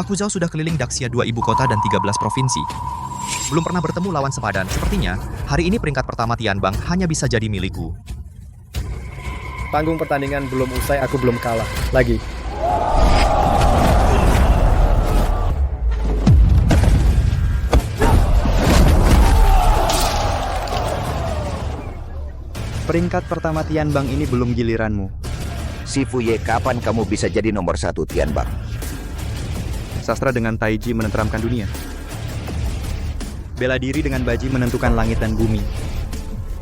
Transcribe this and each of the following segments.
Aku jauh sudah keliling Daxia 2 ibu kota dan 13 provinsi. Belum pernah bertemu lawan sepadan. Sepertinya, hari ini peringkat pertama Tianbang hanya bisa jadi milikku. Panggung pertandingan belum usai, aku belum kalah. Lagi. Peringkat pertama Tianbang ini belum giliranmu. Sifuye, kapan kamu bisa jadi nomor 1 Tianbang? Sastra dengan Taiji menenteramkan dunia. Bela diri dengan Baji menentukan langit dan bumi.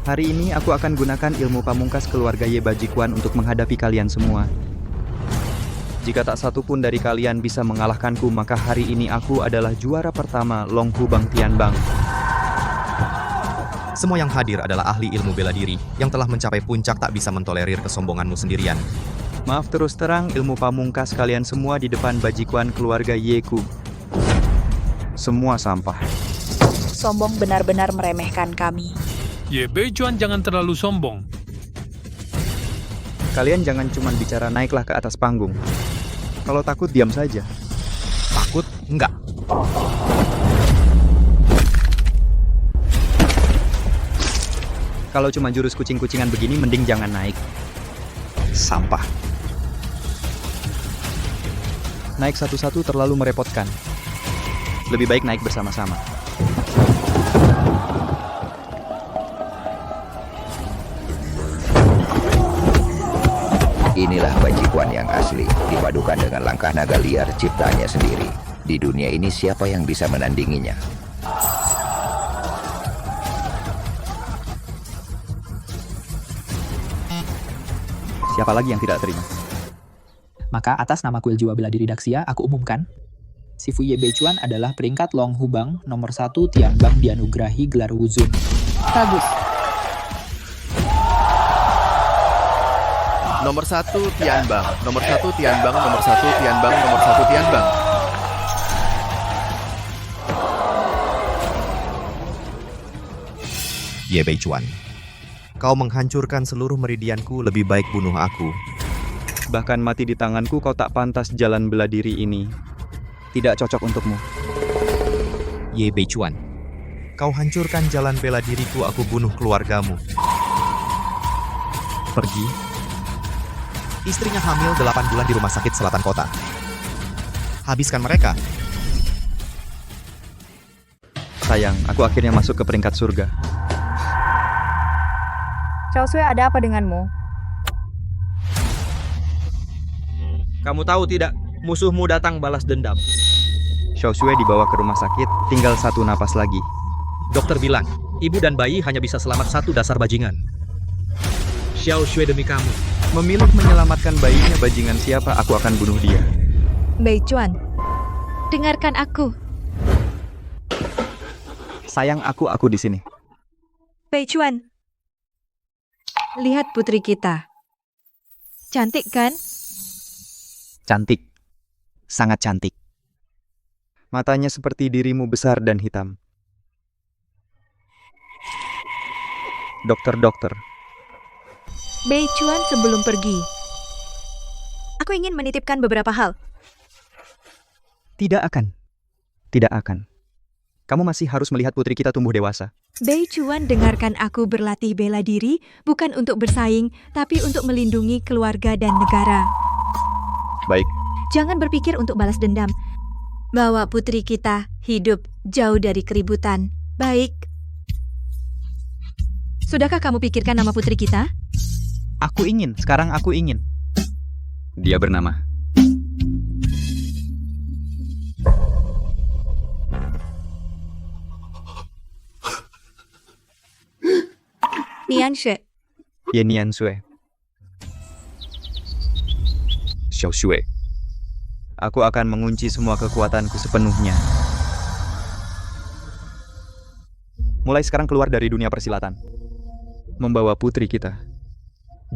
Hari ini aku akan gunakan ilmu pamungkas keluarga Ye Bajikuan untuk menghadapi kalian semua. Jika tak satu pun dari kalian bisa mengalahkanku, maka hari ini aku adalah juara pertama Long Hubang Tianbang. Semua yang hadir adalah ahli ilmu bela diri yang telah mencapai puncak, tak bisa mentolerir kesombonganmu sendirian. Maaf terus terang, ilmu pamungkas kalian semua di depan Bajikuan keluarga Yeku. Semua sampah. Sombong benar-benar meremehkan kami. Ye Beijuan, jangan terlalu sombong. Kalian jangan cuma bicara naiklah ke atas panggung. Kalau takut diam saja. Takut? Enggak. Kalau cuma jurus kucing-kucingan begini, mending jangan naik. Sampah. Naik satu-satu terlalu merepotkan. Lebih baik naik bersama-sama. Inilah Bajikuan yang asli, dipadukan dengan langkah naga liar ciptaannya sendiri. Di dunia ini siapa yang bisa menandinginya? Siapa lagi yang tidak terima? Maka atas nama kuil jiwa bela diri Daxia, aku umumkan, Sifuye Beichuan adalah peringkat Long Hubang nomor 1 Tianbang dianugerahi gelar Wuzun. Bagus. Nomor 1 Tianbang, nomor 1 Tianbang, nomor 1 Tianbang, nomor 1 Tianbang. Ye Beichuan, kau menghancurkan seluruh meridianku, lebih baik bunuh aku. Bahkan mati di tanganku, kau tak pantas jalan bela diri ini. Tidak cocok untukmu. Ye Beichuan, kau hancurkan jalan bela diriku, aku bunuh keluargamu. Pergi. Istrinya hamil 8 bulan di rumah sakit selatan kota. Habiskan mereka. Sayang, aku akhirnya masuk ke peringkat surga. Xiaoshui, ada apa denganmu? Kamu tahu tidak, musuhmu datang balas dendam. Xiaoshui dibawa ke rumah sakit, tinggal satu napas lagi. Dokter bilang, ibu dan bayi hanya bisa selamat satu dasar bajingan. Xiaoshui, demi kamu. Memilih menyelamatkan bayinya, bajingan siapa, aku akan bunuh dia. Beichuan, dengarkan aku. Sayang, aku di sini. Beichuan, lihat putri kita. Cantik kan? Cantik. Sangat cantik. Matanya seperti dirimu, besar dan hitam. Dokter. Beichuan, sebelum pergi, aku ingin menitipkan beberapa hal. Tidak akan. Kamu masih harus melihat putri kita tumbuh dewasa. Beichuan, dengarkan aku. Berlatih bela diri bukan untuk bersaing, tapi untuk melindungi keluarga dan negara. Baik. Jangan berpikir untuk balas dendam. Bawa putri kita hidup jauh dari keributan. Baik. Sudahkah kamu pikirkan nama putri kita? Sekarang aku ingin. Dia bernama Nianshe. Ye Nianshui. Xiaoshui. Aku akan mengunci semua kekuatanku sepenuhnya. Mulai sekarang keluar dari dunia persilatan. Membawa putri kita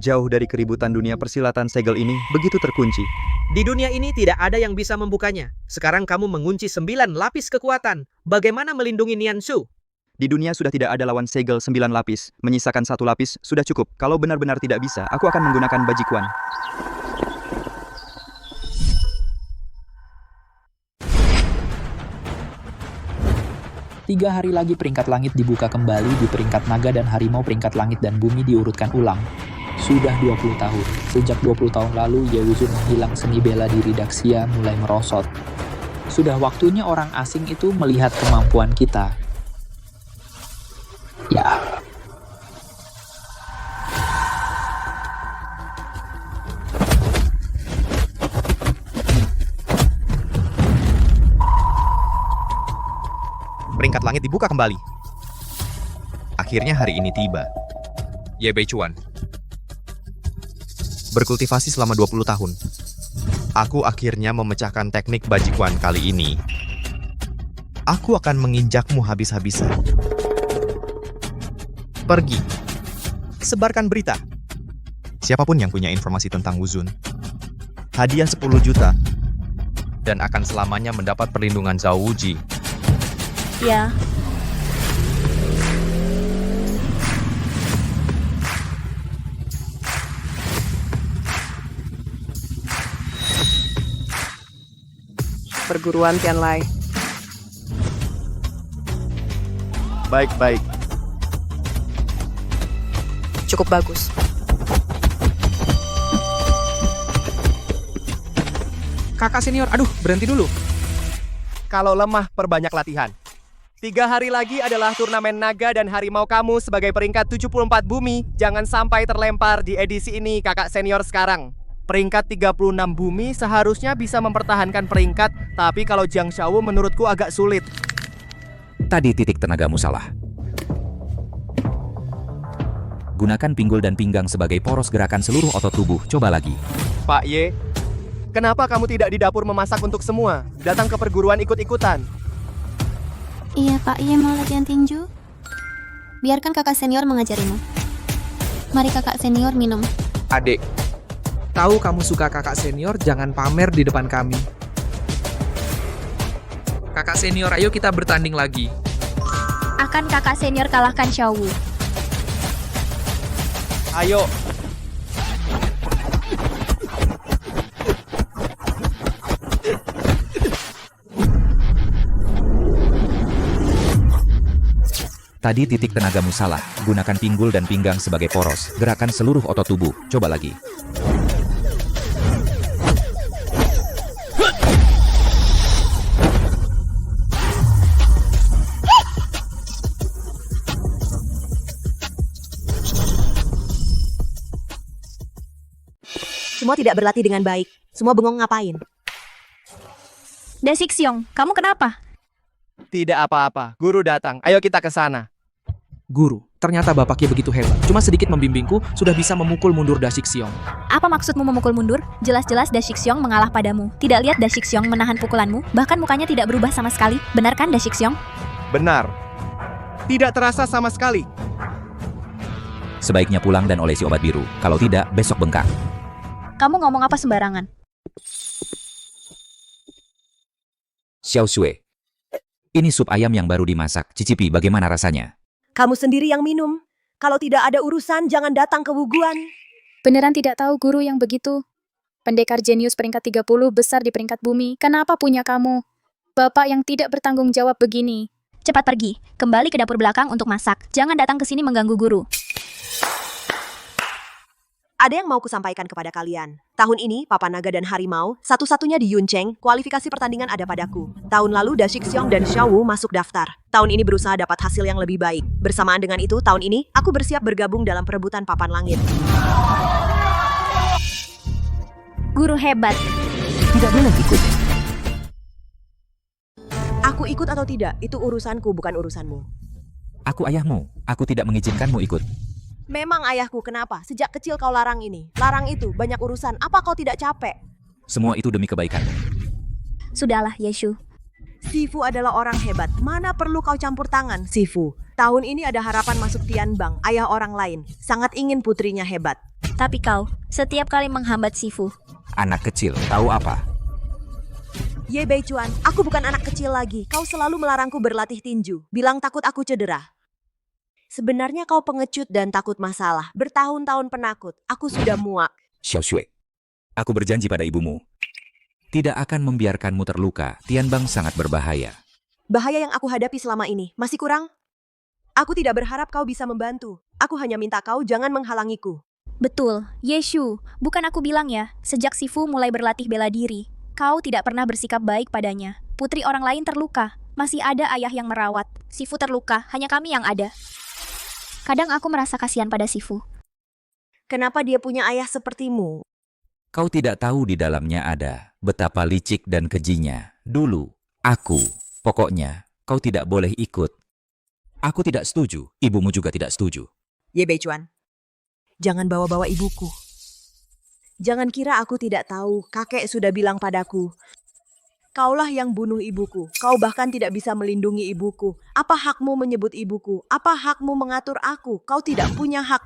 jauh dari keributan dunia persilatan. Segel ini begitu terkunci. Di dunia ini tidak ada yang bisa membukanya. Sekarang kamu mengunci 9 lapis kekuatan. Bagaimana melindungi Nianshu? Di dunia sudah tidak ada lawan segel 9 lapis. Menyisakan 1 lapis sudah cukup. Kalau benar-benar tidak bisa, aku akan menggunakan Bajikuan. 3 hari lagi peringkat langit dibuka kembali, di peringkat naga dan harimau peringkat langit dan bumi diurutkan ulang. Sudah 20 tahun. Sejak 20 tahun lalu, Ye Wuzun menghilang, seni bela diri Daxia mulai merosot. Sudah waktunya orang asing itu melihat kemampuan kita. Ya. Peringkat langit dibuka kembali. Akhirnya hari ini tiba. Ye Beichuan. Berkultivasi selama 20 tahun. Aku akhirnya memecahkan teknik Bajikuan kali ini. Aku akan menginjakmu habis-habisan. Pergi. Sebarkan berita. Siapapun yang punya informasi tentang Wuzun. Hadiah 10 juta. Dan akan selamanya mendapat perlindungan Zhao Wuji. Ya, Perguruan Tianlai. Baik-baik. Cukup bagus. Kakak senior, aduh, berhenti dulu. Kalau lemah, perbanyak latihan. 3 hari lagi adalah turnamen naga dan harimau kamu sebagai peringkat 74 bumi. Jangan sampai terlempar di edisi ini, kakak senior sekarang. Peringkat 36 bumi seharusnya bisa mempertahankan peringkat, tapi kalau Jiang Xiaowu menurutku agak sulit. Tadi titik tenagamu salah. Gunakan pinggul dan pinggang sebagai poros gerakan seluruh otot tubuh. Coba lagi. Pak Ye, kenapa kamu tidak di dapur memasak untuk semua? Datang ke perguruan ikut-ikutan. Iya, Pak Ye mau latihan tinju. Biarkan kakak senior mengajarimu. Mari kakak senior minum. Adik, tahu kamu suka kakak senior, jangan pamer di depan kami. Kakak senior, ayo kita bertanding lagi. akan kakak senior kalahkan Xiaowu. Ayo. Tadi titik tenagamu salah. Gunakan pinggul dan pinggang sebagai poros. Gerakan seluruh otot tubuh. Coba lagi. Semua tidak berlatih dengan baik. Semua bengong ngapain? Desik Xiong, kamu kenapa? Tidak apa-apa, guru datang. Ayo kita ke sana. Guru, ternyata bapaknya begitu hebat. Cuma sedikit membimbingku, sudah bisa memukul mundur Dasik Xiong. Apa maksudmu memukul mundur? Jelas-jelas Dasik Xiong mengalah padamu. Tidak lihat Dasik Xiong menahan pukulanmu, bahkan mukanya tidak berubah sama sekali. Benar kan Dasik Xiong? Benar. Tidak terasa sama sekali. Sebaiknya pulang dan olesi obat biru. Kalau tidak, besok bengkak. Kamu ngomong apa sembarangan? Xiao Shui. Ini sup ayam yang baru dimasak. Cicipi bagaimana rasanya? Kamu sendiri yang minum. Kalau tidak ada urusan, jangan datang ke Wuguan. Beneran tidak tahu guru yang begitu. Pendekar jenius peringkat 30 besar di peringkat bumi. Kenapa punya kamu? Bapak yang tidak bertanggung jawab begini. Cepat pergi, kembali ke dapur belakang untuk masak. Jangan datang ke sini mengganggu guru. Ada yang mau kusampaikan kepada kalian. Tahun ini, Papa Naga dan Harimau, satu-satunya di Yuncheng, kualifikasi pertandingan ada padaku. Tahun lalu, Dasik Xiong dan Xiaowu masuk daftar. Tahun ini berusaha dapat hasil yang lebih baik. Bersamaan dengan itu, tahun ini, aku bersiap bergabung dalam perebutan papan langit. Guru hebat. Tidak boleh ikut. Aku ikut atau tidak, itu urusanku, bukan urusanmu. Aku ayahmu. Aku tidak mengizinkanmu ikut. Memang ayahku, kenapa? Sejak kecil kau larang ini. Larang itu, banyak urusan. Apa kau tidak capek? Semua itu demi kebaikan. Sudahlah, Yeshu. Sifu adalah orang hebat. Mana perlu kau campur tangan, Sifu? Tahun ini ada harapan masuk Tianbang, ayah orang lain. Sangat ingin putrinya hebat. Tapi kau, setiap kali menghambat Sifu. Anak kecil, tahu apa? Ye Beichuan, aku bukan anak kecil lagi. Kau selalu melarangku berlatih tinju. Bilang takut aku cedera. Sebenarnya kau pengecut dan takut masalah. Bertahun-tahun penakut. Aku sudah muak. Xiao Shui. Aku berjanji pada ibumu. Tidak akan membiarkanmu terluka. Tianbang sangat berbahaya. Bahaya yang aku hadapi selama ini masih kurang? Aku tidak berharap kau bisa membantu. Aku hanya minta kau jangan menghalangiku. Betul, Yeshu. Bukan aku bilang ya, sejak Sifu mulai berlatih bela diri, kau tidak pernah bersikap baik padanya. Putri orang lain terluka, masih ada ayah yang merawat. Sifu terluka, hanya kami yang ada. Kadang aku merasa kasihan pada Sifu. Kenapa dia punya ayah sepertimu? Kau tidak tahu di dalamnya ada betapa licik dan kejinya. Dulu, pokoknya, kau tidak boleh ikut. Aku tidak setuju, ibumu juga tidak setuju. Ye Beichuan, jangan bawa-bawa ibuku. Jangan kira aku tidak tahu, kakek sudah bilang padaku. Kaulah yang bunuh ibuku, kau bahkan tidak bisa melindungi ibuku. Apa hakmu menyebut ibuku? Apa hakmu mengatur aku? Kau tidak punya hak.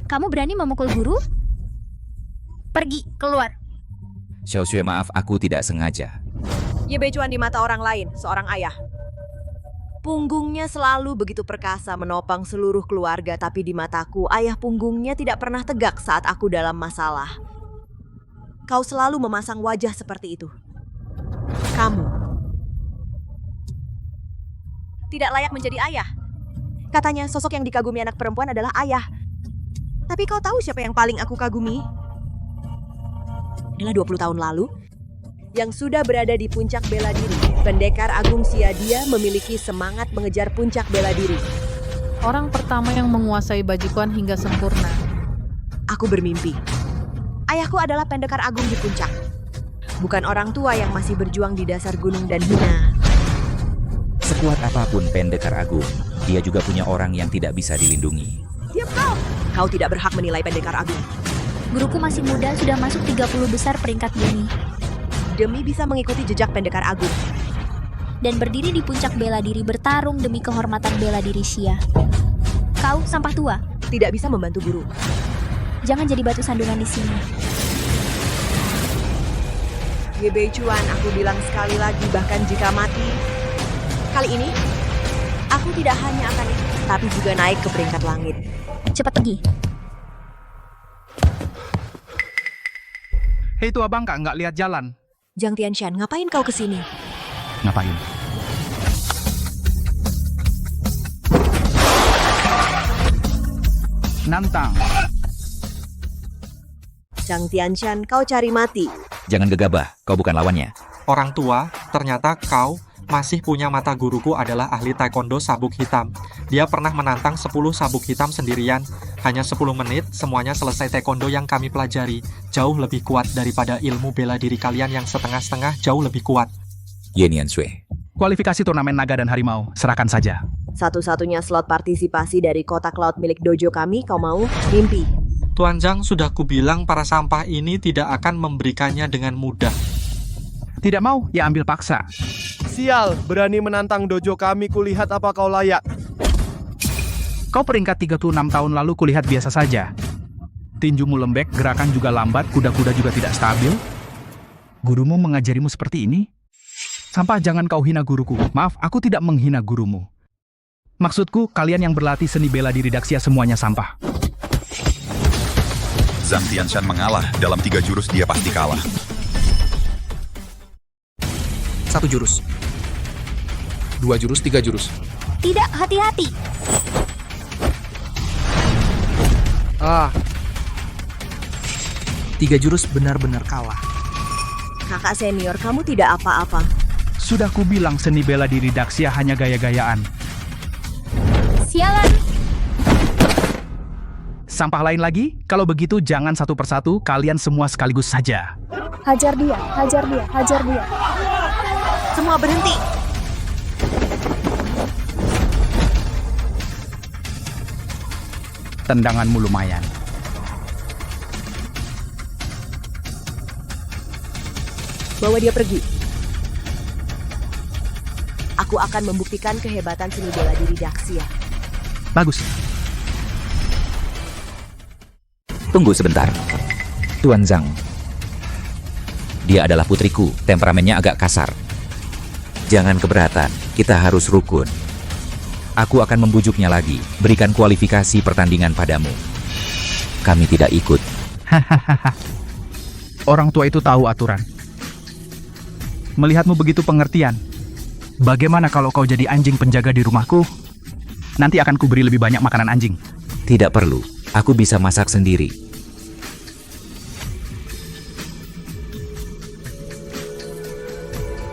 Kamu berani memukul guru? Pergi, keluar. Xiaoxue, maaf, aku tidak sengaja. Ye Beichuan di mata orang lain, seorang ayah. Punggungnya selalu begitu perkasa menopang seluruh keluarga, tapi di mataku ayah punggungnya tidak pernah tegak saat aku dalam masalah. Kau selalu memasang wajah seperti itu. Kamu tidak layak menjadi ayah. Katanya sosok yang dikagumi anak perempuan adalah ayah. Tapi kau tahu siapa yang paling aku kagumi? Adalah 20 tahun lalu, yang sudah berada di puncak bela diri. Pendekar Agung Siadia memiliki semangat mengejar puncak bela diri. Orang pertama yang menguasai Bajikuan hingga sempurna. Aku bermimpi. Ayahku adalah pendekar agung di puncak. Bukan orang tua yang masih berjuang di dasar gunung dan hina. Sekuat apapun pendekar agung, dia juga punya orang yang tidak bisa dilindungi. Diam kau! Kau tidak berhak menilai pendekar agung. Guruku masih muda, sudah masuk 30 besar peringkat bumi. Demi bisa mengikuti jejak pendekar agung. Dan berdiri di puncak bela diri bertarung demi kehormatan bela diri Xia. Kau sampah tua. Tidak bisa membantu guru. Jangan jadi batu sandungan di sini. Ye Beichuan, aku bilang sekali lagi, bahkan jika mati. Kali ini, aku tidak hanya akan ikut, tapi juga naik ke peringkat langit. Cepat pergi. Hei, itu abang nggak lihat jalan. Jiang Tianshan, ngapain kau kesini? Ngapain? Nantang. Jiang Tianshan, kau cari mati. Jangan gegabah, kau bukan lawannya. Orang tua, ternyata kau masih punya mata. Guruku adalah ahli taekwondo sabuk hitam. Dia pernah menantang 10 sabuk hitam sendirian. Hanya 10 menit, semuanya selesai taekwondo yang kami pelajari. Jauh lebih kuat daripada ilmu bela diri kalian yang setengah-setengah, jauh lebih kuat. Ye Nianshui. Kualifikasi turnamen naga dan harimau, serahkan saja. Satu-satunya slot partisipasi dari kotak laut milik dojo kami, kau mau? Mimpi. Tuan Zhang, sudah kubilang para sampah ini tidak akan memberikannya dengan mudah. Tidak mau, ya ambil paksa. Sial, berani menantang dojo kami, kulihat apa kau layak. Kau peringkat 36 tahun lalu kulihat biasa saja. Tinjumu lembek, gerakan juga lambat, kuda-kuda juga tidak stabil. Gurumu mengajarimu seperti ini? Sampah, jangan kau hina guruku. Maaf, aku tidak menghina gurumu. Maksudku, kalian yang berlatih seni bela diri Daxia semuanya sampah. Zhang Tianshan mengalah, dalam 3 jurus dia pasti kalah. 1 jurus. 2 jurus, 3 jurus. Tidak, hati-hati. 3 jurus benar-benar kalah. Kakak senior, kamu tidak apa-apa. Sudah kubilang seni bela diri Daxia hanya gaya-gayaan. Sialan. Sampah lain lagi? Kalau begitu jangan satu persatu, kalian semua sekaligus saja. Hajar dia, hajar dia, hajar dia. Semua berhenti. Tendanganmu lumayan. Bawa dia pergi. Aku akan membuktikan kehebatan seni bela diri Daxia. Bagus. Tunggu sebentar. Tuan Zhang. Dia adalah putriku, temperamennya agak kasar. Jangan keberatan, kita harus rukun. Aku akan membujuknya lagi, berikan kualifikasi pertandingan padamu. kami tidak ikut. Hahaha. Orang tua itu tahu aturan. Melihatmu begitu pengertian. Bagaimana kalau kau jadi anjing penjaga di rumahku? Nanti akan kuberi lebih banyak makanan anjing. Tidak perlu, aku bisa masak sendiri.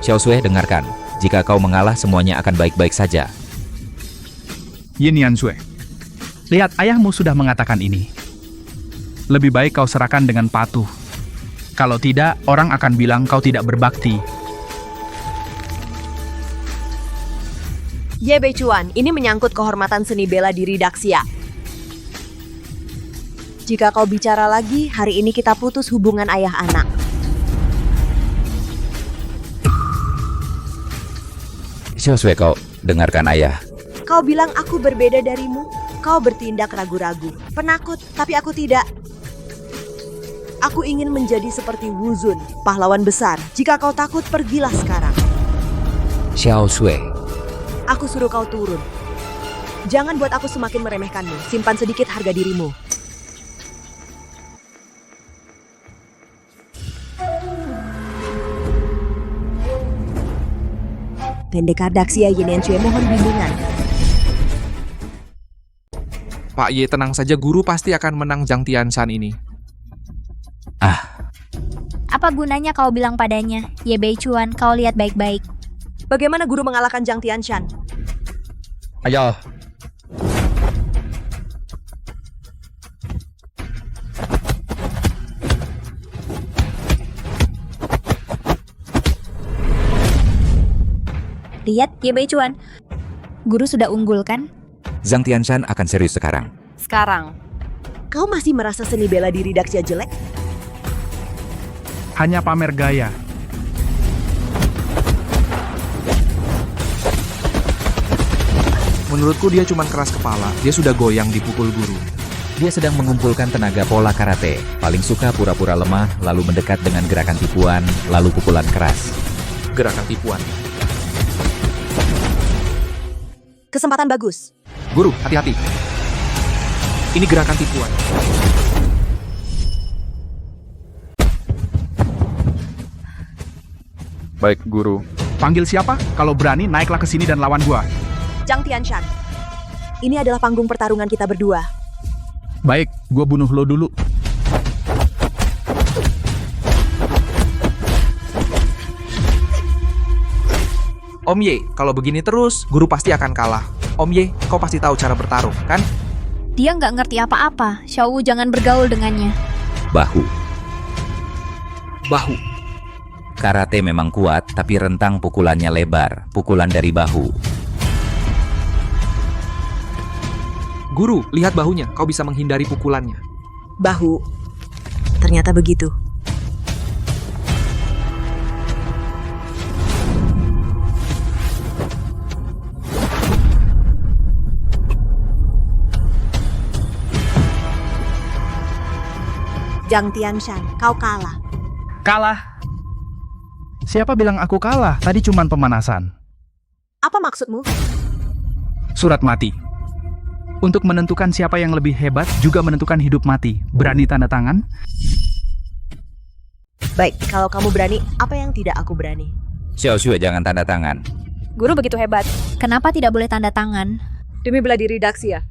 Xiaosui, dengarkan. Jika kau mengalah, semuanya akan baik-baik saja. Yin Yansui, lihat ayahmu sudah mengatakan ini. Lebih baik kau serahkan dengan patuh. Kalau tidak, orang akan bilang kau tidak berbakti. Ye Beichuan, ini menyangkut kehormatan seni bela diri Daxia. Jika kau bicara lagi, hari ini kita putus hubungan ayah anak. Xiaosui, kau dengarkan ayah. Kau bilang aku berbeda darimu. Kau bertindak ragu-ragu, penakut, tapi aku tidak. Aku ingin menjadi seperti Wuzun, pahlawan besar. Jika kau takut, pergilah sekarang. Xiaosui, Aku suruh kau turun. Jangan buat aku semakin meremehkanmu. Simpan sedikit harga dirimu. Pendekar Daxia Yin Yansui mohon bimbingan. Pak Ye, tenang saja, guru pasti akan menang Zhang Tianshan ini. Apa gunanya kau bilang padanya? Ye Beichuan, kau lihat baik-baik. Bagaimana guru mengalahkan Zhang Tianshan? Ayo. Lihat, Ye Beichuan. Guru sudah unggul kan? Zhang Tianshan akan serius sekarang. Sekarang. Kau masih merasa seni bela diri Daxia jelek? Hanya pamer gaya. Menurutku dia cuma keras kepala, dia sudah goyang dipukul guru. Dia sedang mengumpulkan tenaga pola karate. Paling suka pura-pura lemah, lalu mendekat dengan gerakan tipuan, lalu pukulan keras. Gerakan tipuan. Kesempatan bagus. Guru, hati-hati. Ini gerakan tipuan. Baik, guru. Panggil siapa? Kalau berani, naiklah ke sini dan lawan gua. Zhang Tianshan. Ini adalah panggung pertarungan kita berdua. Baik, gua bunuh lo dulu. Om Ye, kalau begini terus, guru pasti akan kalah. Om Ye, kau pasti tahu cara bertarung, kan? Dia nggak ngerti apa-apa. Xiao Wu jangan bergaul dengannya. Bahu. Bahu. Karate memang kuat, tapi rentang pukulannya lebar. Pukulan dari bahu. Guru, lihat bahunya. Kau bisa menghindari pukulannya. Bahu. Ternyata begitu. Zhang Tianshan, kau kalah. Kalah? Siapa bilang aku kalah? Tadi cuman pemanasan. Apa maksudmu? Surat mati. Untuk menentukan siapa yang lebih hebat, juga menentukan hidup mati. Berani tanda tangan? Baik, kalau kamu berani, apa yang tidak aku berani? Xiaosui, jangan tanda tangan. Guru begitu hebat. Kenapa tidak boleh tanda tangan? Demi bela diri Daxia.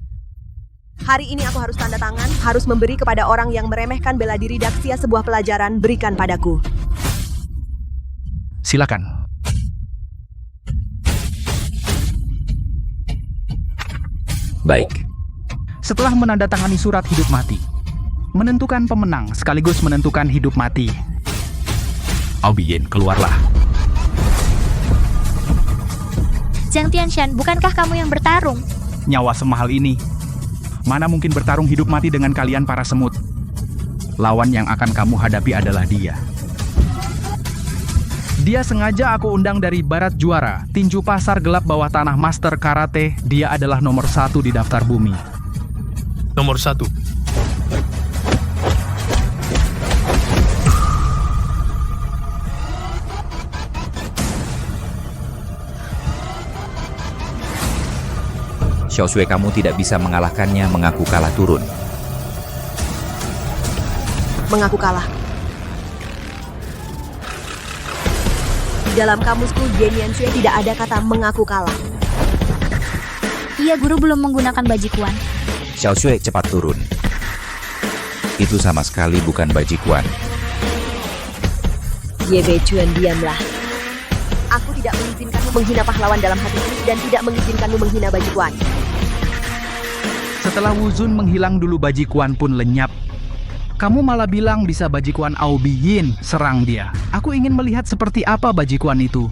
Hari ini aku harus tanda tangan, harus memberi kepada orang yang meremehkan bela diri Daxia sebuah pelajaran, berikan padaku. Silakan. Baik. Setelah menandatangani surat hidup mati, menentukan pemenang sekaligus menentukan hidup mati. Aobiyin, keluarlah. Zhang Tianshan, bukankah kamu yang bertarung? Nyawa semahal ini. Mana mungkin bertarung hidup mati dengan kalian para semut? Lawan yang akan kamu hadapi adalah dia. Dia sengaja aku undang dari Barat Juara, tinju pasar gelap bawah tanah master karate. Dia adalah nomor 1 di daftar bumi. Nomor 1. Xiaosui, kamu tidak bisa mengalahkannya, mengaku kalah turun. Mengaku kalah. Di dalam kamusku, Geniansue tidak ada kata mengaku kalah. Iya, guru belum menggunakan bajikuan. Xiao Shui, cepat turun. Itu sama sekali bukan bajikuan. Ye Beichuan, diamlah. Aku tidak mengizinkanmu menghina pahlawan dalam hatiku dan tidak mengizinkanmu menghina bajikuan. Setelah Wuzun menghilang dulu bajikuan pun lenyap. Kamu malah bilang bisa bajikuan Aobiyin serang dia. Aku ingin melihat seperti apa bajikuan itu.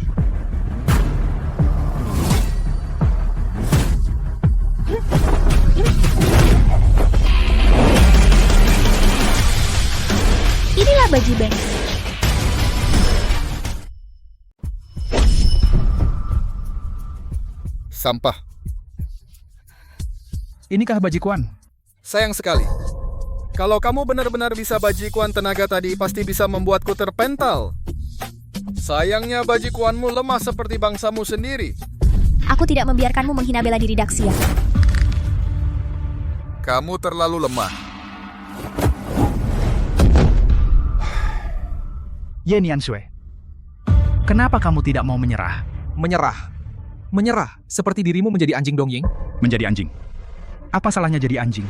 Inilah Baji Banks. Sampah. Inikah bajikuan? Sayang sekali. Kalau kamu benar-benar bisa bajikuan tenaga tadi, pasti bisa membuatku terpental. Sayangnya bajikuanmu lemah seperti bangsamu sendiri. Aku tidak membiarkanmu menghina bela diri Daxia. Kamu terlalu lemah. Ye Niansue, kenapa kamu tidak mau menyerah? Menyerah? Menyerah? Seperti dirimu menjadi anjing Dongying? Menjadi anjing? Apa salahnya jadi anjing?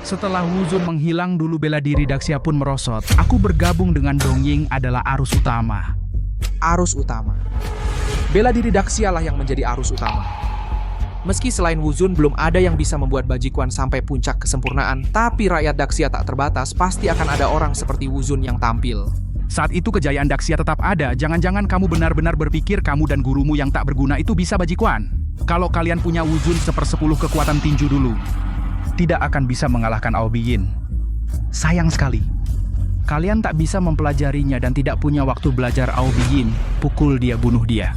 Setelah Wuzun menghilang dulu bela diri Daxia pun merosot. Aku bergabung dengan Dongying adalah arus utama. Arus utama. Bela diri Daxia lah yang menjadi arus utama. Meski selain Wuzun belum ada yang bisa membuat bajikuan sampai puncak kesempurnaan, tapi rakyat Daxia tak terbatas, pasti akan ada orang seperti Wuzun yang tampil. Saat itu kejayaan Daxia tetap ada. Jangan-jangan kamu benar-benar berpikir kamu dan gurumu yang tak berguna itu bisa bajikuan. Kalau kalian punya Wuzun 1/10 kekuatan tinju dulu, tidak akan bisa mengalahkan Aobiyin. Sayang sekali. Kalian tak bisa mempelajarinya dan tidak punya waktu belajar Aobiyin. Pukul dia, bunuh dia.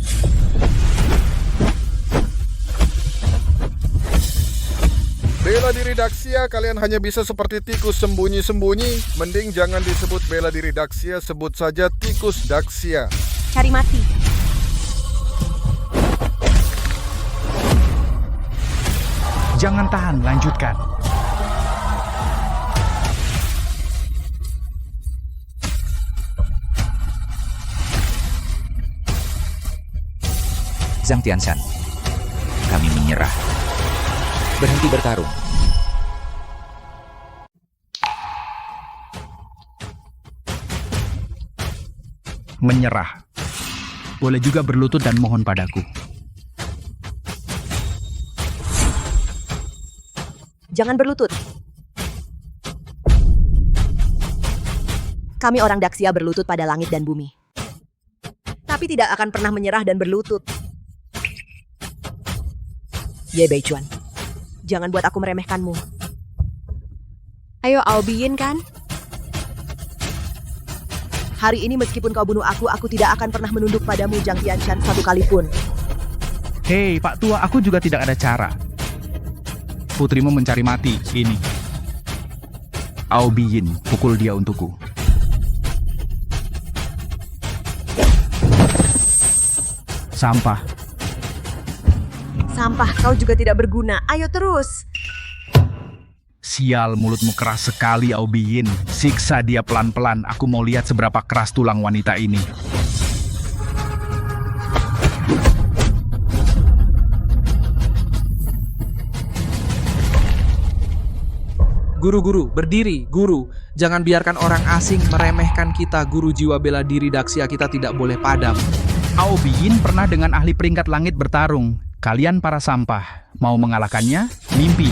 Bela diri Daxia, kalian hanya bisa seperti tikus sembunyi-sembunyi. Mending jangan disebut bela diri Daxia, sebut saja tikus Daxia. Cari mati. Jangan tahan, lanjutkan. Zhang Tianshan, kami menyerah. Berhenti bertarung. Menyerah. Boleh juga berlutut dan mohon padaku. Jangan berlutut. Kami orang Daxia berlutut pada langit dan bumi. Tapi tidak akan pernah menyerah dan berlutut. Ye Beichuan, jangan buat aku meremehkanmu. Ayo Aobiyin kan? Hari ini meskipun kau bunuh aku tidak akan pernah menunduk padamu Zhang Tianshan satu kali pun. Hei, Pak Tua, aku juga tidak ada cara. Putrimu mencari mati, ini. Aobiyin, pukul dia untukku. Sampah. Sampah, kau juga tidak berguna. Ayo terus. Sial, mulutmu keras sekali, Aobiyin. Siksa dia pelan-pelan. Aku mau lihat seberapa keras tulang wanita ini. Guru-guru, berdiri, guru. Jangan biarkan orang asing meremehkan kita, guru jiwa bela diri Daxia kita tidak boleh padam. Aobiyin pernah dengan ahli peringkat langit bertarung. Kalian para sampah, mau mengalahkannya? Mimpi.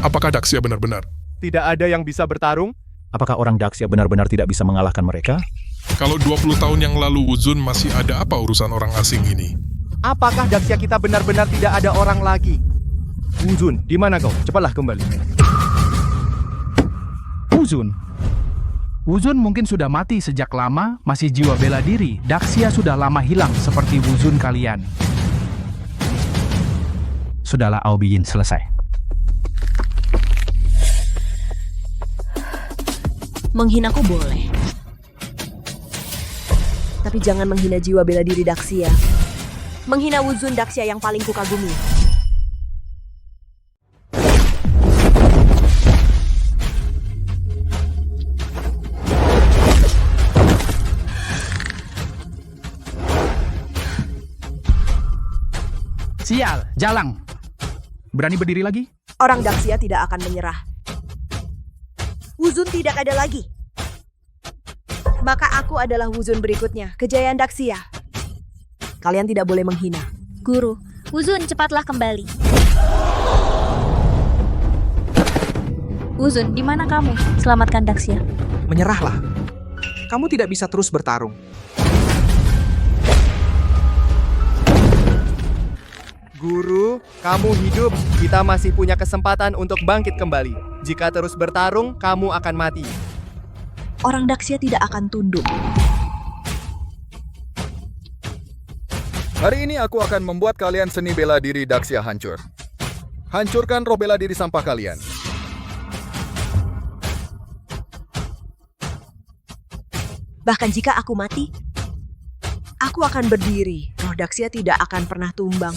Apakah Daxia benar-benar? Tidak ada yang bisa bertarung? Apakah orang Daxia benar-benar tidak bisa mengalahkan mereka? Kalau 20 tahun yang lalu Wuzun masih ada apa urusan orang asing ini? Apakah Daxia kita benar-benar tidak ada orang lagi? Wuzun, di mana kau? Cepatlah kembali. Wuzun mungkin sudah mati sejak lama, masih jiwa bela diri. Daxia sudah lama hilang seperti Wuzun kalian. Sudahlah Aobiyin, selesai. Menghinaku boleh. Tapi jangan menghina jiwa bela diri Daxia. Menghina Wuzun Daxia yang paling kukagumi. Sial, jalang. Berani berdiri lagi? Orang Daxia tidak akan menyerah. Wuzun tidak ada lagi. Maka aku adalah Wuzun berikutnya, kejayaan Daxia. Kalian tidak boleh menghina. Guru, Wuzun cepatlah kembali. Wuzun, di mana kamu? Selamatkan Daxia. Menyerahlah. Kamu tidak bisa terus bertarung. Guru, kamu hidup. Kita masih punya kesempatan untuk bangkit kembali. Jika terus bertarung, kamu akan mati. Orang Daxia tidak akan tunduk. Hari ini aku akan membuat kalian seni bela diri Daxia hancur. Hancurkan roh bela diri sampah kalian. Bahkan jika aku mati, aku akan berdiri. Roh Daxia tidak akan pernah tumbang.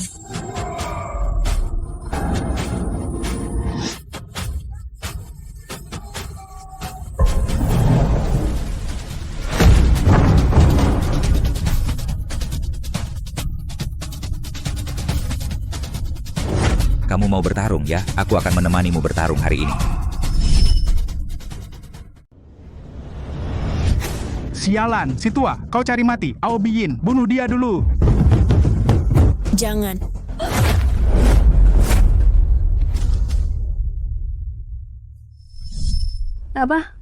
Kamu mau bertarung ya? Aku akan menemanimu bertarung hari ini. Sialan, si tua, kau cari mati. Aobiyin, bunuh dia dulu. Jangan. Apa?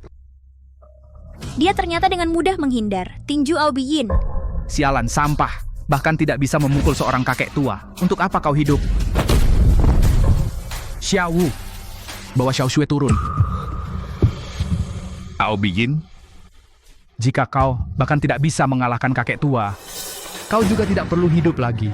Dia ternyata dengan mudah menghindar. Tinju Aobiyin. Sialan, sampah. Bahkan tidak bisa memukul seorang kakek tua. Untuk apa kau hidup? Xiao Wu, bawa Xiao Shui turun. Aobiyin, jika kau bahkan tidak bisa mengalahkan kakek tua, kau juga tidak perlu hidup lagi.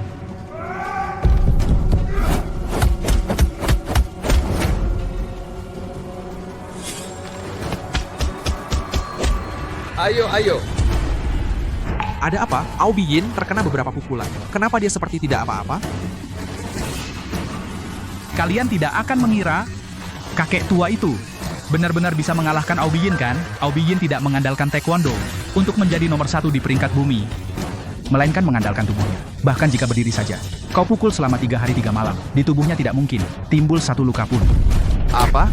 Ayo. Ada apa? Aobiyin terkena beberapa pukulan. Kenapa dia seperti tidak apa-apa? Kalian tidak akan mengira kakek tua itu benar-benar bisa mengalahkan Aobiyin kan? Aobiyin tidak mengandalkan taekwondo untuk menjadi nomor 1 di peringkat bumi, melainkan mengandalkan tubuhnya. Bahkan jika berdiri saja, kau pukul selama 3 hari 3 malam, di tubuhnya tidak mungkin timbul satu luka pun. Apa?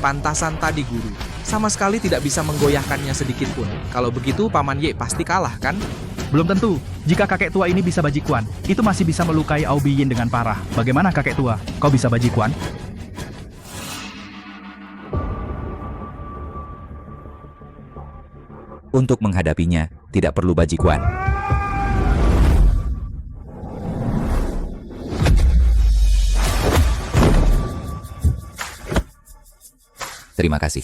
Pantasan tadi, Guru. Sama sekali tidak bisa menggoyahkannya sedikit pun. Kalau begitu, Paman Ye pasti kalah, kan? Belum tentu. Jika kakek tua ini bisa bajikuan, itu masih bisa melukai Aobiyin dengan parah. Bagaimana kakek tua? Kau bisa bajikuan? Untuk menghadapinya, tidak perlu bajikuan. Terima kasih.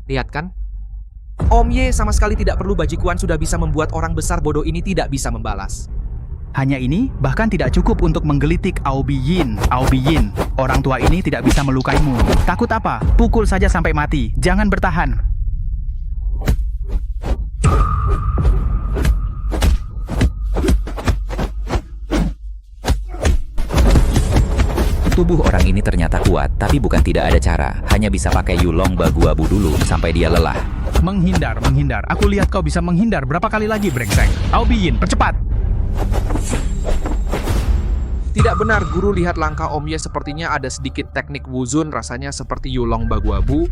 Lihat kan? Om Ye sama sekali tidak perlu bajikuan sudah bisa membuat orang besar bodoh ini tidak bisa membalas. Hanya ini bahkan tidak cukup untuk menggelitik Aobiyin. Aobiyin, orang tua ini tidak bisa melukaimu. Takut apa? Pukul saja sampai mati. Jangan bertahan. Tubuh orang ini ternyata kuat, tapi bukan tidak ada cara. Hanya bisa pakai Yulong Baguabu dulu sampai dia lelah. Menghindar. Aku lihat kau bisa menghindar berapa kali lagi, brengsek. Aobiyin, percepat. Tidak benar, Guru. Lihat langkah Om Ye, sepertinya ada sedikit teknik wuzun, rasanya seperti Yulong Baguabu.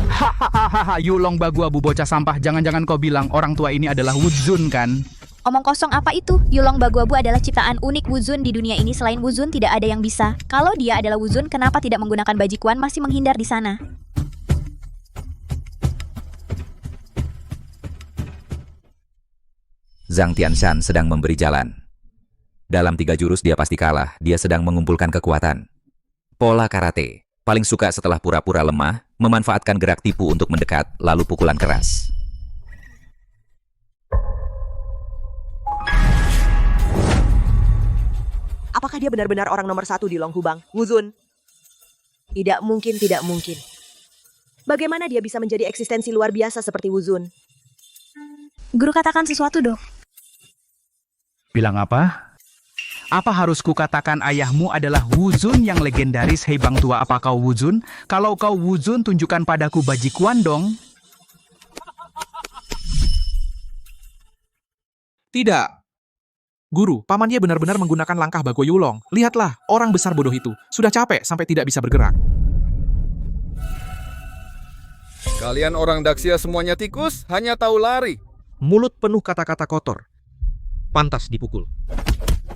Hahaha, Yulong Baguabu bocah sampah. Jangan-jangan kau bilang orang tua ini adalah wuzun kan? Omong kosong apa itu? Yulong Baguabu adalah ciptaan unik Wuzun di dunia ini. Selain Wuzun tidak ada yang bisa. Kalau dia adalah Wuzun, kenapa tidak menggunakan bajikuan masih menghindar di sana? Zhang Tianshan sedang memberi jalan. Dalam 3 jurus dia pasti kalah. Dia sedang mengumpulkan kekuatan. Pola karate. Paling suka setelah pura-pura lemah, memanfaatkan gerak tipu untuk mendekat, lalu pukulan keras. Apakah dia benar-benar orang nomor 1 di Longhubang? Wuzun? Tidak mungkin. Bagaimana dia bisa menjadi eksistensi luar biasa seperti Wuzun? Guru katakan sesuatu dong. Bilang apa? Apa harus kukatakan ayahmu adalah Wuzun yang legendaris? Hei Bang Tua, apa kau Wuzun? Kalau kau Wuzun, tunjukkan padaku Bajikuan dong. Tidak. Guru, Paman Ye benar-benar menggunakan langkah Bagoyulong. Lihatlah, orang besar bodoh itu. Sudah capek sampai tidak bisa bergerak. Kalian orang Daxia semuanya tikus, hanya tahu lari. Mulut penuh kata-kata kotor. Pantas dipukul.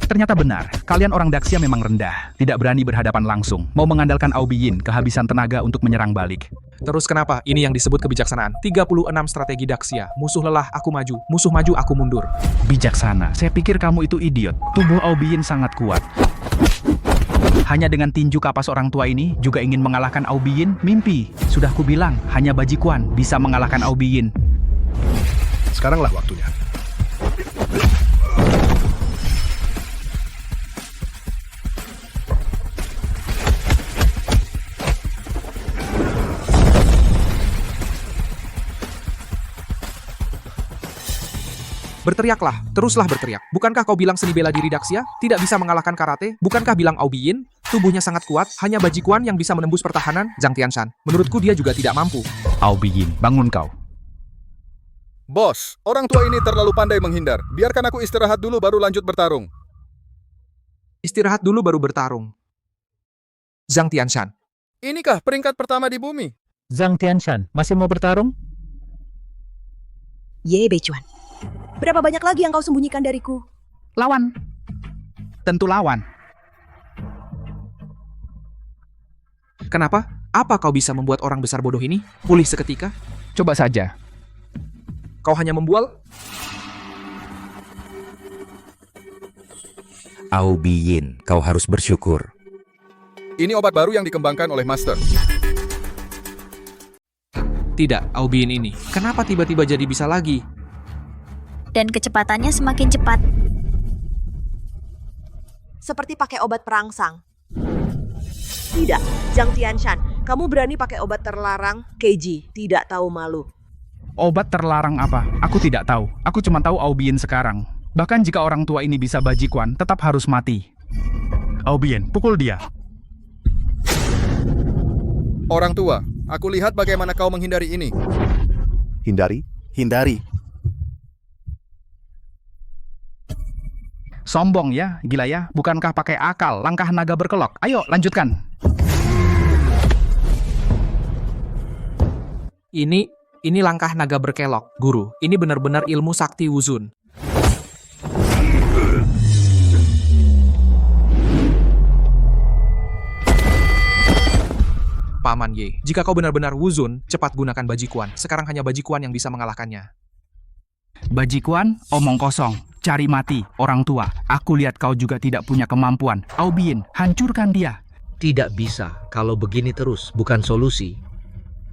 Ternyata benar, kalian orang Daxia memang rendah. Tidak berani berhadapan langsung. Mau mengandalkan Aubiyin, kehabisan tenaga untuk menyerang balik. Terus kenapa? Ini yang disebut kebijaksanaan. 36 strategi Daxia. Musuh lelah, aku maju. Musuh maju, aku mundur. Bijaksana, saya pikir kamu itu idiot. Tubuh Aubiyin sangat kuat. Hanya dengan tinju kapas orang tua ini juga ingin mengalahkan Aubiyin? Mimpi. Sudah kubilang, hanya Bajikuan bisa mengalahkan Aubiyin. Sekaranglah waktunya. Berteriaklah, teruslah berteriak. Bukankah kau bilang seni bela diri Daxia tidak bisa mengalahkan karate? Bukankah bilang Aubiyin tubuhnya sangat kuat, hanya Bajikuan yang bisa menembus pertahanan? Zhang Tianshan, menurutku dia juga tidak mampu. Aubiyin, bangun kau. Bos, orang tua ini terlalu pandai menghindar. Biarkan aku istirahat dulu baru lanjut bertarung. Istirahat dulu baru bertarung. Zhang Tianshan. Inikah peringkat pertama di bumi? Zhang Tianshan, masih mau bertarung? Ye Beichuan. Berapa banyak lagi yang kau sembunyikan dariku? Lawan. Tentu lawan. Kenapa? Apa kau bisa membuat orang besar bodoh ini pulih seketika? Coba saja. Kau hanya membual? Aubiyin, kau harus bersyukur. Ini obat baru yang dikembangkan oleh Master. Tidak, Aubiyin ini. Kenapa tiba-tiba jadi bisa lagi? Dan kecepatannya semakin cepat. Seperti pakai obat perangsang. Tidak, Zhang Tianshan, kamu berani pakai obat terlarang? Keiji, tidak tahu malu. Obat terlarang apa? Aku tidak tahu. Aku cuma tahu Aubiyin sekarang. Bahkan jika orang tua ini bisa Bajikuan, tetap harus mati. Aubiyin, pukul dia. Orang tua, aku lihat bagaimana kau menghindari ini. Hindari? Hindari. Sombong ya, gila ya. Bukankah pakai akal, langkah naga berkelok? Ayo, lanjutkan. Ini langkah naga berkelok, Guru. Ini benar-benar ilmu sakti Wuzun. Paman Ye, jika kau benar-benar Wuzun, cepat gunakan Bajikuan. Sekarang hanya Bajikuan yang bisa mengalahkannya. Bajikuan, omong kosong. Cari mati, orang tua. Aku lihat kau juga tidak punya kemampuan. Aubiyin, hancurkan dia. Tidak bisa, kalau begini terus, bukan solusi.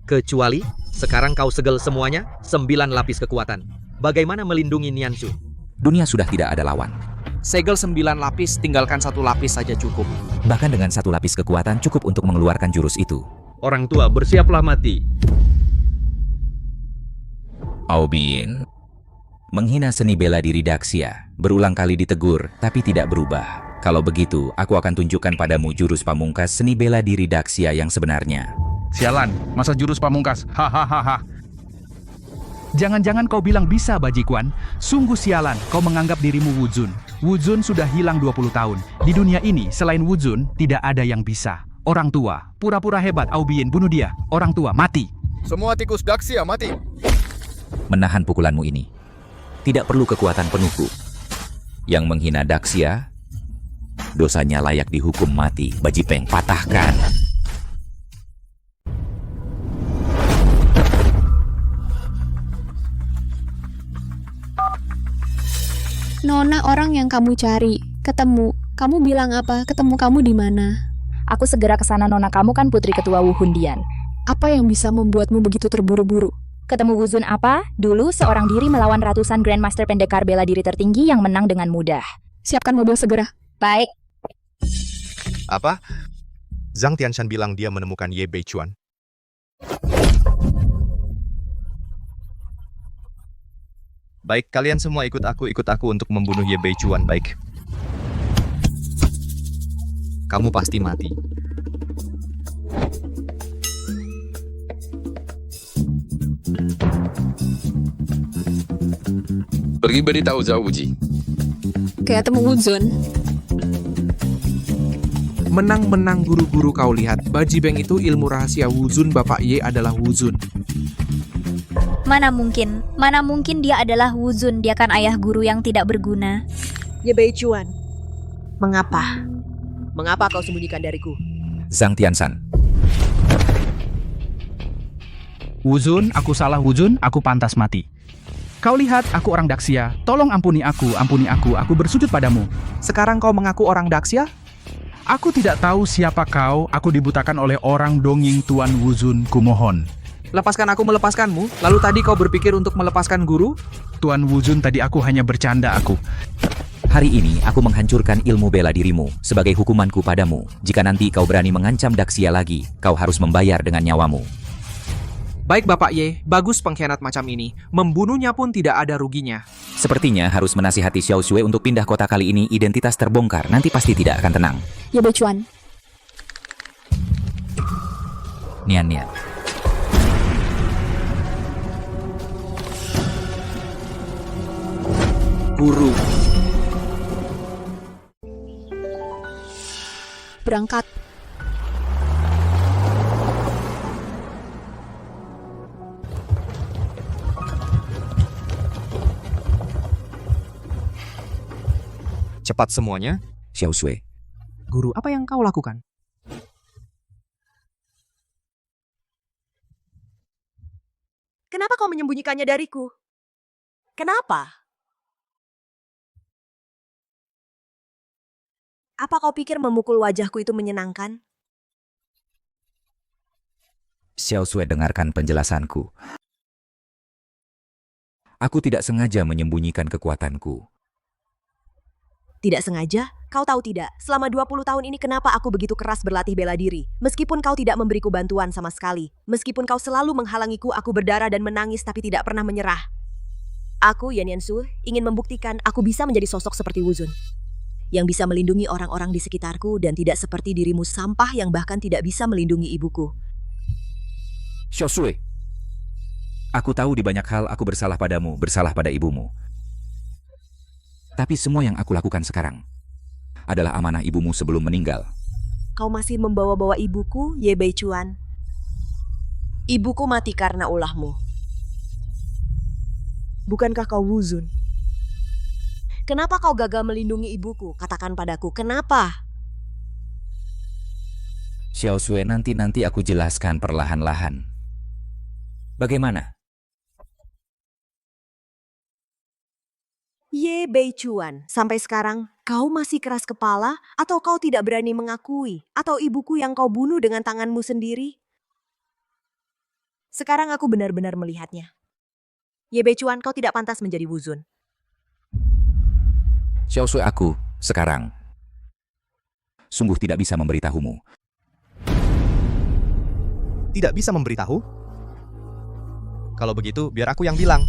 Kecuali, sekarang kau segel semuanya, 9 lapis kekuatan. Bagaimana melindungi Nianshu? Dunia sudah tidak ada lawan. Segel 9 lapis, tinggalkan 1 lapis saja cukup. Bahkan dengan 1 lapis kekuatan cukup untuk mengeluarkan jurus itu. Orang tua, bersiaplah mati. Aubiyin menghina seni bela diri Daxia, berulang kali ditegur, tapi tidak berubah. Kalau begitu, aku akan tunjukkan padamu jurus pamungkas seni bela diri Daxia yang sebenarnya. Sialan, masa jurus pamungkas? Hahaha. Jangan-jangan kau bilang bisa, Bajikuan. Sungguh sialan, kau menganggap dirimu Wuzun. Wuzun sudah hilang 20 tahun. Di dunia ini, selain Wuzun, tidak ada yang bisa. Orang tua, pura-pura hebat, Aubiyin, bunuh dia. Orang tua, mati. Semua tikus Daxia mati. Menahan pukulanmu ini tidak perlu kekuatan penuhku. Yang menghina Daxia, dosanya layak dihukum mati. Bajipeng, patahkan. Nona orang yang kamu cari, ketemu. Kamu bilang apa? Ketemu kamu di mana? Aku segera ke sana, Nona. Kamu kan putri ketua Wuhundian. Apa yang bisa membuatmu begitu terburu-buru? Ketemu Wuzun apa? Dulu seorang diri melawan ratusan Grandmaster pendekar bela diri tertinggi yang menang dengan mudah. Siapkan mobil segera. Baik. Apa? Zhang Tianshan bilang dia menemukan Ye Beichuan. Baik, kalian semua ikut aku untuk membunuh Ye Bei Chuan, baik. Kamu pasti mati. Pergi beritahu Zhao Wuji. Kayak temu Wuzun. Menang-menang guru-guru kau lihat, Baji Beng itu ilmu rahasia Wuzun, Bapak Ye adalah Wuzun. Mana mungkin dia adalah Wuzun, dia kan ayah guru yang tidak berguna. Ye Bei Chuan, mengapa? Mengapa kau sembunyikan dariku? Zhang Tianshan. Wuzun, aku salah Wuzun, aku pantas mati. Kau lihat, aku orang Daxia. Tolong ampuni aku bersujud padamu. Sekarang kau mengaku orang Daxia? Aku tidak tahu siapa kau, aku dibutakan oleh orang dongeng Tuan Wuzun, kumohon. Lepaskan aku melepaskanmu, lalu tadi kau berpikir untuk melepaskan guru? Tuan Wuzun, tadi aku hanya bercanda aku. Hari ini aku menghancurkan ilmu bela dirimu sebagai hukumanku padamu. Jika nanti kau berani mengancam Daxia lagi, kau harus membayar dengan nyawamu. Baik Bapak Ye, bagus pengkhianat macam ini. Membunuhnya pun tidak ada ruginya. Sepertinya harus menasihati Xiao Shui untuk pindah kota kali ini. Identitas terbongkar, nanti pasti tidak akan tenang. Ye Bei Chuan. Nian. Guru. Berangkat. Cepat semuanya. Xiao Shui. Guru, apa yang kau lakukan? Kenapa kau menyembunyikannya dariku? Kenapa? Apa kau pikir memukul wajahku itu menyenangkan? Xiao Shui, dengarkan penjelasanku. Aku tidak sengaja menyembunyikan kekuatanku. Tidak sengaja? Kau tahu tidak, selama 20 tahun ini kenapa aku begitu keras berlatih bela diri? Meskipun kau tidak memberiku bantuan sama sekali. Meskipun kau selalu menghalangiku, aku berdarah dan menangis tapi tidak pernah menyerah. Aku, Yan Yansu, ingin membuktikan aku bisa menjadi sosok seperti Wuzun. Yang bisa melindungi orang-orang di sekitarku dan tidak seperti dirimu sampah yang bahkan tidak bisa melindungi ibuku. Xiao Shui. Aku tahu di banyak hal aku bersalah padamu, bersalah pada ibumu. Tapi semua yang aku lakukan sekarang adalah amanah ibumu sebelum meninggal. Kau masih membawa-bawa ibuku, Ye Bei Chuan. Ibuku mati karena ulahmu. Bukankah kau Wuzun? Kenapa kau gagal melindungi ibuku? Katakan padaku, kenapa? Xiao Shui, nanti aku jelaskan perlahan-lahan. Bagaimana? Ye Bei Chuan, sampai sekarang kau masih keras kepala atau kau tidak berani mengakui atau ibuku yang kau bunuh dengan tanganmu sendiri? Sekarang aku benar-benar melihatnya. Ye Bei Chuan, kau tidak pantas menjadi Wuzun. Xiao Shui, aku sekarang sungguh tidak bisa memberitahumu. Tidak bisa memberitahu? Kalau begitu, biar aku yang bilang.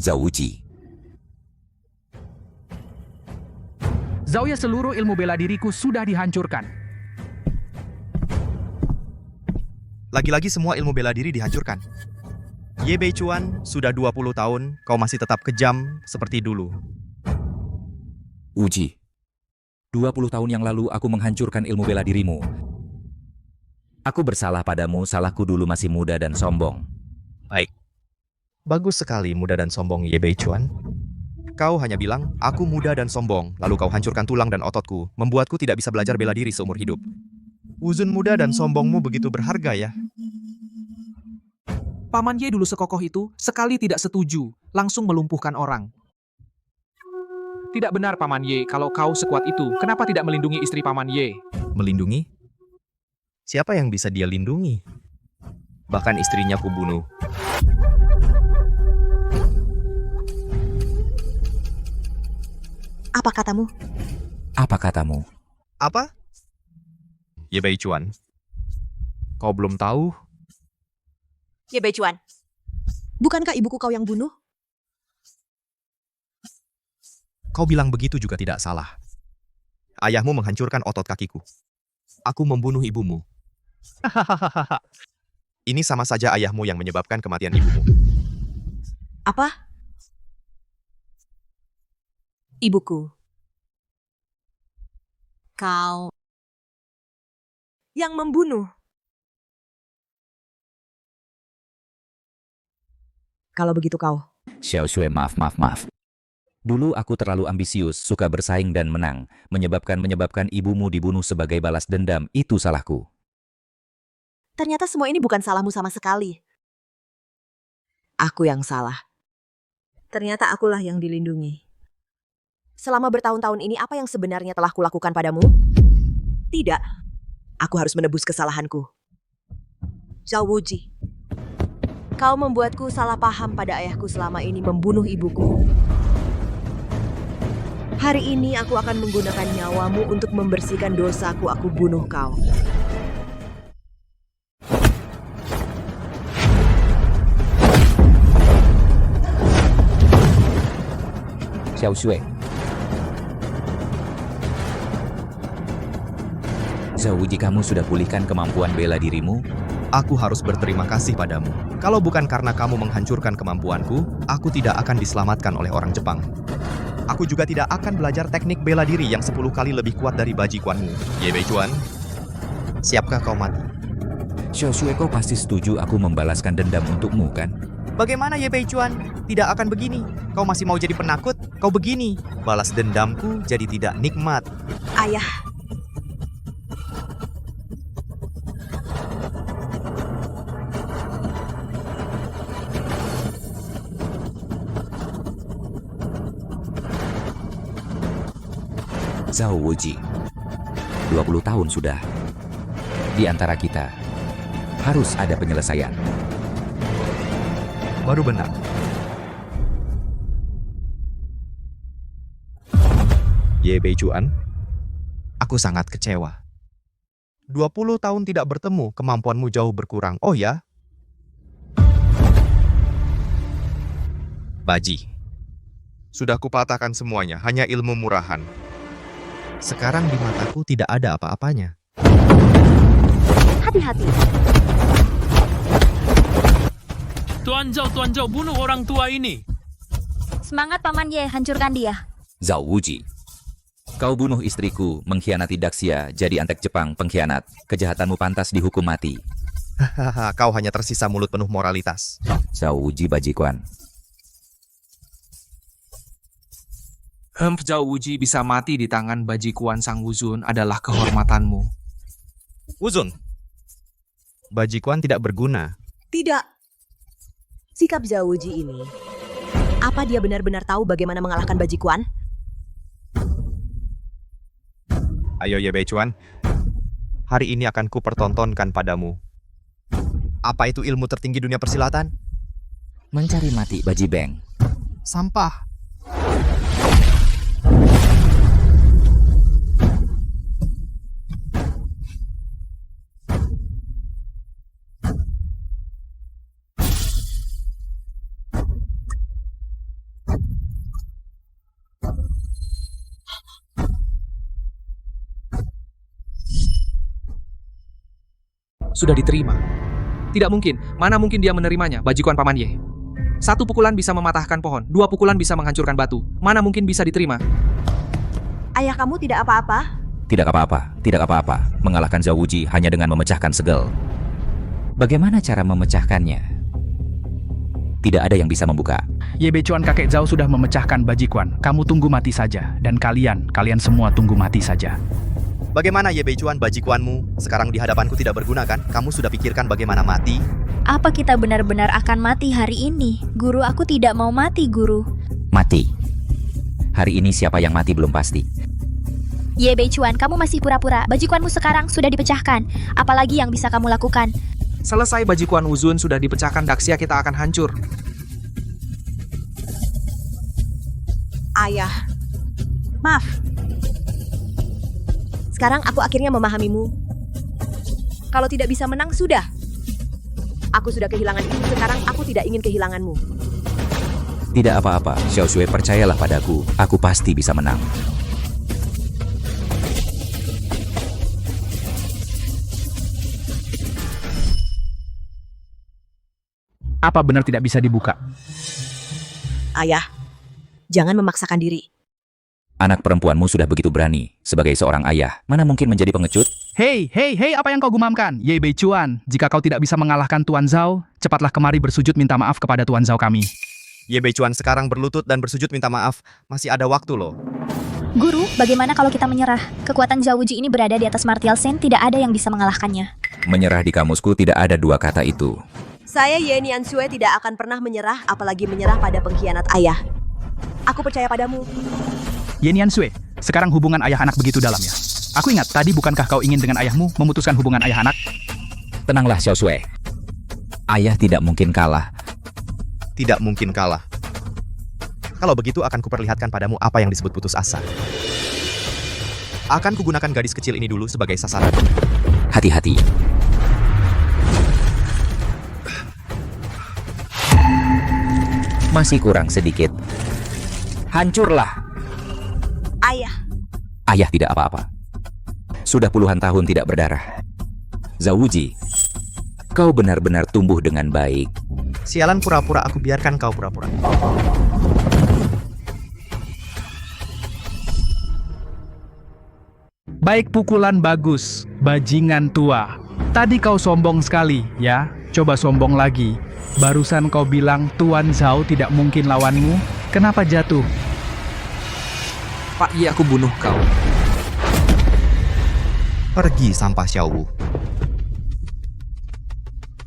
Zhao Wuji. Zhao, seluruh ilmu bela diriku sudah dihancurkan. Lagi-lagi semua ilmu bela diri dihancurkan. Ye Bei Chuan, sudah 20 tahun, kau masih tetap kejam seperti dulu. Wuji, 20 tahun yang lalu aku menghancurkan ilmu bela dirimu. Aku bersalah padamu, salahku dulu masih muda dan sombong. Baik. Bagus sekali muda dan sombong, Ye Bei Chuan. Kau hanya bilang, aku muda dan sombong, lalu kau hancurkan tulang dan ototku, membuatku tidak bisa belajar bela diri seumur hidup. Wuzun muda dan sombongmu begitu berharga ya? Paman Ye dulu sekokoh itu, sekali tidak setuju, langsung melumpuhkan orang. Tidak benar Paman Ye, kalau kau sekuat itu, kenapa tidak melindungi istri Paman Ye? Melindungi? Siapa yang bisa dia lindungi? Bahkan istrinya kubunuh. Apa katamu? Apa katamu? Apa? Ye Bei Chuan, kau belum tahu? Ye Bei Chuan, Bukankah ibuku kau yang bunuh? Kau bilang begitu juga tidak salah. Ayahmu menghancurkan otot kakiku. Aku membunuh ibumu. Hahaha. Ini sama saja ayahmu yang menyebabkan kematian ibumu. Apa? Ibuku. Kau yang membunuh. Kalau begitu kau. Xiao Shui, maaf. Dulu aku terlalu ambisius, suka bersaing dan menang, menyebabkan ibumu dibunuh sebagai balas dendam. Itu salahku. Ternyata semua ini bukan salahmu sama sekali. Aku yang salah. Ternyata akulah yang dilindungi. Selama bertahun-tahun ini apa yang sebenarnya telah kulakukan padamu? Tidak. Aku harus menebus kesalahanku. Zhao Wuji. Kau membuatku salah paham pada ayahku selama ini membunuh ibuku. Hari ini aku akan menggunakan nyawamu untuk membersihkan dosaku. Aku bunuh kau. Xiao Shui. Zhao Wuji, kamu sudah pulihkan kemampuan bela dirimu? Aku harus berterima kasih padamu. Kalau bukan karena kamu menghancurkan kemampuanku, aku tidak akan diselamatkan oleh orang Jepang. Aku juga tidak akan belajar teknik bela diri yang 10 kali lebih kuat dari bajikuanmu. Ye Beichuan, siapkah kau mati? Xiao Shui, kau pasti setuju aku membalaskan dendam untukmu, kan? Bagaimana Ye Beichuan? Tidak akan begini. Kau masih mau jadi penakut? Kau begini. Balas dendamku jadi tidak nikmat. Ayah. Zhao Wuji, 20 tahun sudah. Di antara kita, harus ada penyelesaian. Baru benar. Ye Beichuan, aku sangat kecewa. 20 tahun tidak bertemu, kemampuanmu jauh berkurang. Oh ya? Baji. Sudah kupatahkan semuanya, hanya ilmu murahan. Sekarang di mataku tidak ada apa-apanya. Hati-hati. Tuan Zhao, bunuh orang tua ini. Semangat Paman Ye, hancurkan dia. Zhao Wuji, kau bunuh istriku, mengkhianati Daxia, jadi antek Jepang, pengkhianat. Kejahatanmu pantas dihukum mati. Hahaha, kau hanya tersisa mulut penuh moralitas. Zhao Wuji bajikuan. Zhao Wuji bisa mati di tangan bajikuan Sang Wuzun adalah kehormatanmu. Wuzun, bajikuan tidak berguna. Tidak. Sikap Zhao Wuji ini. Apa dia benar-benar tahu bagaimana mengalahkan bajikuan? Ayo Ye Beichuan, hari ini akan kupertontonkan padamu. Apa itu ilmu tertinggi dunia persilatan? Mencari mati, Baji Beng. Sampah. Sudah diterima. Tidak mungkin. Mana mungkin dia menerimanya, bajikuan Paman Ye. 1 pukulan bisa mematahkan pohon, 2 pukulan bisa menghancurkan batu. Mana mungkin bisa diterima? Ayah kamu tidak apa-apa? Tidak apa-apa. Mengalahkan Zhao Wuji hanya dengan memecahkan segel. Bagaimana cara memecahkannya? Tidak ada yang bisa membuka. Ye Beichuan, kakek Zhao sudah memecahkan bajikuan. Kamu tunggu mati saja. Dan kalian semua tunggu mati saja. Bagaimana Ye Beichuan, bajikuanmu? Sekarang di hadapanku tidak berguna kan? Kamu sudah pikirkan bagaimana mati? Apa kita benar-benar akan mati hari ini? Guru, aku tidak mau mati, Guru. Mati. Hari ini siapa yang mati belum pasti. Ye Beichuan, kamu masih pura-pura. Bajikuanmu sekarang sudah dipecahkan. Apalagi yang bisa kamu lakukan? Selesai bajikuan Wuzun sudah dipecahkan, Daxia kita akan hancur. Ayah. Maaf. Sekarang aku akhirnya memahamimu. Kalau tidak bisa menang, sudah. Aku sudah kehilangan itu, sekarang aku tidak ingin kehilanganmu. Tidak apa-apa, Xiao Shui, percayalah padaku, aku pasti bisa menang. Apa benar tidak bisa dibuka? Ayah, jangan memaksakan diri. Anak perempuanmu sudah begitu berani. Sebagai seorang ayah, mana mungkin menjadi pengecut? Hei, apa yang kau gumamkan? Ye Beichuan, jika kau tidak bisa mengalahkan Tuan Zhao, cepatlah kemari bersujud minta maaf kepada Tuan Zhao kami. Ye Beichuan sekarang berlutut dan bersujud minta maaf. Masih ada waktu loh. Guru, bagaimana kalau kita menyerah? Kekuatan Zhao Wuji ini berada di atas Martial Sen, tidak ada yang bisa mengalahkannya. Menyerah di kamusku tidak ada dua kata itu. Saya Ye Nianshui tidak akan pernah menyerah, apalagi menyerah pada pengkhianat ayah. Aku percaya padamu. Ye Nianshui, sekarang hubungan ayah anak begitu dalam ya? Aku ingat tadi bukankah kau ingin dengan ayahmu memutuskan hubungan ayah anak? Tenanglah Xiao Shui. Ayah tidak mungkin kalah. Tidak mungkin kalah. Kalau begitu akan kuperlihatkan padamu apa yang disebut putus asa. Akan kugunakan gadis kecil ini dulu sebagai sasaran. Hati-hati. Masih kurang sedikit. Hancurlah. Ayah. Ayah tidak apa-apa. Sudah puluhan tahun tidak berdarah. Zhao Wuji, kau benar-benar tumbuh dengan baik. Sialan, pura-pura aku biarkan kau pura-pura. Baik, pukulan bagus, bajingan tua. Tadi kau sombong sekali, ya? Coba sombong lagi. Barusan kau bilang Tuan Zhao tidak mungkin lawanmu. Kenapa jatuh? Pak Ye, aku bunuh kau. Pergi, sampah Xiaowu.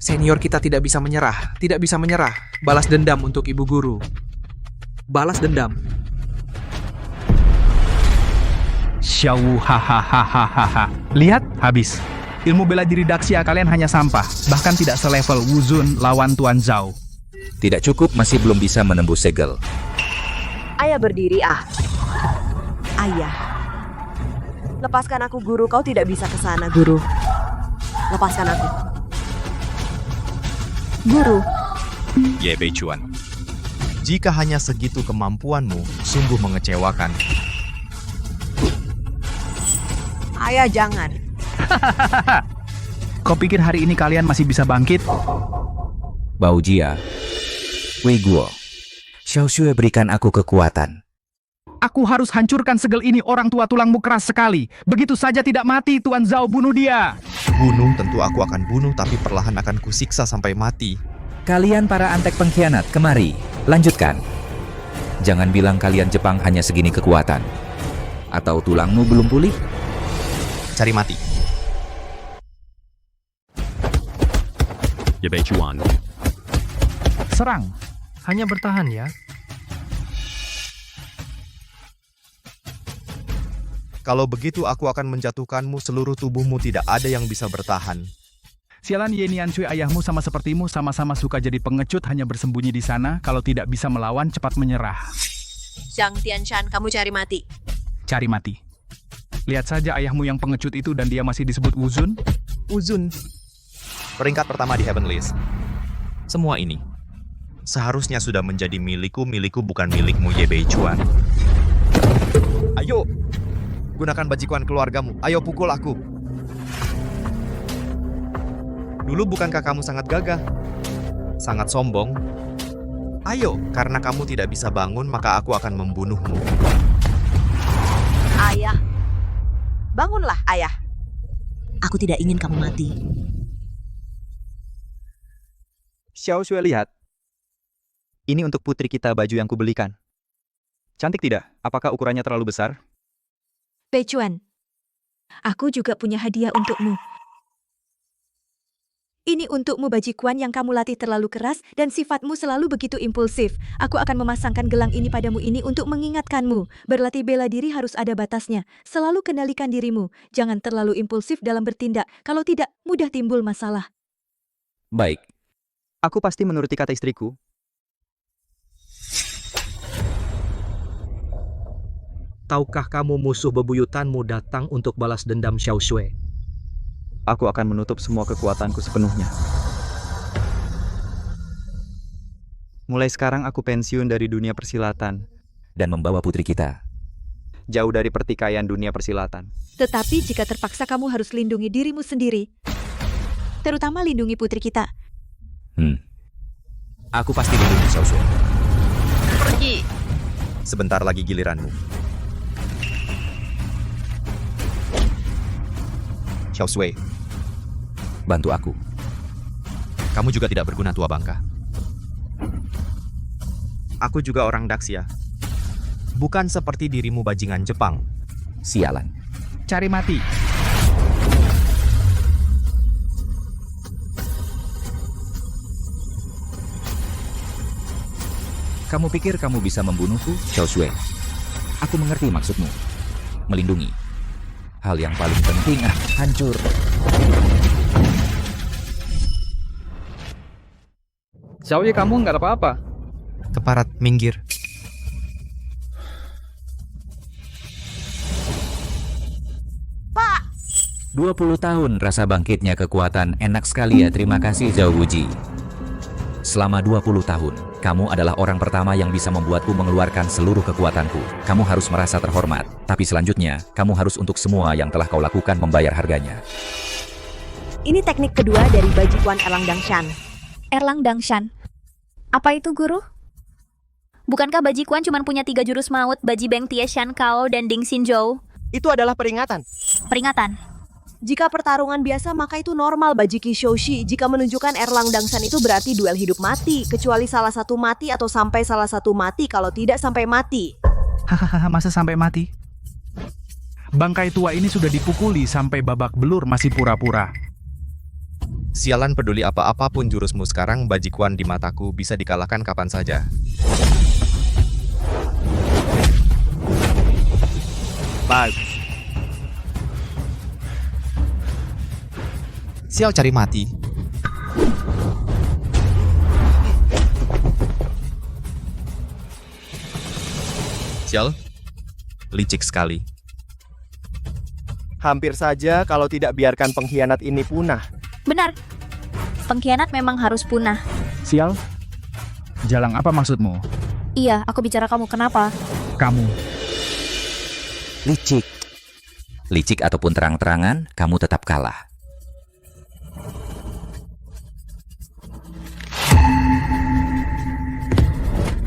Senior kita tidak bisa menyerah, tidak bisa menyerah. Balas dendam untuk ibu guru. Balas dendam. Xiaowu, hahaha. Lihat, habis. Ilmu bela diri Daxia kalian hanya sampah, bahkan tidak selevel Wuzun lawan Tuan Zhao. Tidak cukup, masih belum bisa menembus segel. Ayah berdiri, Ayah. Lepaskan aku, guru. Kau tidak bisa ke sana, guru. Lepaskan aku. Guru. Ye Beichuan, jika hanya segitu kemampuanmu, sungguh mengecewakan. Ayah, jangan. Kau pikir hari ini kalian masih bisa bangkit? Bao Jia, Wei Guo, Xiao Shui, berikan aku kekuatan. Aku harus hancurkan segel ini, orang tua tulangmu keras sekali. Begitu saja tidak mati, Tuan Zhao, bunuh dia. Bunuh, tentu aku akan bunuh, tapi perlahan akan kusiksa sampai mati. Kalian para antek pengkhianat, kemari, lanjutkan. Jangan bilang kalian Jepang hanya segini kekuatan. Atau tulangmu belum pulih? Cari mati. Ye Beichuan. Serang. Hanya bertahan ya. Kalau begitu aku akan menjatuhkanmu, seluruh tubuhmu tidak ada yang bisa bertahan. Sialan, Ye Nianshui, ayahmu sama sepertimu, sama-sama suka jadi pengecut, hanya bersembunyi di sana. Kalau tidak bisa melawan, cepat menyerah. Zhang Tianshan, kamu cari mati. Cari mati. Lihat saja ayahmu yang pengecut itu dan dia masih disebut Wuzun. Wuzun. Peringkat pertama di Heavenlies. Semua ini seharusnya sudah menjadi milikku bukan milikmu, Ye Beichuan. Ayo, gunakan bajikuan keluargamu. Ayo pukul aku. Dulu bukankah kamu sangat gagah? Sangat sombong? Ayo, karena kamu tidak bisa bangun, maka aku akan membunuhmu. Ayah. Bangunlah, ayah. Aku tidak ingin kamu mati. Xiao Shui, lihat. Ini untuk putri kita baju yang kubelikan. Cantik tidak? Apakah ukurannya terlalu besar? Beichuan, aku juga punya hadiah untukmu. Ini untukmu, bajikuan yang kamu latih terlalu keras dan sifatmu selalu begitu impulsif. Aku akan memasangkan gelang ini padamu ini untuk mengingatkanmu. Berlatih bela diri harus ada batasnya. Selalu kendalikan dirimu. Jangan terlalu impulsif dalam bertindak. Kalau tidak, mudah timbul masalah. Baik. Aku pasti menuruti kata istriku. Tahukah kamu musuh bebuyutanmu datang untuk balas dendam Xiao Shui? Aku akan menutup semua kekuatanku sepenuhnya. Mulai sekarang aku pensiun dari dunia persilatan. Dan membawa putri kita jauh dari pertikaian dunia persilatan. Tetapi jika terpaksa kamu harus lindungi dirimu sendiri, terutama lindungi putri kita. Aku pasti lindungi Xiao Shui. Pergi. Sebentar lagi giliranmu. Xiao Shui, bantu aku. Kamu juga tidak berguna, tua bangka. Aku juga orang Daxia. Bukan seperti dirimu bajingan Jepang. Sialan. Cari mati. Kamu pikir kamu bisa membunuhku, Xiao Shui? Aku mengerti maksudmu. Melindungi. Hal yang paling penting, hancur. Xiaoye, kamu nggak apa-apa. Keparat, minggir. Pak! 20 tahun rasa bangkitnya kekuatan, enak sekali ya, terima kasih Zhao Wuji. Selama 20 tahun, kamu adalah orang pertama yang bisa membuatku mengeluarkan seluruh kekuatanku. Kamu harus merasa terhormat, tapi selanjutnya, kamu harus untuk semua yang telah kau lakukan membayar harganya. Ini teknik kedua dari Bajikuan Erlang Dangshan. Erlang Dangshan. Apa itu, Guru? Bukankah Bajikuan cuma punya 3 jurus maut, Baji Beng, Tie Shan Kao, dan Ding Xin Zhou? Itu adalah peringatan. Peringatan. Jika pertarungan biasa maka itu normal Bajiki Shoushi. Jika menunjukkan Erlang Dangshan itu berarti duel hidup mati. Kecuali salah satu mati atau sampai salah satu mati, kalau tidak sampai mati. Hahaha, masa sampai mati? Bangkai tua ini sudah dipukuli sampai babak belur masih pura-pura. Sialan, peduli apapun jurusmu sekarang, Bajikuan di mataku bisa dikalahkan kapan saja. Bagus. Sial cari mati. Sial, licik sekali. Hampir saja kalau tidak biarkan pengkhianat ini punah. Benar. Pengkhianat memang harus punah. Sial, Jalang, apa maksudmu? Iya, aku bicara kamu. Kenapa? Kamu. Licik. Licik ataupun terang-terangan, kamu tetap kalah.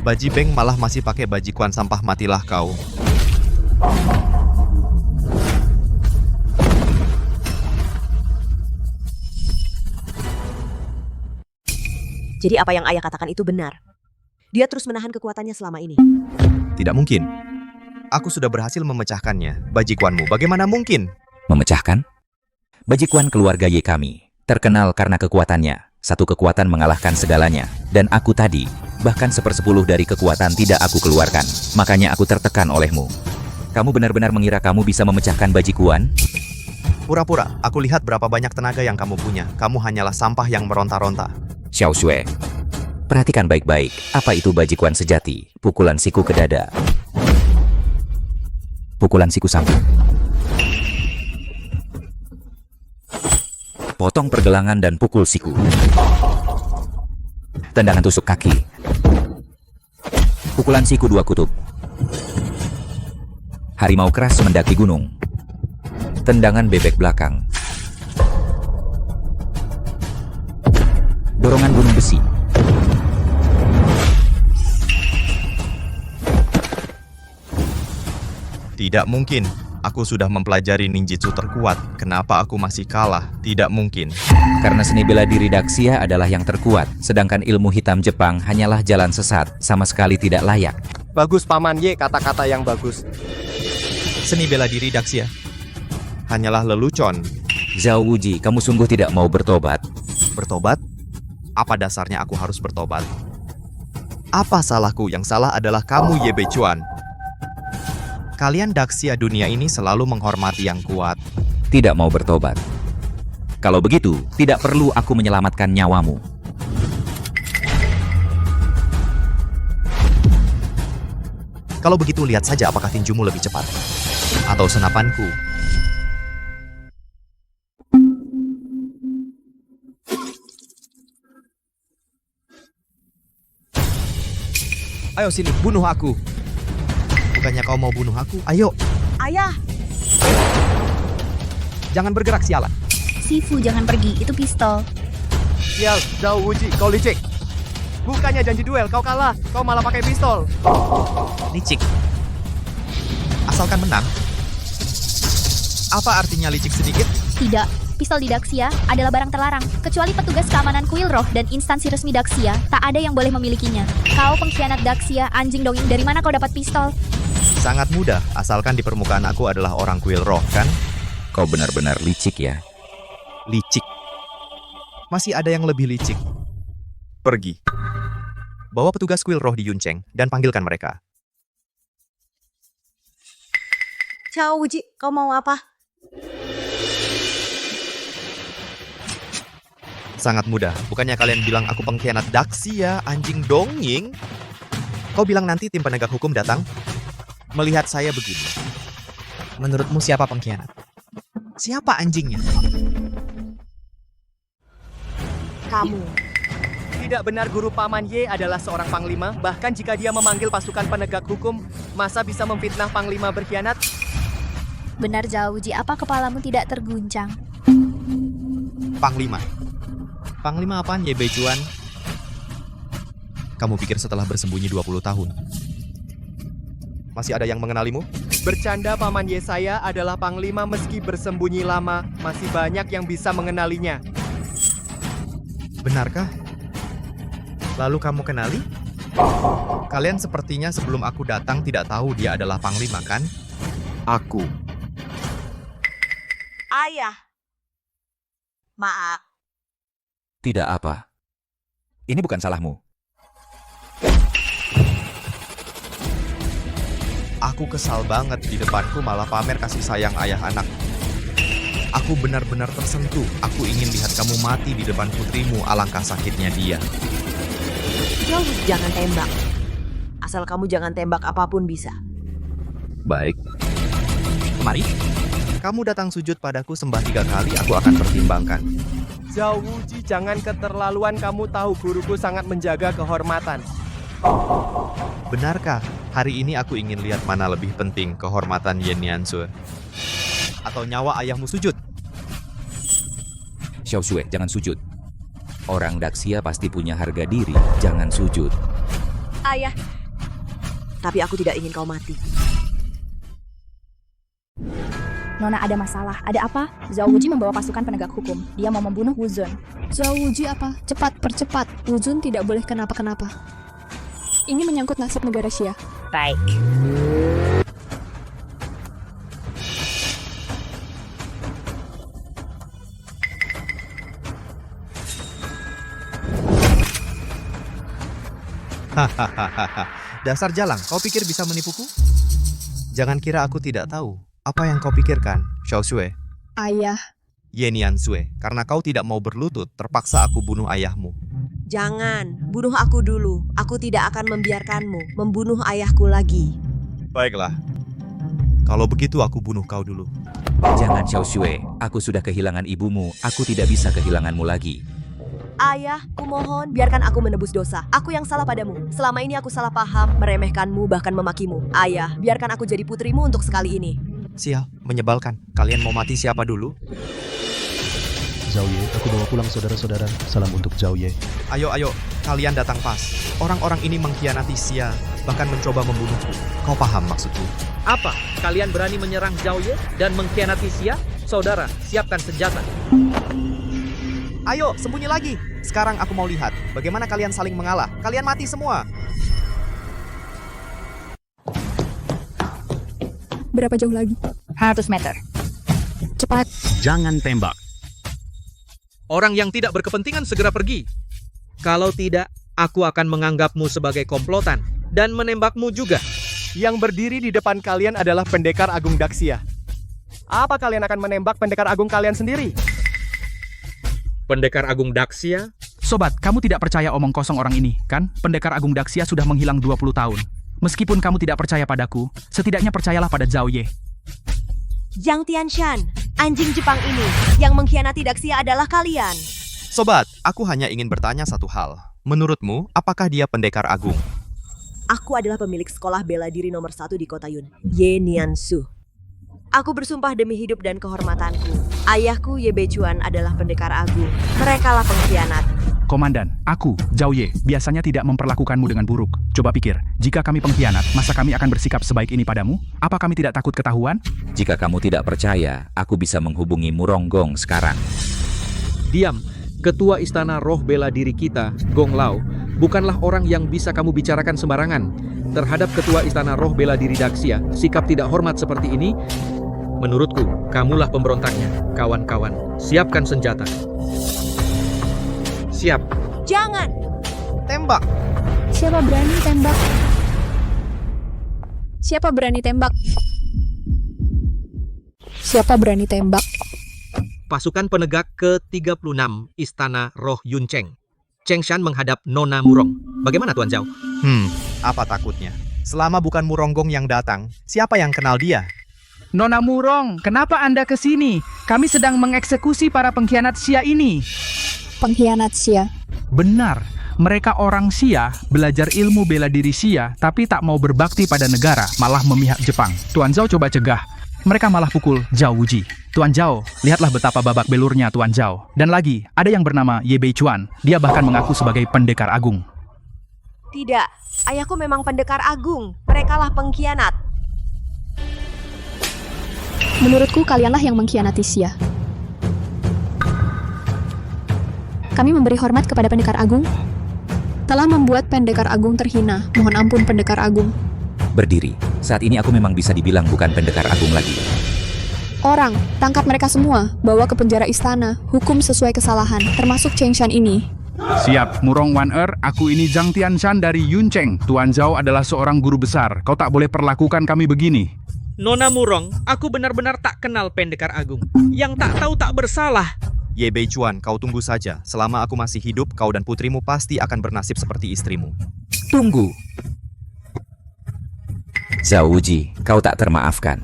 Baji Beng malah masih pakai Bajikuan sampah, matilah kau. Jadi apa yang ayah katakan itu benar. Dia terus menahan kekuatannya selama ini. Tidak mungkin. Aku sudah berhasil memecahkannya. Bajikuanmu, bagaimana mungkin? Memecahkan? Bajikuan keluarga Ye kami terkenal karena kekuatannya. Satu kekuatan mengalahkan segalanya. Dan aku tadi, bahkan 1/10 dari kekuatan tidak aku keluarkan. Makanya aku tertekan olehmu. Kamu benar-benar mengira kamu bisa memecahkan Bajikuan? Pura-pura, aku lihat berapa banyak tenaga yang kamu punya. Kamu hanyalah sampah yang meronta-ronta. Xiao Shui, perhatikan baik-baik. Apa itu Bajikuan sejati? Pukulan siku ke dada. Pukulan siku samping. Potong pergelangan dan pukul siku. Tendangan tusuk kaki. Pukulan siku 2 kutub. Harimau keras mendaki gunung. Tendangan bebek belakang. Dorongan gunung besi. Tidak mungkin. Aku sudah mempelajari ninjutsu terkuat. Kenapa aku masih kalah? Tidak mungkin. Karena seni bela diri Daxia adalah yang terkuat, sedangkan ilmu hitam Jepang hanyalah jalan sesat, sama sekali tidak layak. Bagus Paman Ye, kata-kata yang bagus. Seni bela diri Daxia hanyalah lelucon. Zhao Wuji, kamu sungguh tidak mau bertobat? Bertobat? Apa dasarnya aku harus bertobat? Apa salahku? Yang salah adalah kamu, Ye Beichuan. Kalian Daxia dunia ini selalu menghormati yang kuat. Tidak mau bertobat. Kalau begitu, tidak perlu aku menyelamatkan nyawamu. Kalau begitu, lihat saja apakah tinjumu lebih cepat. Atau senapanku. Ayo sini, bunuh aku. Bukannya kau mau bunuh aku? Ayo, Ayah, jangan bergerak sialan. Sifu, jangan pergi. Itu pistol. Sial, Zhao Wuji, kau licik. Bukannya janji duel, kau kalah. Kau malah pakai pistol. Licik. Asalkan menang. Apa artinya licik sedikit? Tidak. Pistol di Daxia adalah barang terlarang. Kecuali petugas keamanan kuil roh dan instansi resmi Daxia, tak ada yang boleh memilikinya. Kau pengkhianat Daxia, anjing dongeng. Dari mana kau dapat pistol? Sangat mudah, asalkan di permukaan aku adalah orang kuil roh, kan? Kau benar-benar licik ya. Licik. Masih ada yang lebih licik. Pergi. Bawa petugas kuil roh di Yuncheng dan panggilkan mereka. Zhao Wuji, kau mau apa? Sangat mudah. Bukannya kalian bilang aku pengkhianat Daxia, anjing dongeng? Kau bilang nanti tim penegak hukum datang? Melihat saya begini. Menurutmu siapa pengkhianat? Siapa anjingnya? Kamu. Tidak benar guru Paman Ye adalah seorang panglima, bahkan jika dia memanggil pasukan penegak hukum, masa bisa memfitnah panglima berkhianat? Benar, Zhao Wuji. Apa kepalamu tidak terguncang? Panglima. Panglima apaan, Ye Beichuan? Kamu pikir setelah bersembunyi 20 tahun? Masih ada yang mengenalimu? Bercanda, Paman Ye, saya adalah panglima meski bersembunyi lama, masih banyak yang bisa mengenalinya. Benarkah? Lalu kamu kenali? Kalian sepertinya sebelum aku datang tidak tahu dia adalah panglima, kan? Aku. Ayah. Maaf. Tidak apa. Ini bukan salahmu. Aku kesal banget di depanku malah pamer kasih sayang ayah anak. Aku benar-benar tersentuh. Aku ingin lihat kamu mati di depan putrimu, alangkah sakitnya dia. Jangan tembak. Asal kamu jangan tembak apapun bisa. Baik. Mari. Kamu datang sujud padaku sembah 3 kali, aku akan pertimbangkan. Zhao Wuji, jangan keterlaluan. Kamu tahu guruku sangat menjaga kehormatan. Benarkah? Hari ini aku ingin lihat mana lebih penting, kehormatan Yen Nianzue atau nyawa ayahmu sujud. Xiao Shui, jangan sujud. Orang Daxia pasti punya harga diri, jangan sujud. Ayah. Tapi aku tidak ingin kau mati. Nona, ada masalah. Ada apa? Zhao Wuji membawa pasukan penegak hukum. Dia mau membunuh Wuzun. Zhao Wuji apa? Cepat, percepat. Wuzun tidak boleh kenapa-kenapa. Ini menyangkut nasib negara Xia. Baik. Hahaha, dasar jalang, kau pikir bisa menipuku? Jangan kira aku tidak tahu. Apa yang kau pikirkan, Xiao Shui? Ayah. Yen Nianzue, karena kau tidak mau berlutut, terpaksa aku bunuh ayahmu. Jangan, bunuh aku dulu. Aku tidak akan membiarkanmu membunuh ayahku lagi. Baiklah. Kalau begitu aku bunuh kau dulu. Jangan Xiao Shui, aku sudah kehilangan ibumu, aku tidak bisa kehilanganmu lagi. Ayah, kumohon biarkan aku menebus dosa. Aku yang salah padamu. Selama ini aku salah paham, meremehkanmu, bahkan memakimu. Ayah, biarkan aku jadi putrimu untuk sekali ini. Sial, menyebalkan. Kalian mau mati siapa dulu? Zhao Ye, aku bawa pulang saudara-saudara. Salam untuk Zhao Ye. Ayo, kalian datang pas. Orang-orang ini mengkhianati Xia, bahkan mencoba membunuhku. Kau paham maksudku? Apa? Kalian berani menyerang Zhao Ye dan mengkhianati Xia? Saudara, siapkan senjata. Ayo, sembunyi lagi. Sekarang aku mau lihat bagaimana kalian saling mengalah. Kalian mati semua. Berapa jauh lagi? 100 meter. Cepat. Jangan tembak. Orang yang tidak berkepentingan segera pergi. Kalau tidak, aku akan menganggapmu sebagai komplotan dan menembakmu juga. Yang berdiri di depan kalian adalah Pendekar Agung Daxia. Apa kalian akan menembak Pendekar Agung kalian sendiri? Pendekar Agung Daxia? Sobat, kamu tidak percaya omong kosong orang ini, kan? Pendekar Agung Daxia sudah menghilang 20 tahun. Meskipun kamu tidak percaya padaku, setidaknya percayalah pada Zhao Ye. Jiang Tianshan, anjing Jepang ini, yang mengkhianati Daxia adalah kalian. Sobat, aku hanya ingin bertanya satu hal. Menurutmu, apakah dia Pendekar Agung? Aku adalah pemilik sekolah bela diri nomor 1 di kota Yun, Ye Niansu. Aku bersumpah demi hidup dan kehormatanku. Ayahku Ye Beichuan adalah pendekar agung. Merekalah pengkhianat. Komandan, aku, Zhao Ye, biasanya tidak memperlakukanmu dengan buruk. Coba pikir, jika kami pengkhianat, masa kami akan bersikap sebaik ini padamu? Apa kami tidak takut ketahuan? Jika kamu tidak percaya, aku bisa menghubungi Muronggong sekarang. Diam. Ketua Istana Roh Bela Diri kita, Gong Lao, bukanlah orang yang bisa kamu bicarakan sembarangan. Terhadap Ketua Istana Roh Bela Diri Daxia, sikap tidak hormat seperti ini, menurutku, kamulah pemberontaknya. Kawan-kawan, siapkan senjata. Siap. Jangan! Tembak! Siapa berani tembak? Siapa berani tembak? Siapa berani tembak? Pasukan penegak ke-36 Istana Roh Yuncheng. Cheng Shan menghadap Nona Murong. Bagaimana Tuan Zhao? Apa takutnya? Selama bukan Muronggong yang datang, siapa yang kenal dia? Nona Murong, kenapa Anda ke sini? Kami sedang mengeksekusi para pengkhianat Xia ini. Pengkhianat Xia. Benar, mereka orang Xia, belajar ilmu bela diri Xia, tapi tak mau berbakti pada negara, malah memihak Jepang. Tuan Zhao coba cegah. Mereka malah pukul Zhao Wuji. Tuan Zhao, lihatlah betapa babak belurnya Tuan Zhao. Dan lagi, ada yang bernama Ye Beichuan. Dia bahkan mengaku sebagai pendekar agung. Tidak, ayahku memang pendekar agung. Merekalah pengkhianat. Menurutku kalianlah yang mengkhianati Xia. Kami memberi hormat kepada pendekar agung. Telah membuat pendekar agung terhina. Mohon ampun pendekar agung. Berdiri. Saat ini aku memang bisa dibilang bukan pendekar agung lagi. Orang, tangkap mereka semua. Bawa ke penjara istana. Hukum sesuai kesalahan, termasuk Cheng Shan ini. Siap, Murong Wan-er, aku ini Zhang Tianshan dari Yuncheng. Tuan Zhao adalah seorang guru besar. Kau tak boleh perlakukan kami begini. Nona Murong, aku benar-benar tak kenal pendekar agung. Yang tak tahu tak bersalah. Ye Beichuan, kau tunggu saja. Selama aku masih hidup, kau dan putrimu pasti akan bernasib seperti istrimu. Tunggu. Zhao Wuji, kau tak termaafkan.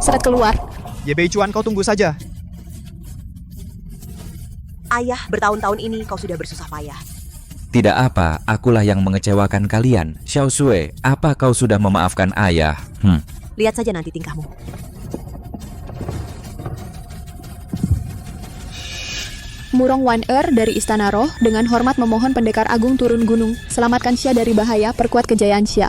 Seret keluar. Ye Beichuan, kau tunggu saja. Ayah, bertahun-tahun ini kau sudah bersusah payah. Tidak apa, akulah yang mengecewakan kalian. Xiao Sui, apa kau sudah memaafkan ayah? Lihat saja nanti tingkahmu. Murong Wan-er dari Istana Roh dengan hormat memohon pendekar agung turun gunung. Selamatkan Xia dari bahaya, perkuat kejayaan Xia.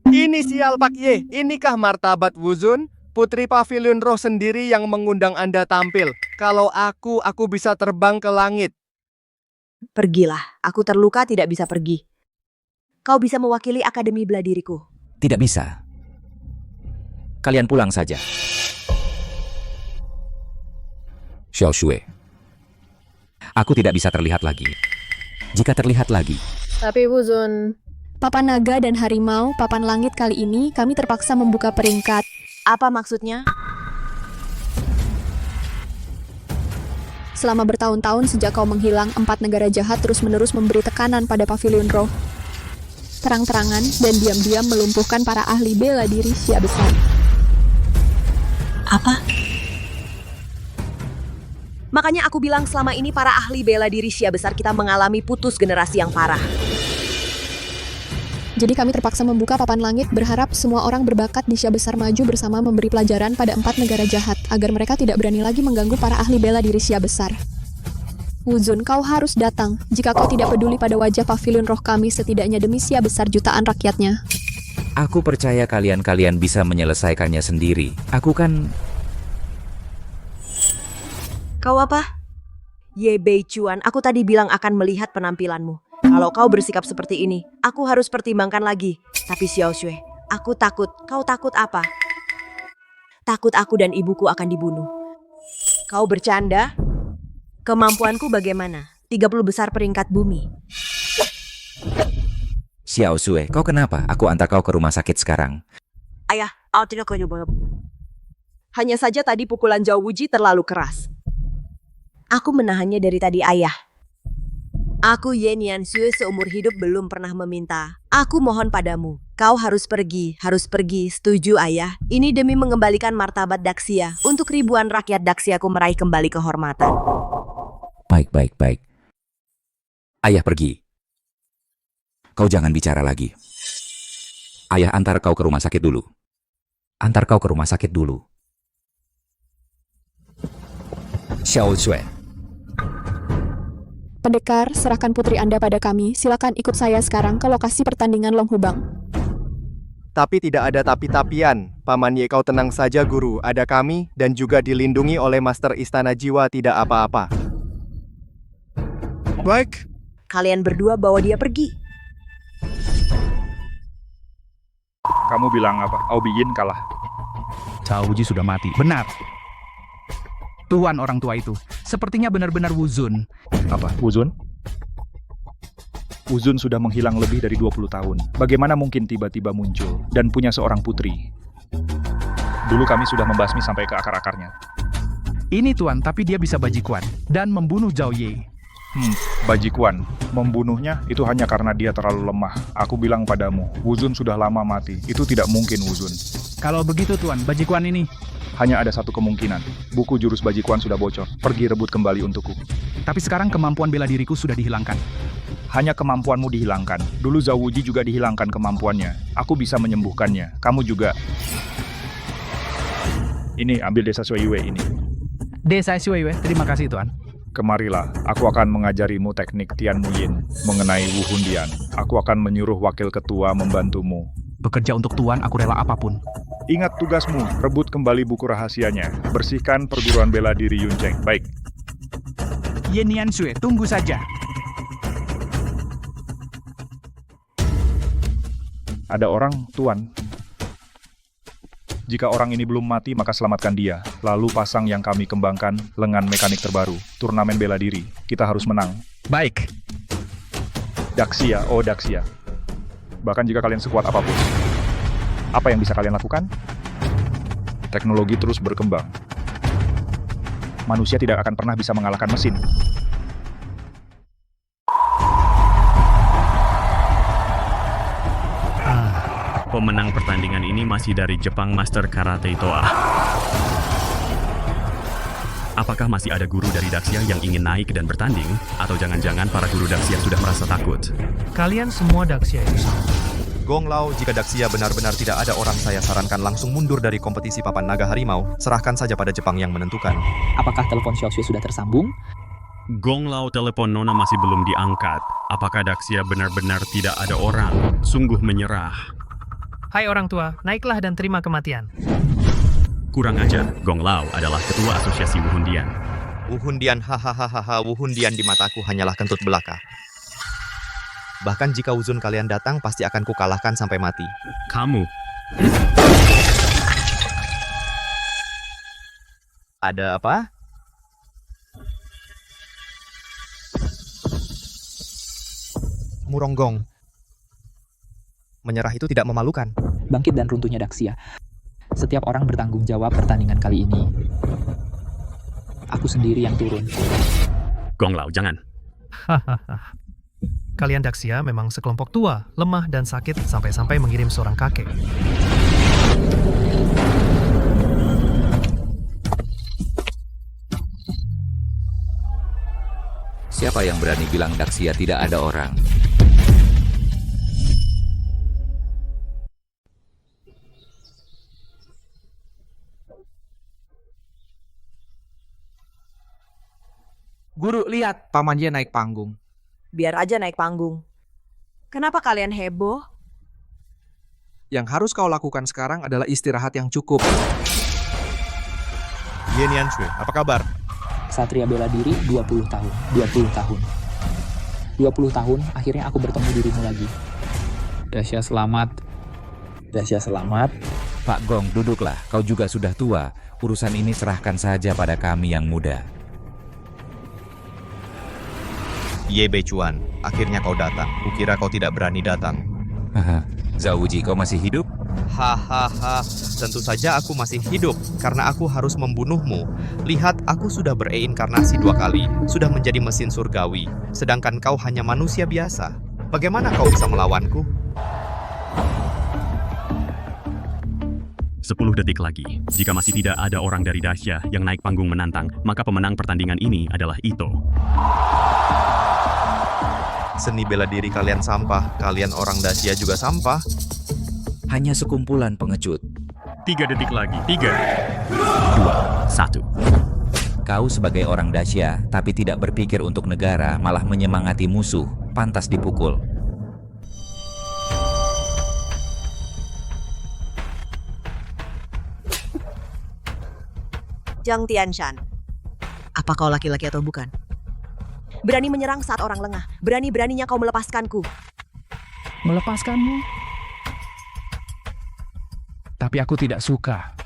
Inisial Pak Ye, inikah martabat Wuzun? Putri Pavilion Roh sendiri yang mengundang Anda tampil. Kalau aku bisa terbang ke langit. Pergilah, aku terluka tidak bisa pergi. Kau bisa mewakili Akademi Bela Diriku. Tidak bisa. Kalian pulang saja. Xiao Shui. Aku tidak bisa terlihat lagi. Jika terlihat lagi. Tapi Wuzun, Papan Naga dan Harimau, Papan Langit kali ini kami terpaksa membuka peringkat. Apa maksudnya? Selama bertahun-tahun sejak kau menghilang, 4 negara jahat terus-menerus memberi tekanan pada Pavilion Roh. Terang-terangan dan diam-diam melumpuhkan para ahli bela diri Xia besar. Apa? Makanya aku bilang selama ini para ahli bela diri Xia besar kita mengalami putus generasi yang parah. Jadi kami terpaksa membuka Papan Langit berharap semua orang berbakat di Xia besar maju bersama memberi pelajaran pada 4 negara jahat agar mereka tidak berani lagi mengganggu para ahli bela diri Xia besar. Wuzun, kau harus datang. Jika kau tidak peduli pada wajah Pavilion Roh kami setidaknya demi Xia besar jutaan rakyatnya. Aku percaya kalian bisa menyelesaikannya sendiri. Aku kan... Kau apa? Ye Beichuan, aku tadi bilang akan melihat penampilanmu. Kalau kau bersikap seperti ini, aku harus pertimbangkan lagi. Tapi Xiao Shui, aku takut. Kau takut apa? Takut aku dan ibuku akan dibunuh. Kau bercanda? Kemampuanku bagaimana? 30 besar peringkat bumi. Xiao Sui, kau kenapa? Aku antar kau ke rumah sakit sekarang. Ayah, aku tidak kau. Hanya saja tadi pukulan Zhao Wuji terlalu keras. Aku menahannya dari tadi, ayah. Aku Ye Niansu seumur hidup belum pernah meminta. Aku mohon padamu, kau harus pergi. Setuju ayah? Ini demi mengembalikan martabat Daxia. Untuk ribuan rakyat Daxiaku meraih kembali kehormatan. Baik. Ayah pergi. Kau jangan bicara lagi. Ayah antar kau ke rumah sakit dulu. Xiao Shui. Pendekar, serahkan putri Anda pada kami. Silakan ikut saya sekarang ke lokasi pertandingan Long Hubang. Tapi tidak ada tapi-tapian. Paman Ye, kau tenang saja guru. Ada kami dan juga dilindungi oleh Master Istana Jiwa, tidak apa-apa. Baik. Kalian berdua bawa dia pergi. Kamu bilang apa? Aobiyin kalah. Cao Wuji sudah mati. Benar. Tuan orang tua itu. Sepertinya benar-benar Wuzun. Apa? Wuzun? Wuzun sudah menghilang lebih dari 20 tahun. Bagaimana mungkin tiba-tiba muncul dan punya seorang putri? Dulu kami sudah membasmi sampai ke akar-akarnya. Ini Tuan, tapi dia bisa bajikuan dan membunuh Zhao Ye. Bajikuan. Membunuhnya itu hanya karena dia terlalu lemah. Aku bilang padamu, Wuzun sudah lama mati. Itu tidak mungkin Wuzun. Kalau begitu Tuan, bajikuan ini. Hanya ada satu kemungkinan. Buku jurus bajikuan sudah bocor. Pergi rebut kembali untukku. Tapi sekarang kemampuan bela diriku sudah dihilangkan. Hanya kemampuanmu dihilangkan. Dulu Zhao Wuji juga dihilangkan kemampuannya. Aku bisa menyembuhkannya. Kamu juga. Ini, ambil desa Suiyue ini. Desa Suiyue, terima kasih Tuan. Kemarilah, aku akan mengajarimu teknik Tian Muyin mengenai Wu Hundian. Aku akan menyuruh wakil ketua membantumu. Bekerja untuk Tuan, aku rela apapun. Ingat tugasmu, rebut kembali buku rahasianya. Bersihkan perguruan bela diri Yuncheng. Baik. Ye Nian Sui, tunggu saja. Ada orang, Tuan. Jika orang ini belum mati, maka selamatkan dia. Lalu pasang yang kami kembangkan, lengan mekanik terbaru. Turnamen bela diri. Kita harus menang. Baik. Daxia, oh Daxia. Bahkan jika kalian sekuat apapun. Apa yang bisa kalian lakukan? Teknologi terus berkembang. Manusia tidak akan pernah bisa mengalahkan mesin. Pemenang pertandingan ini masih dari Jepang Master Karate Toa. Apakah masih ada guru dari Daxia yang ingin naik dan bertanding? Atau jangan-jangan para guru Daxia sudah merasa takut? Kalian semua Daxia itu sama. Gong Lao, jika Daxia benar-benar tidak ada orang, saya sarankan langsung mundur dari kompetisi papan naga harimau. Serahkan saja pada Jepang yang menentukan. Apakah telepon Xiao Shui sudah tersambung? Gong Lao, telepon Nona masih belum diangkat. Apakah Daxia benar-benar tidak ada orang? Sungguh menyerah. Hai orang tua, naiklah dan terima kematian. Kurang ajar, Gong Lao adalah ketua asosiasi Wu Hundian. Wu Hundian, hahaha, Wu Hundian di mataku hanyalah kentut belaka. Bahkan jika Wuzun kalian datang, pasti akan kukalahkan sampai mati. Kamu. Ada apa? Muronggong. Menyerah itu tidak memalukan. Bangkit dan runtuhnya Daxia. Setiap orang bertanggung jawab pertandingan kali ini. Aku sendiri yang turun. Gong Lao, jangan. Hahaha. Kalian Daxia memang sekelompok tua, lemah dan sakit sampai-sampai mengirim seorang kakek. Siapa yang berani bilang Daxia tidak ada orang? Guru, lihat, Paman Ye naik panggung. Biar aja naik panggung. Kenapa kalian heboh? Yang harus kau lakukan sekarang adalah istirahat yang cukup. Ye Nian Shui, apa kabar? Satria bela diri 20 tahun. 20 tahun. 20 tahun, akhirnya aku bertemu dirimu lagi. Daxia selamat. Daxia selamat. Pak Gong, duduklah. Kau juga sudah tua. Urusan ini serahkan saja pada kami yang muda. Ye Beichuan, akhirnya kau datang. Kukira kau tidak berani datang. Haha, Zhao Wuji, kau masih hidup? Hahaha, tentu saja aku masih hidup, karena aku harus membunuhmu. Lihat, aku sudah bereinkarnasi 2 kali, sudah menjadi mesin surgawi, sedangkan kau hanya manusia biasa. Bagaimana kau bisa melawanku? 10 detik lagi. Jika masih tidak ada orang dari Dacia yang naik panggung menantang, maka pemenang pertandingan ini adalah Ito. Seni bela diri kalian sampah, kalian orang Dacia juga sampah. Hanya sekumpulan pengecut. 3 detik lagi. 3, 2, 1. Kau sebagai orang Dacia, tapi tidak berpikir untuk negara, malah menyemangati musuh, pantas dipukul. Zhang Tianshan, apa kau laki-laki atau bukan? Berani menyerang saat orang lengah, berani-beraninya kau melepaskanku. Melepaskanmu? Tapi aku tidak suka.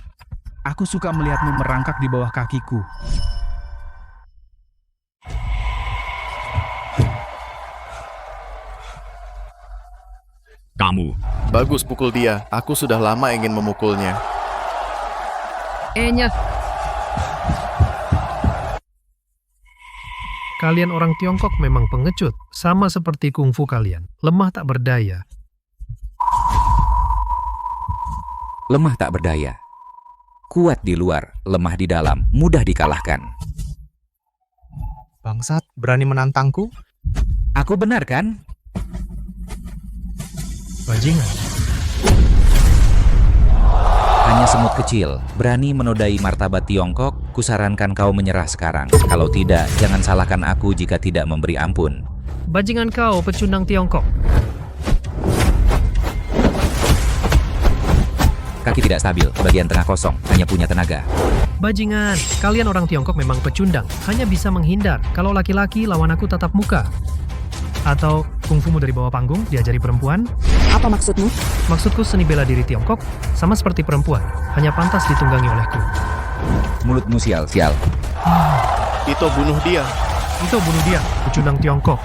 Aku suka melihatmu merangkak di bawah kakiku. Kamu. Bagus, pukul dia. Aku sudah lama ingin memukulnya. Kalian orang Tiongkok memang pengecut, sama seperti kungfu kalian. Lemah tak berdaya. Lemah tak berdaya. Kuat di luar, lemah di dalam, mudah dikalahkan. Bangsat, berani menantangku? Aku benar kan? Bajingan. Hanya semut kecil, berani menodai martabat Tiongkok, kusarankan kau menyerah sekarang. Kalau tidak, jangan salahkan aku jika tidak memberi ampun. Bajingan kau, pecundang Tiongkok. Kaki tidak stabil, bagian tengah kosong, hanya punya tenaga. Bajingan, kalian orang Tiongkok memang pecundang, hanya bisa menghindar. Kalau laki-laki, lawan aku tatap muka. Atau kungfumu dari bawah panggung, diajari perempuan? Apa maksudmu? Maksudku seni bela diri Tiongkok, sama seperti perempuan, hanya pantas ditunggangi olehku. Mulutmu sial. Ito bunuh dia. Ito bunuh dia, pecundang Tiongkok.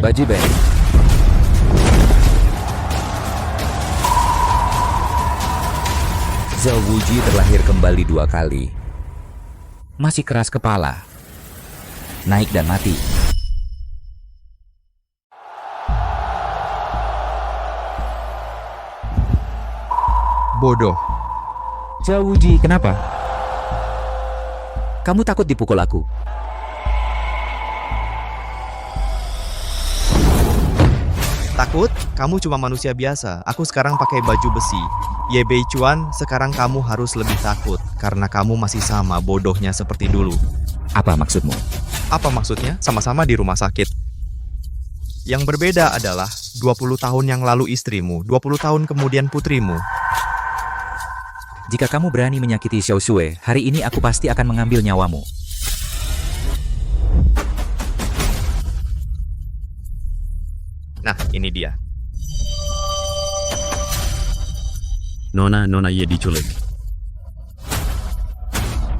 Baji Ben. Zhao Wuji terlahir kembali 2 kali. Masih keras kepala. Naik dan mati. Bodoh. Zhao Wuji, kenapa? Kamu takut dipukul aku? Takut? Kamu cuma manusia biasa. Aku sekarang pakai baju besi. Ye Beichuan, sekarang kamu harus lebih takut. Karena kamu masih sama bodohnya seperti dulu. Apa maksudmu? Apa maksudnya? Sama-sama di rumah sakit. Yang berbeda adalah 20 tahun yang lalu istrimu, 20 tahun kemudian putrimu. Jika kamu berani menyakiti Xiao Shui, hari ini aku pasti akan mengambil nyawamu. Nah, ini dia. Nona Ye diculik.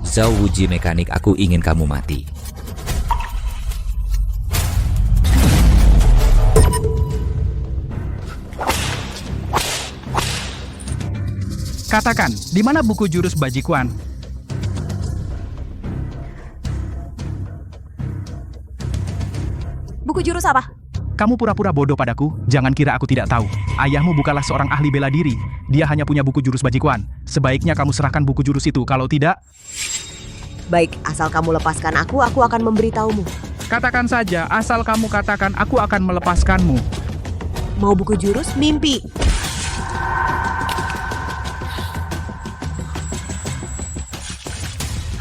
Zhao Wuji mekanik, aku ingin kamu mati. Katakan, di mana buku jurus Bajikuan? Buku jurus apa? Kamu pura-pura bodoh padaku, jangan kira aku tidak tahu. Ayahmu bukanlah seorang ahli bela diri, dia hanya punya buku jurus Bajikuan. Sebaiknya kamu serahkan buku jurus itu, kalau tidak... Baik, asal kamu lepaskan aku akan memberitahumu. Katakan saja, asal kamu katakan, aku akan melepaskanmu. Mau buku jurus? Mimpi!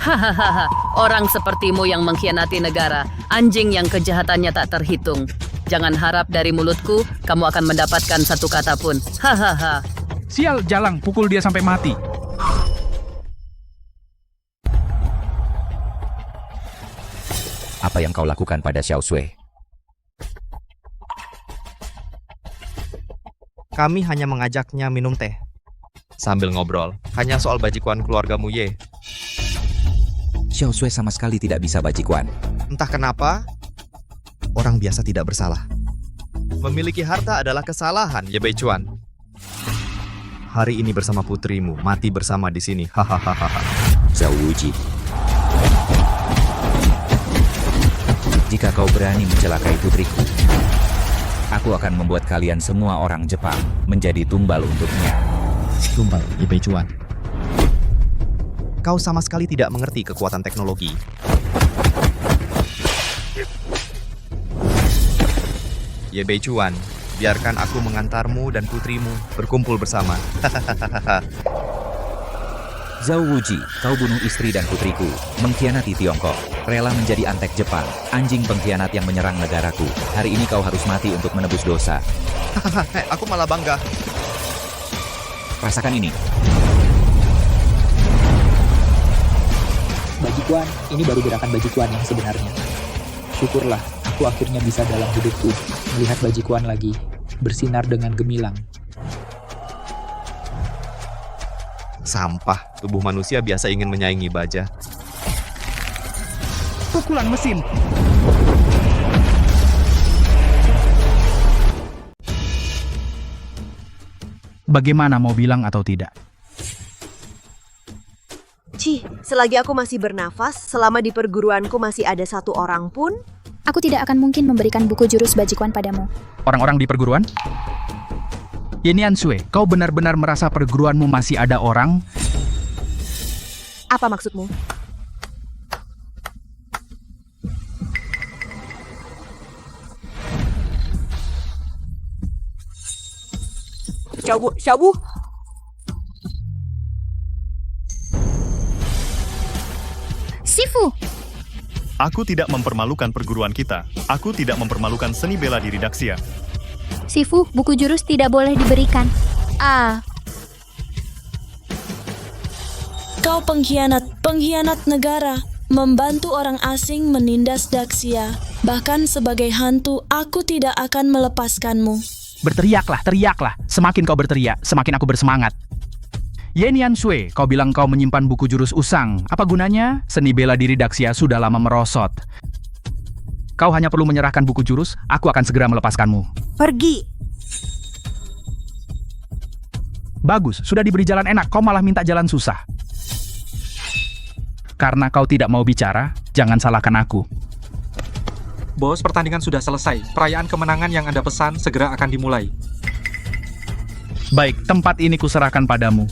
Hahaha, orang sepertimu yang mengkhianati negara, anjing yang kejahatannya tak terhitung. Jangan harap dari mulutku, kamu akan mendapatkan satu kata pun. Hahaha. Sial, Jalang, pukul dia sampai mati. Apa yang kau lakukan pada Xiao Shui? Kami hanya mengajaknya minum teh. Sambil ngobrol, hanya soal Bajikuan keluargamu Ye. Xiao Shui sama sekali tidak bisa Bajikuan. Entah kenapa, orang biasa tidak bersalah. Memiliki harta adalah kesalahan, Ye Beichuan. Hari ini bersama putrimu, mati bersama di sini. Hahaha. Zhao Wuji. Jika kau berani mencelakai putriku, aku akan membuat kalian semua orang Jepang menjadi tumbal untuknya. Tumbal, Ye Beichuan. Kau sama sekali tidak mengerti kekuatan teknologi. Ye Beichuan, biarkan aku mengantarmu dan putrimu berkumpul bersama. Zhao Wuji, kau bunuh istri dan putriku, mengkhianati Tiongkok, rela menjadi antek Jepang, anjing pengkhianat yang menyerang negaraku. Hari ini kau harus mati untuk menebus dosa. Aku malah bangga. Rasakan ini. Bajikuan, ini baru gerakan bajikuan yang sebenarnya. Syukurlah, aku akhirnya bisa dalam hidupku melihat bajikuan lagi, bersinar dengan gemilang. Sampah, tubuh manusia biasa ingin menyaingi baja. Pukulan mesin. Bagaimana, mau bilang atau tidak? Cih, selagi aku masih bernafas, selama di perguruanku masih ada satu orang pun, Aku tidak akan mungkin memberikan buku jurus bajikuan padamu. Orang-orang di perguruan? Yenian Sui, kau benar-benar merasa perguruanmu masih ada orang? apa maksudmu? Xiaobu. Sifu! Aku tidak mempermalukan perguruan kita. Aku tidak mempermalukan seni bela diri Daxia. Sifu, buku jurus tidak boleh diberikan. Kau pengkhianat negara, membantu orang asing menindas Daxia. Bahkan sebagai hantu, aku tidak akan melepaskanmu. Teriaklah. Semakin kau berteriak, semakin aku bersemangat. Yenian Sui, kau bilang kau menyimpan buku jurus usang. Apa gunanya? Seni bela diri Daxia sudah lama merosot. Kau hanya perlu menyerahkan buku jurus, aku akan segera melepaskanmu. Pergi. Bagus, sudah diberi jalan enak, kau malah minta jalan susah. Karena kau tidak mau bicara, jangan salahkan aku. Bos, pertandingan sudah selesai. Perayaan kemenangan yang Anda pesan segera akan dimulai. Baik, tempat ini kuserahkan padamu.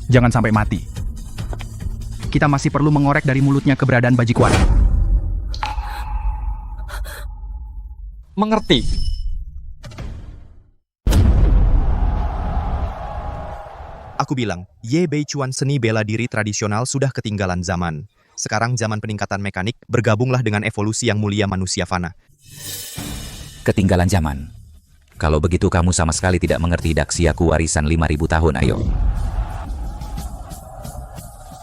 Jangan sampai mati. Kita masih perlu mengorek dari mulutnya keberadaan Bajikuan. Mengerti. Aku bilang, Ye Beichuan seni bela diri tradisional sudah ketinggalan zaman. Sekarang zaman peningkatan mekanik, bergabunglah dengan evolusi yang mulia manusia fana. Ketinggalan zaman. Kalau begitu kamu sama sekali tidak mengerti Daxiaku warisan 5.000 tahun, ayo.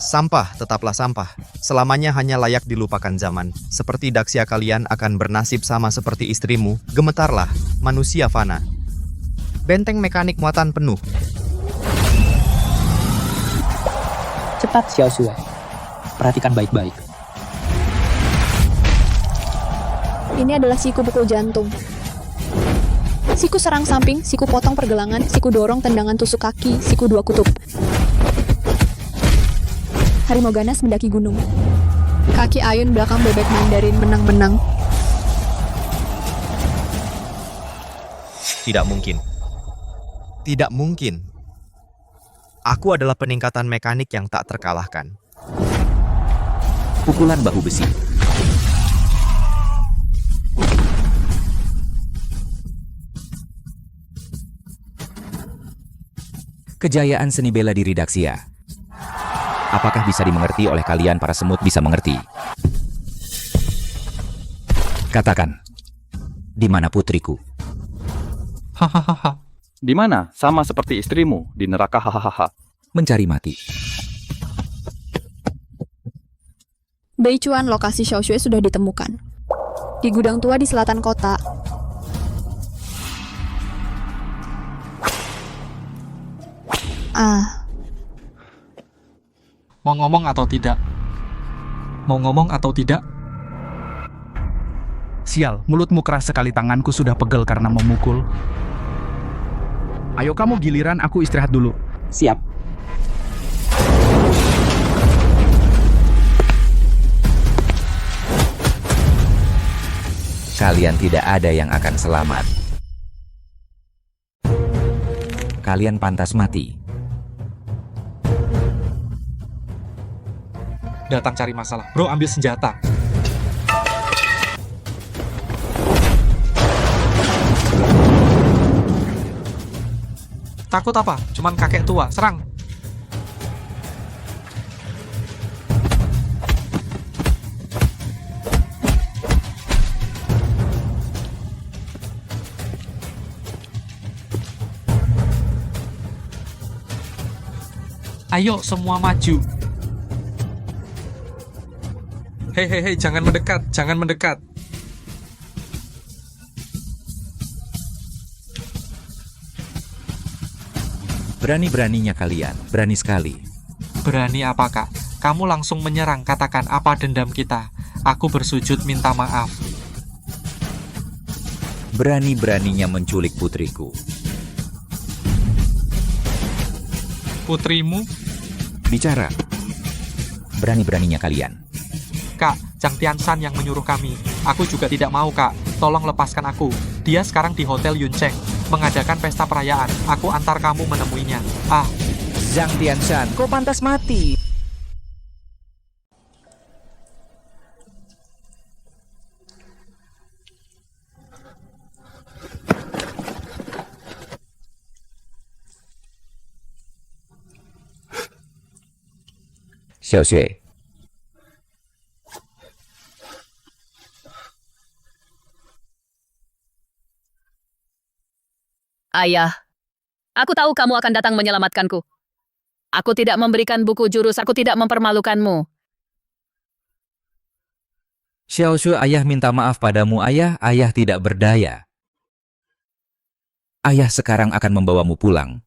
Sampah, tetaplah sampah. Selamanya hanya layak dilupakan zaman. Seperti Daxia kalian akan bernasib sama seperti istrimu. Gemetarlah, manusia fana. Benteng mekanik muatan penuh. Cepat, Xiao Sui. Perhatikan baik-baik. Ini adalah siku pukul jantung. Siku serang samping, siku potong pergelangan, siku dorong tendangan tusuk kaki, siku dua kutub. Harimau ganas mendaki gunung. Kaki ayun belakang bebek Mandarin menang-menang. Tidak mungkin. Tidak mungkin. Aku adalah peningkatan mekanik yang tak terkalahkan. Pukulan bahu besi. Kejayaan seni bela diri Daxia. Apakah bisa dimengerti oleh kalian para semut bisa mengerti? Katakan, di mana putriku? Hahaha. Di mana? Sama seperti istrimu, di neraka hahaha. Mencari mati. Beichuan, lokasi Xiao Shui sudah ditemukan. Di gudang tua di selatan kota. Mau ngomong atau tidak? Mau ngomong atau tidak? Sial, mulutmu keras sekali, tanganku sudah pegel karena memukul. Ayo kamu giliran, aku istirahat dulu. Siap. Kalian tidak ada yang akan selamat. Kalian pantas mati. Datang cari masalah. Bro, ambil senjata. Takut apa? Cuman kakek tua. Serang. Ayo semua maju. Hei, jangan mendekat, jangan mendekat. Berani-beraninya kalian, berani sekali. Berani apa, Kak? Kamu langsung menyerang, katakan apa dendam kita. Aku bersujud minta maaf. Berani-beraninya menculik putriku. Putrimu? Bicara. Berani-beraninya kalian. Kak, Jang Tiansan yang menyuruh kami. Aku juga tidak mau, Kak. Tolong lepaskan aku. Dia sekarang di Hotel Yuncheng, mengadakan pesta perayaan. Aku antar kamu menemuinya. Ah. Jang Tiansan, kau pantas mati. Xiao Xue. Ayah, aku tahu kamu akan datang menyelamatkanku. Aku tidak memberikan buku jurus, aku tidak mempermalukanmu. Xiao Xue, ayah minta maaf padamu, ayah. Ayah tidak berdaya. Ayah sekarang akan membawamu pulang.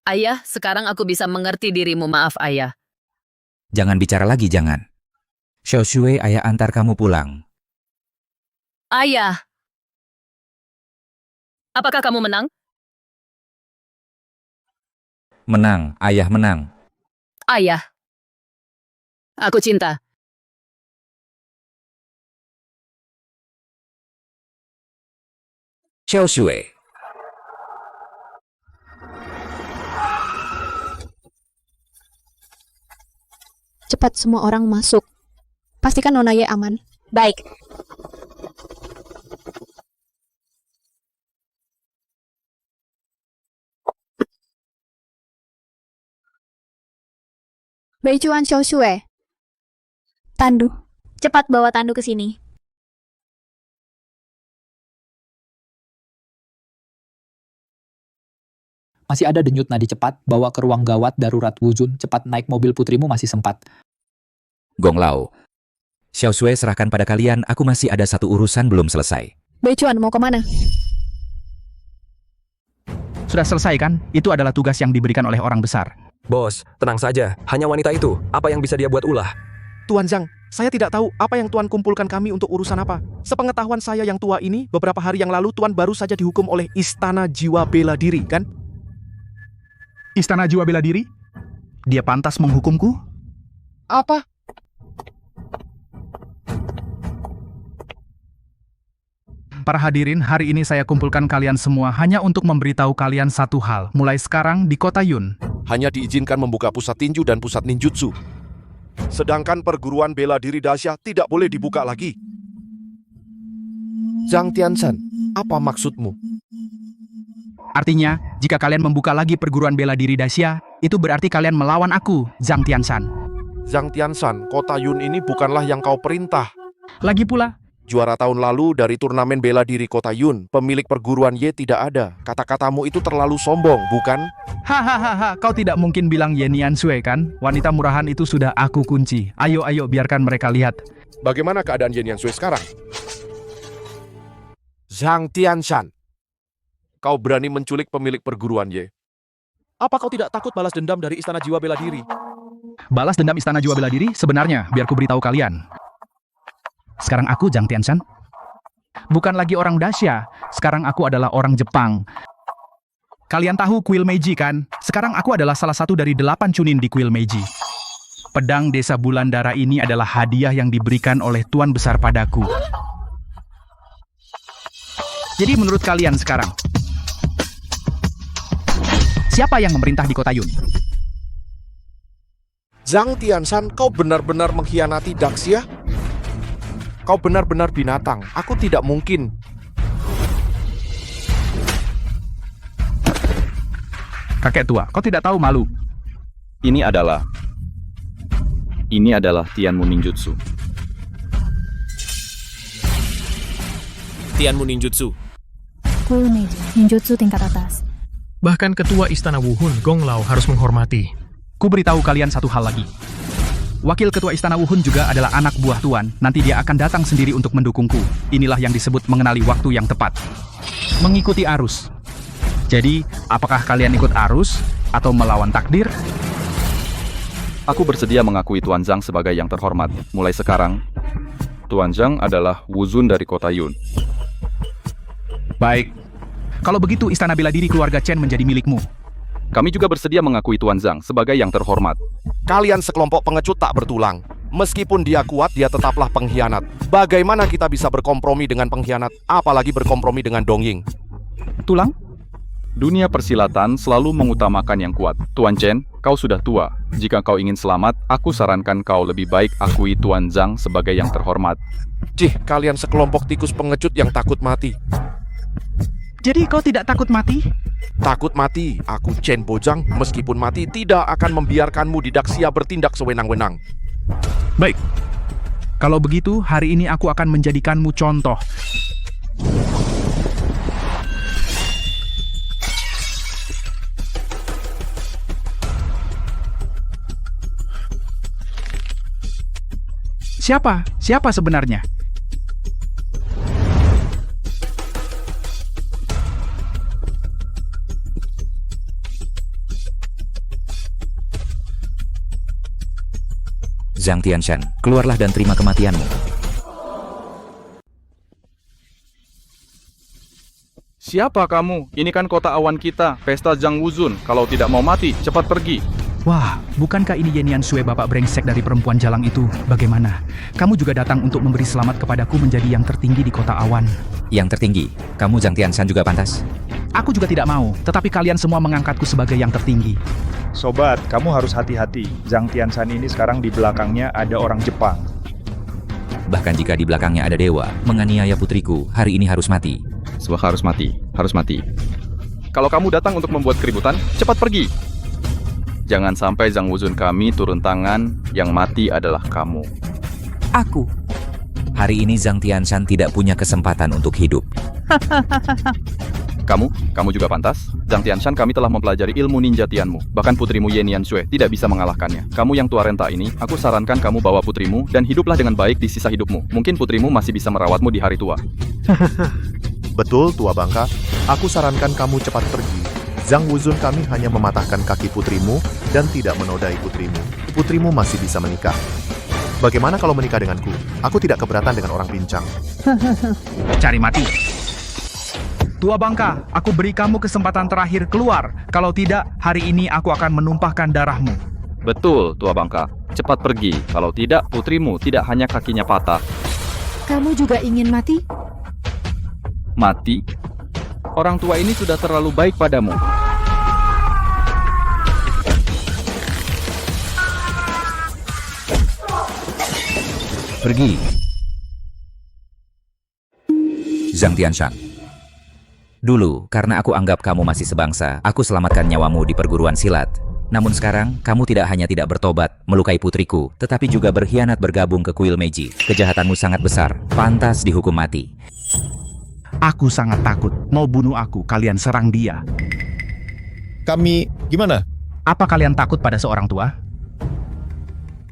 Ayah, sekarang aku bisa mengerti dirimu, maaf ayah. Jangan bicara lagi, jangan. Xiao Xue, ayah antar kamu pulang. Ayah. Apakah kamu menang? Menang, ayah menang. Ayah. Aku cinta. Xiao Xue. Cepat semua orang masuk. Pastikan Nona Ye aman. Baik. Beijuan Xiao Xue. Tandu. Cepat bawa Tandu ke sini. Masih ada denyut nadi cepat, bawa ke ruang gawat darurat Wuzun, cepat naik mobil putrimu masih sempat. Gong Lao. Xiao Xue, serahkan pada kalian, aku masih ada satu urusan belum selesai. Beijuan mau kemana? Sudah selesai kan? Itu adalah tugas yang diberikan oleh orang besar. Bos, tenang saja. Hanya wanita itu. Apa yang bisa dia buat ulah? Tuan Zhang, saya tidak tahu apa yang Tuan kumpulkan kami untuk urusan apa. Sepengetahuan saya yang tua ini, beberapa hari yang lalu Tuan baru saja dihukum oleh Istana Jiwa Bela Diri, kan? Istana Jiwa Bela Diri? Dia pantas menghukumku? Apa? Para hadirin, hari ini saya kumpulkan kalian semua hanya untuk memberitahu kalian satu hal. Mulai sekarang di kota Yun, hanya diizinkan membuka pusat tinju dan pusat ninjutsu. Sedangkan perguruan bela diri dahsyat tidak boleh dibuka lagi. Zhang Tiansan, apa maksudmu? artinya jika kalian membuka lagi perguruan bela diri dahsyat, itu berarti kalian melawan aku, Zhang Tiansan. Zhang Tiansan, kota Yun ini bukanlah yang kau perintah. Lagi pula, juara tahun lalu dari turnamen bela diri kota Yun, pemilik perguruan Ye tidak ada. Kata-katamu itu terlalu sombong, bukan? Hahaha, kau tidak mungkin bilang Ye Niansui kan? Wanita murahan itu sudah aku kunci. Ayo, biarkan mereka lihat. Bagaimana keadaan Ye Niansui sekarang? Zhang Tiansan, kau berani menculik pemilik perguruan Ye. Apa kau tidak takut balas dendam dari Istana Jiwa Bela Diri? Balas dendam Istana Jiwa Bela Diri? Sebenarnya, biar ku beritahu kalian. Sekarang aku Zhang Tiansan. Bukan lagi orang dahsyat. Sekarang aku adalah orang Jepang. Kalian tahu kuil Meiji kan? Sekarang aku adalah salah satu dari 8 Chunin di kuil Meiji. Pedang Desa Bulan Dara ini adalah hadiah yang diberikan oleh Tuan Besar padaku. Jadi menurut kalian sekarang, siapa yang memerintah di kota Yun? Zhang Tianshan, kau benar-benar mengkhianati Daxia? Kau benar-benar binatang. Aku tidak mungkin. Kakek tua, kau tidak tahu malu. Ini adalah Tianmu Ninjutsu. Tianmu Ninjutsu. Cool Meiji, ninjutsu tingkat atas. Bahkan ketua istana Wuhun, Gong Lao, harus menghormati. Ku beritahu kalian satu hal lagi. Wakil ketua istana Wuhun juga adalah anak buah tuan. Nanti dia akan datang sendiri untuk mendukungku. Inilah yang disebut mengenali waktu yang tepat. Mengikuti arus. Jadi, apakah kalian ikut arus atau melawan takdir? Aku bersedia mengakui Tuan Zhang sebagai yang terhormat. Mulai sekarang, Tuan Zhang adalah Wuzun dari kota Yun. Baik. Kalau begitu, istana bela diri keluarga Chen menjadi milikmu. Kami juga bersedia mengakui Tuan Zhang sebagai yang terhormat. Kalian sekelompok pengecut tak bertulang. Meskipun dia kuat, dia tetaplah pengkhianat. Bagaimana kita bisa berkompromi dengan pengkhianat, apalagi berkompromi dengan Dongying? Tulang? Dunia persilatan selalu mengutamakan yang kuat. Tuan Chen, kau sudah tua. Jika kau ingin selamat, aku sarankan kau lebih baik akui Tuan Zhang sebagai yang terhormat. Cih, kalian sekelompok tikus pengecut yang takut mati. Jadi kau tidak takut mati? Takut mati, aku Chen Bojang, meskipun mati tidak akan membiarkanmu di Daxia bertindak sewenang-wenang. Baik. Kalau begitu, hari ini aku akan menjadikanmu contoh. Siapa? Siapa sebenarnya? Zhang Tianshan, keluarlah dan terima kematianmu. Siapa kamu? Ini kan kota awan kita, pesta Zhang Wuzun. Kalau tidak mau mati, cepat pergi. Wah, bukankah ini Yenian Sue, bapak brengsek dari perempuan jalang itu? Bagaimana? Kamu juga datang untuk memberi selamat kepadaku menjadi yang tertinggi di kota awan. Yang tertinggi? Kamu Zhang Tianshan juga pantas? Aku juga tidak mau, tetapi kalian semua mengangkatku sebagai yang tertinggi. Sobat, kamu harus hati-hati. Zhang Tianshan ini sekarang di belakangnya ada orang Jepang. Bahkan jika di belakangnya ada dewa, menganiaya putriku, hari ini harus mati. Sebab harus mati, harus mati. Kalau kamu datang untuk membuat keributan, cepat pergi. Jangan sampai Zhang Wuzun kami turun tangan, yang mati adalah kamu. Aku. Hari ini Zhang Tianshan tidak punya kesempatan untuk hidup. Kamu juga pantas. Zhang Tianshan, kami telah mempelajari ilmu ninja Tianmu. Bahkan putrimu Yenian Sue tidak bisa mengalahkannya. Kamu yang tua renta ini, aku sarankan kamu bawa putrimu dan hiduplah dengan baik di sisa hidupmu. Mungkin putrimu masih bisa merawatmu di hari tua. Betul, tua bangka. Aku sarankan kamu cepat pergi. Zhang Wuzun kami hanya mematahkan kaki putrimu dan tidak menodai putrimu. Putrimu masih bisa menikah. Bagaimana kalau menikah denganku? Aku tidak keberatan dengan orang pincang. Cari mati. Tua bangka, aku beri kamu kesempatan terakhir keluar. Kalau tidak, hari ini aku akan menumpahkan darahmu. Betul, tua bangka. Cepat pergi. Kalau tidak, putrimu tidak hanya kakinya patah. Kamu juga ingin mati? Mati? Orang tua ini sudah terlalu baik padamu. Pergi. Zhang Tianshan. Dulu, karena aku anggap kamu masih sebangsa, aku selamatkan nyawamu di perguruan silat. Namun sekarang, kamu tidak hanya tidak bertobat, melukai putriku, tetapi juga berkhianat bergabung ke kuil Meiji. Kejahatanmu sangat besar, pantas dihukum mati. Aku sangat takut. Mau bunuh aku, kalian serang dia. Kami, gimana? Apa kalian takut pada seorang tua?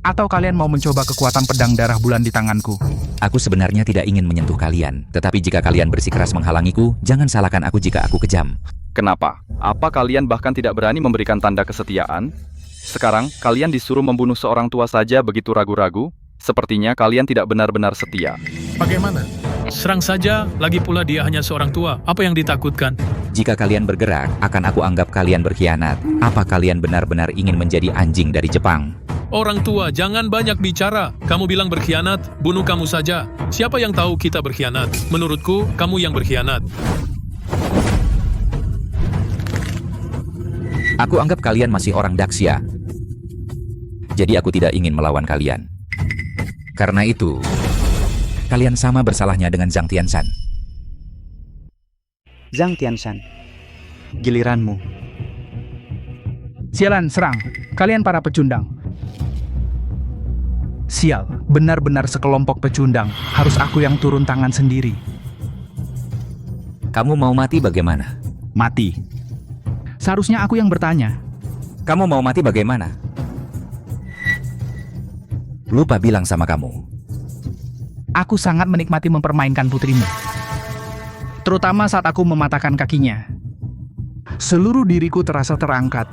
Atau kalian mau mencoba kekuatan pedang darah bulan di tanganku? Aku sebenarnya tidak ingin menyentuh kalian, tetapi jika kalian bersikeras menghalangiku, jangan salahkan aku jika aku kejam. Kenapa? Apa kalian bahkan tidak berani memberikan tanda kesetiaan? Sekarang, kalian disuruh membunuh seorang tua saja begitu ragu-ragu? Sepertinya kalian tidak benar-benar setia. Bagaimana? Serang saja, lagi pula dia hanya seorang tua. Apa yang ditakutkan? Jika kalian bergerak, akan aku anggap kalian berkhianat. Apa kalian benar-benar ingin menjadi anjing dari Jepang? Orang tua, jangan banyak bicara. Kamu bilang berkhianat, bunuh kamu saja. Siapa yang tahu kita berkhianat? Menurutku, kamu yang berkhianat. Aku anggap kalian masih orang Daxia. Jadi aku tidak ingin melawan kalian. Karena itu, kalian sama bersalahnya dengan Zhang Tianshan. Zhang Tianshan, giliranmu. Sialan, serang. Kalian para pecundang. Sial, benar-benar sekelompok pecundang. Harus aku yang turun tangan sendiri. Kamu mau mati bagaimana? Mati. Seharusnya aku yang bertanya. Kamu mau mati bagaimana? Lupa bilang sama kamu. Aku sangat menikmati mempermainkan putrimu. Terutama saat aku mematahkan kakinya. Seluruh diriku terasa terangkat.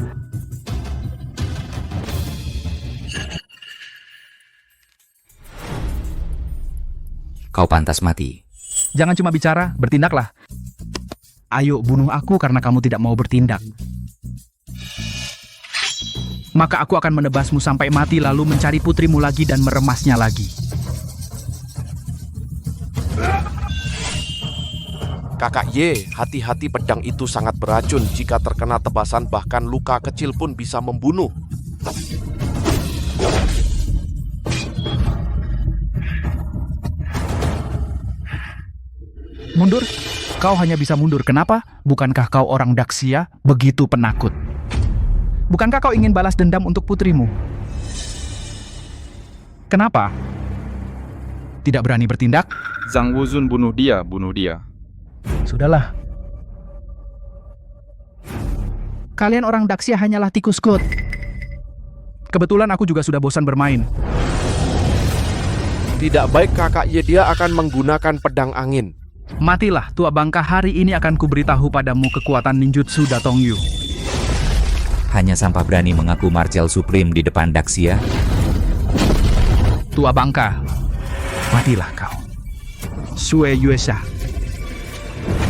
Kau pantas mati. Jangan cuma bicara, bertindaklah. Ayo, bunuh aku karena kamu tidak mau bertindak. Maka aku akan menebasmu sampai mati lalu mencari putrimu lagi dan meremasnya lagi. Kakak Ye, hati-hati pedang itu sangat beracun. Jika terkena tebasan bahkan luka kecil pun bisa membunuh. Mundur? Kau hanya bisa mundur. Kenapa? Bukankah kau orang Daxia begitu penakut? Bukankah kau ingin balas dendam untuk putrimu? Kenapa? Tidak berani bertindak? Zhang Wuzun bunuh dia, bunuh dia. Sudahlah. Kalian orang Daxia hanyalah tikus got. Kebetulan aku juga sudah bosan bermain. Tidak baik kakak Ye, dia akan menggunakan pedang angin. Matilah, tua bangka, hari ini akan kuberitahu padamu kekuatan ninjutsu Datongyu. Hanya sampah berani mengaku Martial Supreme di depan Daxia. Tua bangka, matilah kau. Sue Yuesha.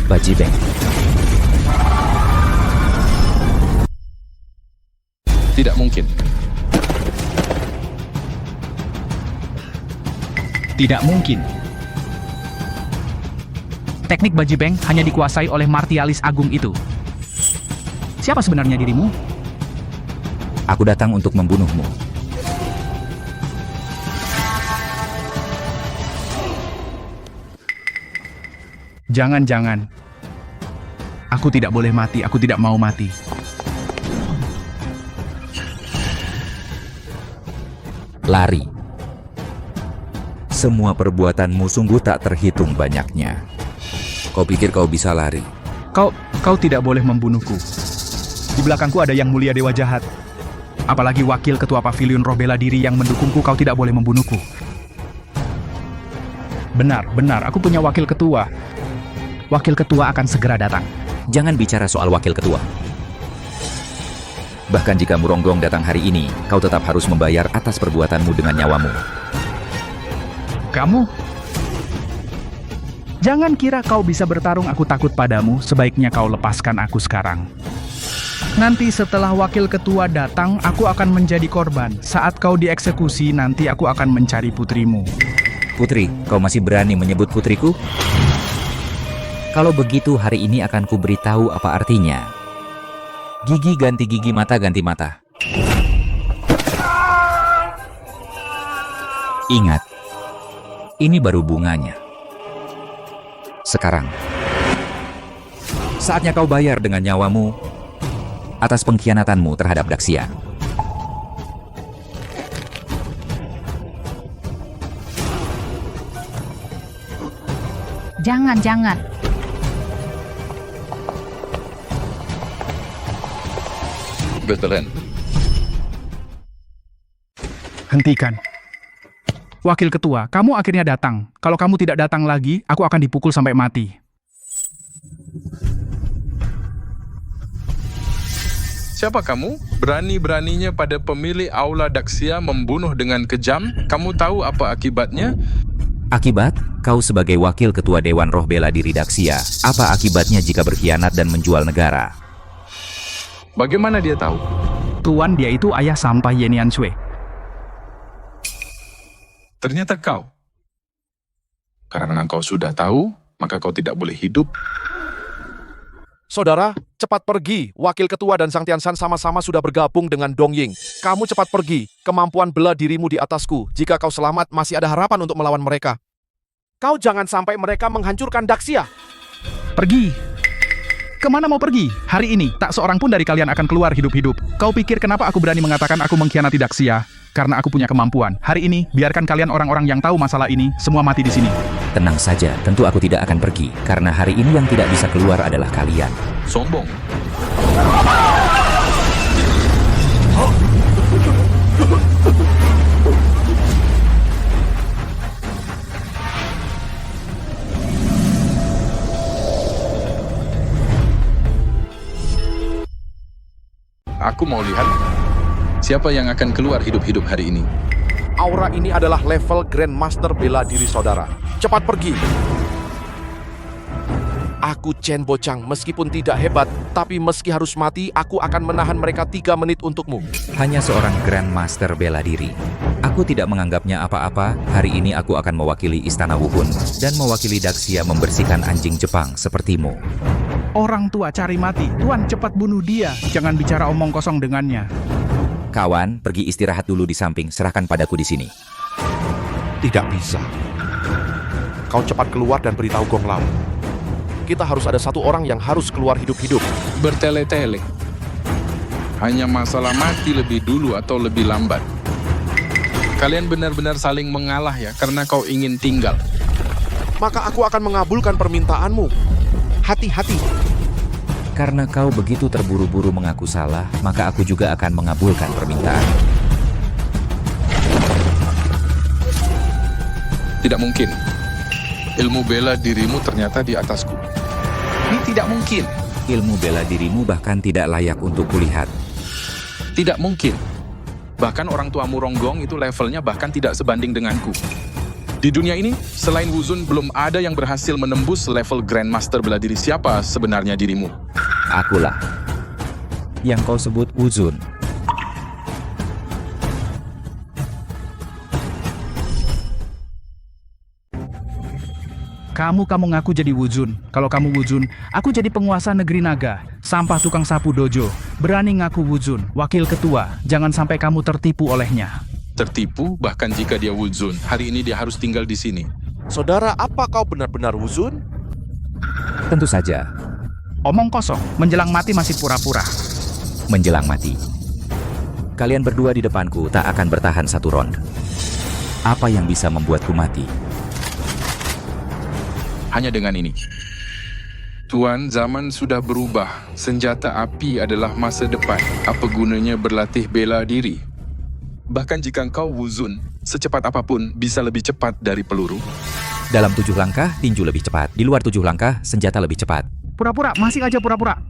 Bajibeng. Tidak mungkin. Tidak mungkin. Teknik Bajibeng hanya dikuasai oleh martialis agung itu. Siapa sebenarnya dirimu? Aku datang untuk membunuhmu. Jangan-jangan. Aku tidak boleh mati, aku tidak mau mati. Lari. Semua perbuatanmu sungguh tak terhitung banyaknya. Kau pikir kau bisa lari? Kau tidak boleh membunuhku. Di belakangku ada yang mulia dewa jahat. Apalagi wakil ketua pavilion roh bela diri yang mendukungku, kau tidak boleh membunuhku. Benar, aku punya wakil ketua. Wakil ketua akan segera datang. Jangan bicara soal wakil ketua. Bahkan jika Muronggong datang hari ini, kau tetap harus membayar atas perbuatanmu dengan nyawamu. Kamu? Jangan kira kau bisa bertarung, aku takut padamu. Sebaiknya kau lepaskan aku sekarang. Nanti setelah wakil ketua datang, aku akan menjadi korban. Saat kau dieksekusi, nanti aku akan mencari putrimu. Putri, kau masih berani menyebut putriku? Kalau begitu, hari ini akan kuberitahu apa artinya. Gigi ganti gigi, mata ganti mata. Ingat, ini baru bunganya. Sekarang, saatnya kau bayar dengan nyawamu atas pengkhianatanmu terhadap Daxia. Jangan. Veteran. Hentikan. Wakil ketua, kamu akhirnya datang. Kalau kamu tidak datang lagi, aku akan dipukul sampai mati. Siapa kamu? Berani-beraninya pada pemilik Aula Daxia membunuh dengan kejam? Kamu tahu apa akibatnya? Akibat? Kau sebagai wakil ketua Dewan Roh Bela Diri Daxia, apa akibatnya jika berkhianat dan menjual negara? Bagaimana dia tahu? Tuan, dia itu ayah sampah Yenian Sui. Ternyata kau. Karena kau sudah tahu, maka kau tidak boleh hidup. Saudara, cepat pergi. Wakil ketua dan Zhang Tianshan sama-sama sudah bergabung dengan Dong Ying. Kamu cepat pergi. Kemampuan bela dirimu di atasku. Jika kau selamat, masih ada harapan untuk melawan mereka. Kau jangan sampai mereka menghancurkan Daxia. Pergi. Kemana mau pergi? Hari ini, tak seorang pun dari kalian akan keluar hidup-hidup. Kau pikir kenapa aku berani mengatakan aku mengkhianati Daxia? Karena aku punya kemampuan. Hari ini, biarkan kalian orang-orang yang tahu masalah ini, semua mati di sini. Tenang saja, tentu aku tidak akan pergi. Karena hari ini yang tidak bisa keluar adalah kalian. Sombong. Aku mau lihat siapa yang akan keluar hidup-hidup hari ini. Aura ini adalah level Grandmaster bela diri saudara. Cepat pergi. Aku Chen Bochang, meskipun tidak hebat, tapi meski harus mati, aku akan menahan mereka 3 menit untukmu. Hanya seorang Grandmaster bela diri. Aku tidak menganggapnya apa-apa. Hari ini aku akan mewakili Istana Wuhun dan mewakili Daxia membersihkan anjing Jepang sepertimu. Orang tua cari mati. Tuan, cepat bunuh dia. Jangan bicara omong kosong dengannya. Kawan, pergi istirahat dulu di samping. Serahkan padaku di sini. Tidak bisa. Kau cepat keluar dan beritahu Gong Lao. Kita harus ada satu orang yang harus keluar hidup-hidup. Bertele-tele. Hanya masalah mati lebih dulu atau lebih lambat. Kalian benar-benar saling mengalah ya, karena kau ingin tinggal. Maka aku akan mengabulkan permintaanmu. Hati-hati. Karena kau begitu terburu-buru mengaku salah, maka aku juga akan mengabulkan permintaan. Tidak mungkin. Ilmu bela dirimu ternyata di atasku. Ini tidak mungkin. Ilmu bela dirimu bahkan tidak layak untuk kulihat. Tidak mungkin. Bahkan orang tuamu Ronggong itu levelnya bahkan tidak sebanding denganku. Di dunia ini, selain Wuzun, belum ada yang berhasil menembus level Grandmaster bela diri. Siapa sebenarnya dirimu? Akulah. Yang kau sebut Wuzun. Kamu ngaku jadi Wuzun. Kalau kamu Wuzun, aku jadi penguasa negeri naga. Sampah tukang sapu dojo. Berani ngaku Wuzun. Wakil ketua, jangan sampai kamu tertipu olehnya. Tertipu, bahkan jika dia Wuzun. Hari ini dia harus tinggal di sini. Saudara, apa kau benar-benar Wuzun? Tentu saja. Omong kosong, menjelang mati masih pura-pura. Menjelang mati. Kalian berdua di depanku tak akan bertahan 1 ronde. Apa yang bisa membuatku mati? Hanya dengan ini. Tuan, zaman sudah berubah. Senjata api adalah masa depan. Apa gunanya berlatih bela diri? Bahkan jika engkau Wuzun, secepat apapun bisa lebih cepat dari peluru. Dalam 7 langkah, tinju lebih cepat. Di luar 7 langkah, senjata lebih cepat. Pura-pura, masih aja pura-pura.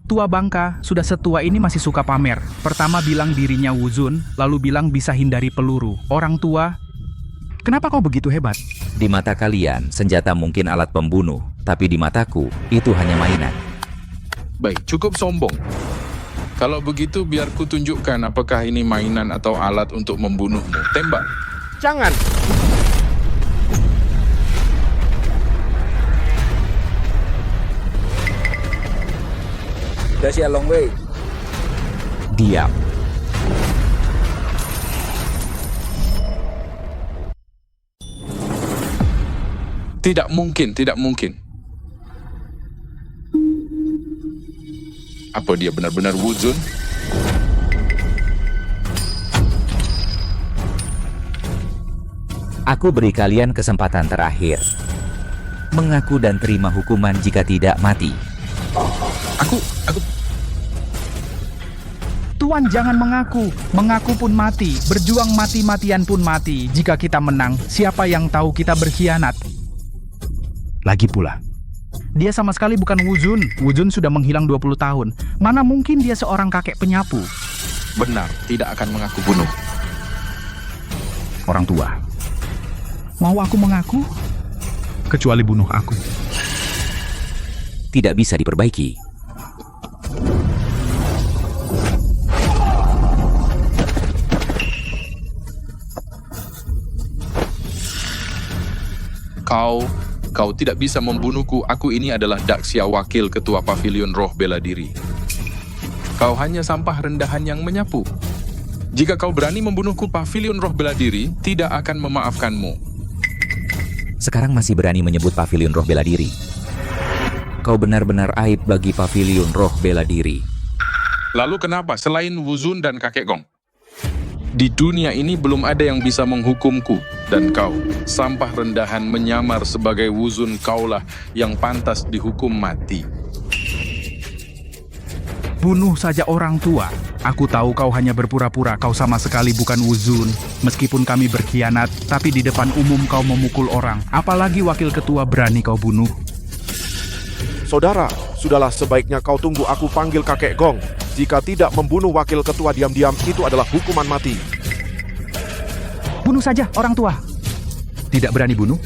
Tua bangka, sudah setua ini masih suka pamer. Pertama bilang dirinya Wuzun, lalu bilang bisa hindari peluru. Orang tua, kenapa kau begitu hebat? Di mata kalian, senjata mungkin alat pembunuh. Tapi di mataku, itu hanya mainan. Baik, cukup sombong. Kalau begitu biar ku tunjukkan apakah ini mainan atau alat untuk membunuhmu. Tembak. Jangan. Daxia Long Wei. Diam. Tidak mungkin, tidak mungkin. Apa dia benar-benar Wuzun? Aku beri kalian kesempatan terakhir. Mengaku dan terima hukuman jika tidak mati. Aku... Tuan jangan mengaku. Mengaku pun mati. Berjuang mati-matian pun mati. Jika kita menang, siapa yang tahu kita berkhianat? Lagi pula, dia sama sekali bukan Wuzun. Wuzun sudah menghilang 20 tahun. Mana mungkin dia seorang kakek penyapu? Benar, tidak akan mengaku bunuh. Orang tua, mau aku mengaku? Kecuali bunuh aku. Tidak bisa diperbaiki. Kau Kau tidak bisa membunuhku, aku ini adalah Daxia, wakil ketua Pavilion Roh Bela Diri. Kau hanya sampah rendahan yang menyapu. Jika kau berani membunuhku, Pavilion Roh Bela Diri tidak akan memaafkanmu. Sekarang masih berani menyebut Pavilion Roh Bela Diri. Kau benar-benar aib bagi Pavilion Roh Bela Diri. Lalu kenapa selain Wuzun dan kakek Gong? Di dunia ini belum ada yang bisa menghukumku. Dan kau, sampah rendahan menyamar sebagai Wuzun, kaulah yang pantas dihukum mati. Bunuh saja orang tua. Aku tahu kau hanya berpura-pura, kau sama sekali bukan Wuzun. Meskipun kami berkhianat, tapi di depan umum kau memukul orang. Apalagi wakil ketua berani kau bunuh. Saudara, sudahlah sebaiknya kau tunggu aku panggil kakek Gong. Jika tidak membunuh wakil ketua diam-diam, itu adalah hukuman mati. Bunuh saja orang tua. Tidak berani bunuh?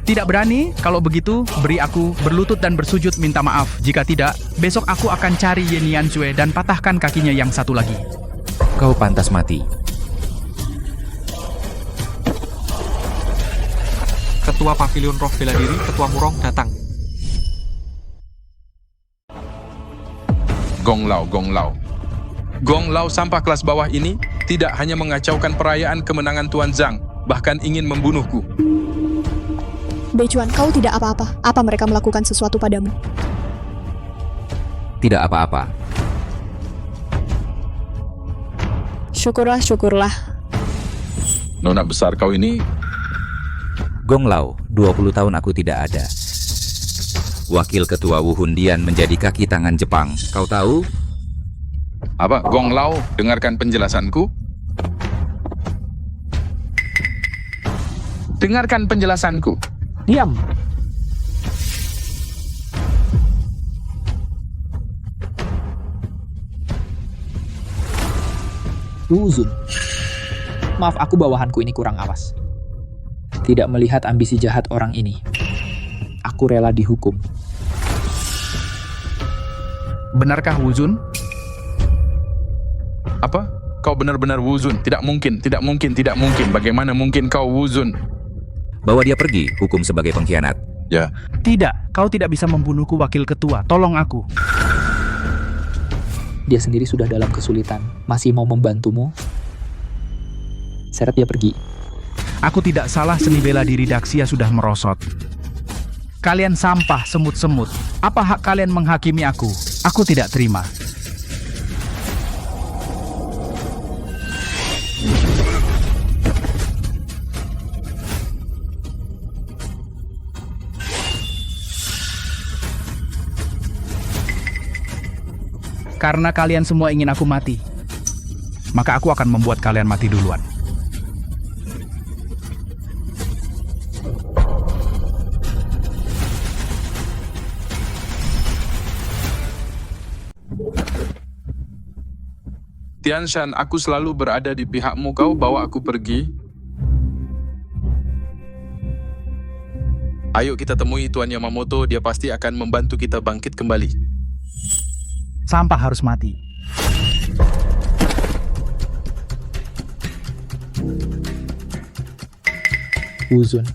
Tidak berani? Kalau begitu, beri aku berlutut dan bersujud minta maaf. Jika tidak, besok aku akan cari Yenian Cue dan patahkan kakinya yang satu lagi. Kau pantas mati. Ketua Pavilion Roh Bela Diri, Ketua Murong datang. Gong Lao, Gong Lao. Gong Lao sampah kelas bawah ini tidak hanya mengacaukan perayaan kemenangan Tuan Zhang, bahkan ingin membunuhku. Beichuan, kau tidak apa-apa. Apa mereka melakukan sesuatu padamu? Tidak apa-apa. Syukurlah, syukurlah. Nona besar kau ini. Gong Lao, 20 tahun aku tidak ada. Wakil ketua Wu Hundian menjadi kaki tangan Jepang. Kau tahu? Apa, Gong Lao, dengarkan penjelasanku. Dengarkan penjelasanku. Diam. Wuzun. Maaf, aku bawahanku ini kurang awas. Tidak melihat ambisi jahat orang ini. Aku rela dihukum. Benarkah Wuzun? Apa? Kau benar-benar Wuzun? Tidak mungkin, tidak mungkin, tidak mungkin. Bagaimana mungkin kau Wuzun? Bawa dia pergi, hukum sebagai pengkhianat. Ya. Tidak, kau tidak bisa membunuhku wakil ketua. Tolong aku. Dia sendiri sudah dalam kesulitan. Masih mau membantumu? Seret dia pergi. Aku tidak salah, seni bela diri Daxia sudah merosot. Kalian sampah, semut-semut. Apa hak kalian menghakimi aku? Aku tidak terima. Karena kalian semua ingin aku mati, maka aku akan membuat kalian mati duluan. Tianshan, aku selalu berada di pihakmu. Kau bawa aku pergi. Ayo kita temui Tuan Yamamoto, dia pasti akan membantu kita bangkit kembali. Sampah harus mati. Wuzun.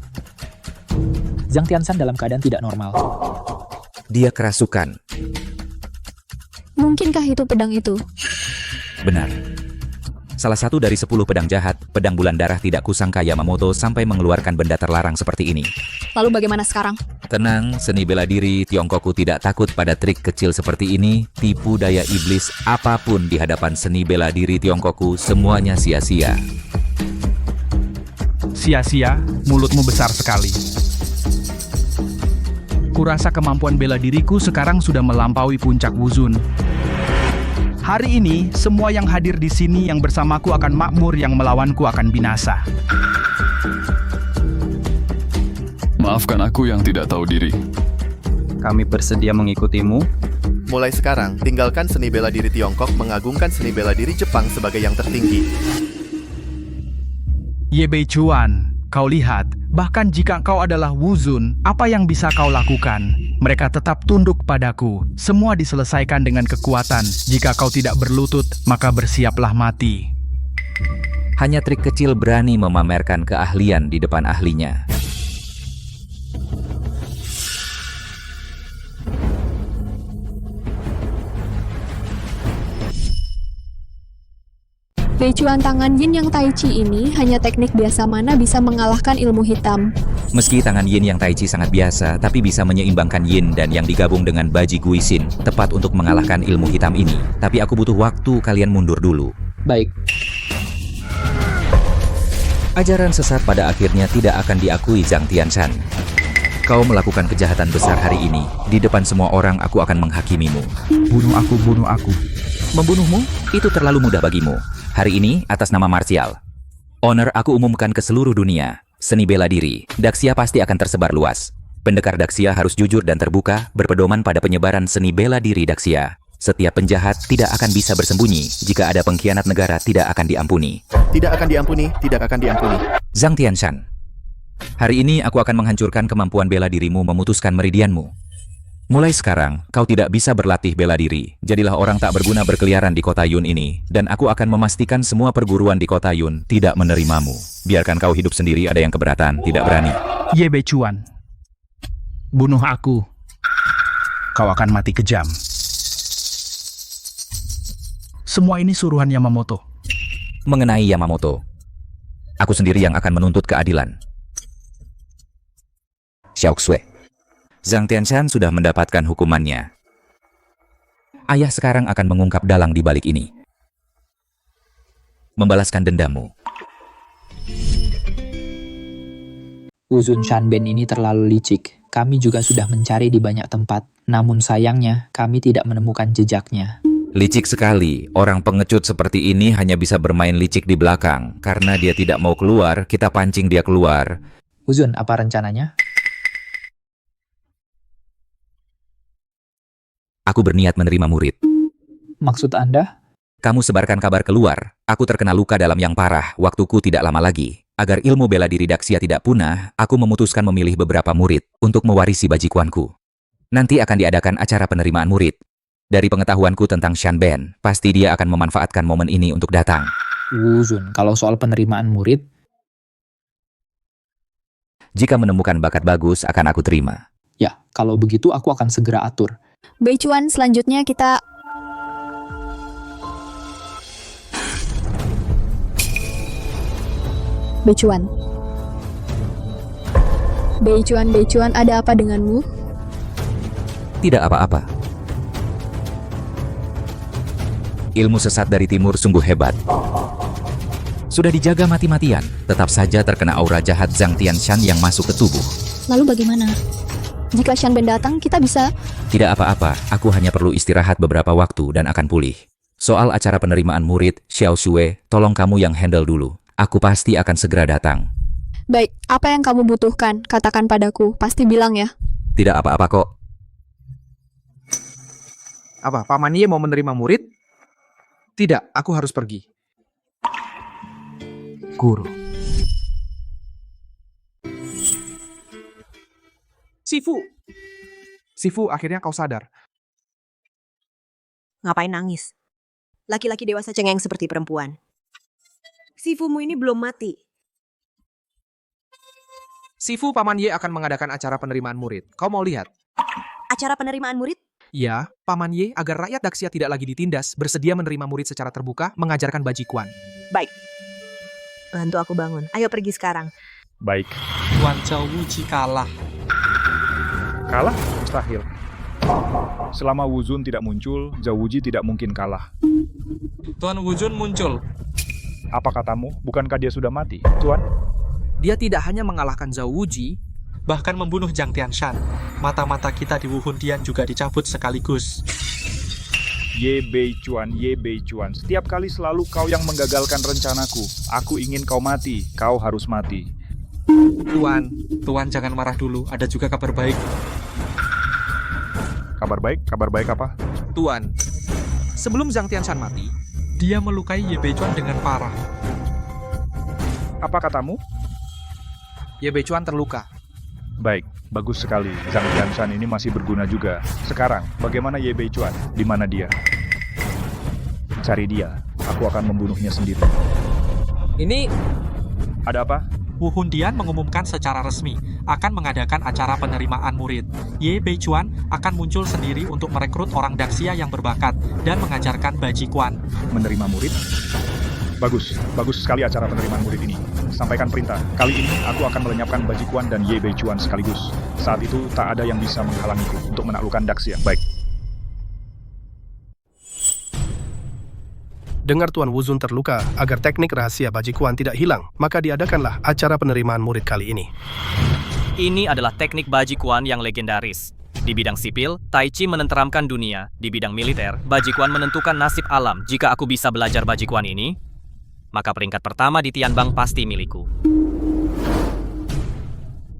Zhang Tianshan dalam keadaan tidak normal. Dia kerasukan. Mungkinkah itu pedang itu? Benar. Salah satu dari 10 pedang jahat, pedang bulan darah tidak kusangka Yamamoto sampai mengeluarkan benda terlarang seperti ini. Lalu bagaimana sekarang? Tenang, seni bela diri Tiongkokku tidak takut pada trik kecil seperti ini. Tipu daya iblis apapun di hadapan seni bela diri Tiongkokku, semuanya sia-sia. Sia-sia, mulutmu besar sekali. Kurasa kemampuan bela diriku sekarang sudah melampaui puncak Wuzun. Hari ini, semua yang hadir di sini yang bersamaku akan makmur, yang melawanku akan binasa. Maafkan aku yang tidak tahu diri. Kami bersedia mengikutimu. Mulai sekarang, tinggalkan seni bela diri Tiongkok mengagungkan seni bela diri Jepang sebagai yang tertinggi. Ye Beichuan, kau lihat, bahkan jika kau adalah Wuzun, apa yang bisa kau lakukan? Mereka tetap tunduk padaku. Semua diselesaikan dengan kekuatan. Jika kau tidak berlutut, maka bersiaplah mati. Hanya trik kecil berani memamerkan keahlian di depan ahlinya. Beicuan tangan yin yang tai chi ini hanya teknik biasa mana bisa mengalahkan ilmu hitam. Meski tangan yin yang tai chi sangat biasa, tapi bisa menyeimbangkan yin dan yang digabung dengan baji guisin, tepat untuk mengalahkan ilmu hitam ini. Tapi aku butuh waktu, kalian mundur dulu. Baik. Ajaran sesat pada akhirnya tidak akan diakui Zhang Tianshan. Kau melakukan kejahatan besar hari ini. Di depan semua orang aku akan menghakimimu. Bunuh aku, bunuh aku. Membunuhmu? Itu terlalu mudah bagimu. Hari ini atas nama martial. Honor aku umumkan ke seluruh dunia. Seni bela diri. Daxia pasti akan tersebar luas. Pendekar Daxia harus jujur dan terbuka, berpedoman pada penyebaran seni bela diri Daxia. Setiap penjahat tidak akan bisa bersembunyi. Jika ada pengkhianat negara tidak akan diampuni. Tidak akan diampuni, tidak akan diampuni. Zhang Tianshan. Hari ini aku akan menghancurkan kemampuan bela dirimu memutuskan meridianmu. Mulai sekarang, kau tidak bisa berlatih bela diri. Jadilah orang tak berguna berkeliaran di kota Yun ini. Dan aku akan memastikan semua perguruan di kota Yun tidak menerimamu. Biarkan kau hidup sendiri, ada yang keberatan, tidak berani. Ye Beicuan. Bunuh aku. Kau akan mati kejam. Semua ini suruhan Yamamoto. Mengenai Yamamoto, aku sendiri yang akan menuntut keadilan. Xiaoxue. Zhang Tianshan sudah mendapatkan hukumannya. Ayah sekarang akan mengungkap dalang di balik ini. Membalaskan dendammu. Wuzun Shanben ini terlalu licik. Kami juga sudah mencari di banyak tempat. Namun sayangnya, kami tidak menemukan jejaknya. Licik sekali. Orang pengecut seperti ini hanya bisa bermain licik di belakang. Karena dia tidak mau keluar, kita pancing dia keluar. Wuzun, apa rencananya? Aku berniat menerima murid. Maksud Anda? Kamu sebarkan kabar keluar. Aku terkena luka dalam yang parah. Waktuku tidak lama lagi. Agar ilmu bela diri Daxia tidak punah, aku memutuskan memilih beberapa murid untuk mewarisi bajikuanku. Nanti akan diadakan acara penerimaan murid. Dari pengetahuanku tentang Shanben, pasti dia akan memanfaatkan momen ini untuk datang. Wuzun, kalau soal penerimaan murid, jika menemukan bakat bagus, akan aku terima. Ya, kalau begitu aku akan segera atur. Beicuan, selanjutnya kita... Beicuan. Beicuan, ada apa denganmu? Tidak apa-apa. Ilmu sesat dari timur sungguh hebat. Sudah dijaga mati-matian, tetap saja terkena aura jahat Zhang Tianshan yang masuk ke tubuh. Lalu bagaimana? Jika Shanben datang, kita bisa... Tidak apa-apa, aku hanya perlu istirahat beberapa waktu dan akan pulih. Soal acara penerimaan murid, Xiaoxue, tolong kamu yang handle dulu. Aku pasti akan segera datang. Baik, apa yang kamu butuhkan? Katakan padaku, pasti bilang ya. Tidak apa-apa kok. Apa, Paman Ye mau menerima murid? Tidak, aku harus pergi. Guru. Sifu, akhirnya kau sadar. Ngapain nangis? Laki-laki dewasa cengeng seperti perempuan. Sifumu ini belum mati. Sifu, Paman Ye akan mengadakan acara penerimaan murid. Kau mau lihat? Acara penerimaan murid? Ya, Paman Ye, agar rakyat Daxia tidak lagi ditindas, bersedia menerima murid secara terbuka, mengajarkan bajikuan. Baik. Bantu aku bangun. Ayo pergi sekarang. Baik. Tuan Zhao Wuji kalah. Kalah? Mustahil. Selama Wuzun tidak muncul, Zhao Wuji tidak mungkin kalah. Tuan Wuzun muncul. Apa katamu? Bukankah dia sudah mati, Tuan? Dia tidak hanya mengalahkan Zhao Wuji, bahkan membunuh Zhang Tianshan. Mata-mata kita di Wuhun Dian juga dicabut sekaligus. Ye Beicuan. Setiap kali selalu kau yang menggagalkan rencanaku. Aku ingin kau mati. Kau harus mati. Tuan jangan marah dulu. Ada juga kabar baik. Kabar baik? Kabar baik apa? Tuan, sebelum Zhang Tianshan mati, dia melukai Ye Beicuan dengan parah. Apa katamu? Ye Beicuan terluka. Baik, bagus sekali. Zhang Tianshan ini masih berguna juga. Sekarang, bagaimana Ye Beicuan? Di mana dia? Cari dia. Aku akan membunuhnya sendiri. Ini... Ada apa? Wuhun Dian mengumumkan secara resmi akan mengadakan acara penerimaan murid. Ye Beicuan akan muncul sendiri untuk merekrut orang Daxia yang berbakat dan mengajarkan bajikuan. Menerima murid? Bagus sekali acara penerimaan murid ini. Sampaikan perintah. Kali ini aku akan melenyapkan Bajikuan dan Ye Beichuan sekaligus. Saat itu tak ada yang bisa menghalangiku untuk menaklukkan Daxia. Baik. Dengar Tuan Wuzun terluka, agar teknik rahasia Bajikuan tidak hilang, maka diadakanlah acara penerimaan murid kali ini. Ini adalah teknik Bajikuan yang legendaris. Di bidang sipil, Tai Chi menenteramkan dunia. Di bidang militer, Bajikuan menentukan nasib alam. Jika aku bisa belajar Bajikuan ini, maka peringkat pertama di Tianbang pasti milikku.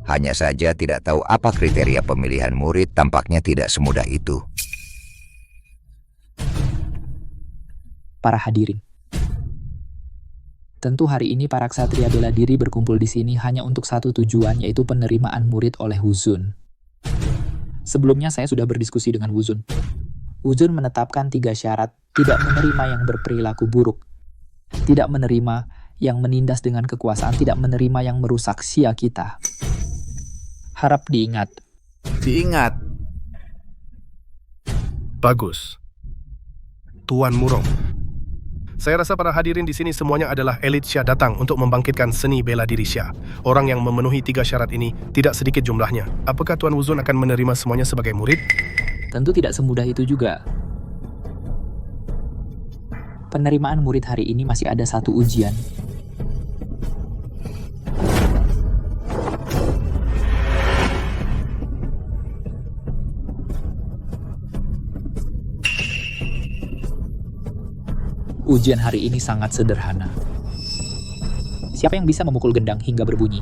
Hanya saja tidak tahu apa kriteria pemilihan murid, tampaknya tidak semudah itu. Para hadirin. Tentu hari ini para ksatria bela diri berkumpul di sini hanya untuk satu tujuan, yaitu penerimaan murid oleh Wuzun. Sebelumnya saya sudah berdiskusi dengan Wuzun. Wuzun menetapkan 3 syarat: tidak menerima yang berperilaku buruk, tidak menerima yang menindas dengan kekuasaan, tidak menerima yang merusak sia kita. Harap diingat. Diingat. Bagus. Tuan Murong. Saya rasa para hadirin di sini semuanya adalah elit Xia datang untuk membangkitkan seni bela diri Xia. Orang yang memenuhi 3 syarat ini tidak sedikit jumlahnya. Apakah Tuan Wuzun akan menerima semuanya sebagai murid? Tentu tidak semudah itu juga. Penerimaan murid hari ini masih ada satu ujian. Ujian hari ini sangat sederhana. Siapa yang bisa memukul gendang hingga berbunyi?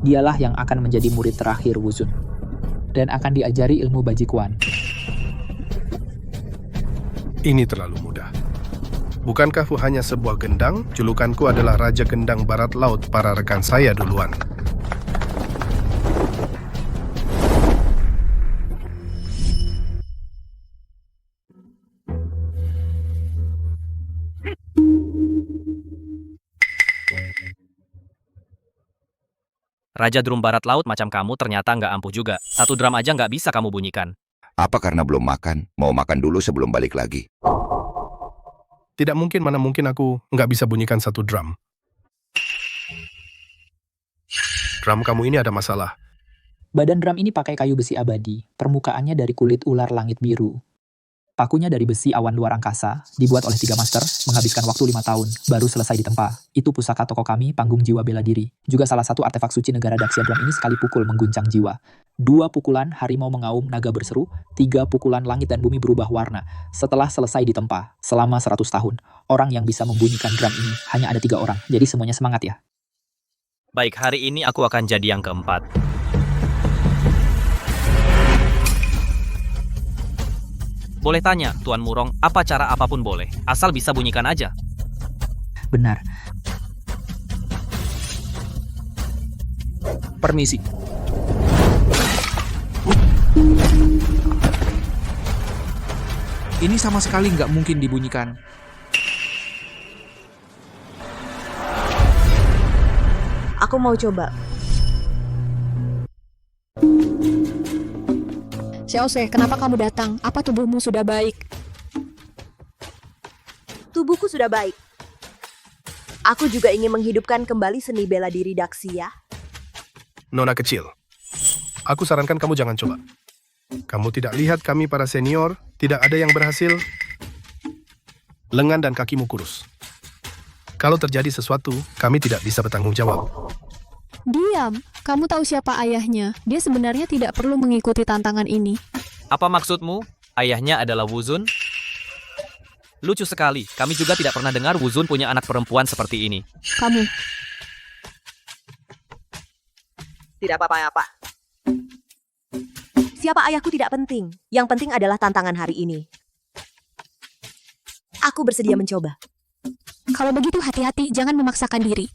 Dialah yang akan menjadi murid terakhir Wuzun, dan akan diajari ilmu Bajikuan. Ini terlalu mudah. Bukankah hanya sebuah gendang? Julukanku adalah Raja Gendang Barat Laut. Para rekan saya duluan. Raja drum barat laut macam kamu ternyata nggak ampuh juga. 1 drum aja nggak bisa kamu bunyikan. Apa karena belum makan? Mau makan dulu sebelum balik lagi. Tidak mungkin, mana mungkin aku nggak bisa bunyikan 1 drum. Drum kamu ini ada masalah. Badan drum ini pakai kayu besi abadi. Permukaannya dari kulit ular langit biru. Pakunya dari besi awan luar angkasa, dibuat oleh 3 master, menghabiskan waktu 5 tahun, baru selesai ditempa. Itu pusaka toko kami, panggung jiwa bela diri. Juga salah satu artefak suci negara Daxia. Drum ini sekali pukul mengguncang jiwa. 2 pukulan, harimau mengaum, naga berseru. 3 pukulan, langit dan bumi berubah warna. Setelah selesai ditempa, selama 100 tahun, orang yang bisa membunyikan drum ini hanya ada 3 orang. Jadi semuanya semangat ya. Baik, hari ini aku akan jadi yang keempat. Boleh tanya, Tuan Murong, apa cara apapun boleh, asal bisa bunyikan aja. Benar. Permisi. Ini sama sekali nggak mungkin dibunyikan. Aku mau coba. Xiaose, kenapa kamu datang? Apa tubuhmu sudah baik? Tubuhku sudah baik. Aku juga ingin menghidupkan kembali seni bela diri Daxia. Nona kecil, aku sarankan kamu jangan coba. Kamu tidak lihat kami para senior, tidak ada yang berhasil. Lengan dan kakimu kurus. Kalau terjadi sesuatu, kami tidak bisa bertanggung jawab. Diam, kamu tahu siapa ayahnya. Dia sebenarnya tidak perlu mengikuti tantangan ini. Apa maksudmu? Ayahnya adalah Wuzun? Lucu sekali, kami juga tidak pernah dengar Wuzun punya anak perempuan seperti ini. Kamu. Tidak apa-apa. Siapa ayahku tidak penting. Yang penting adalah tantangan hari ini. Aku bersedia mencoba. Kalau begitu hati-hati, jangan memaksakan diri.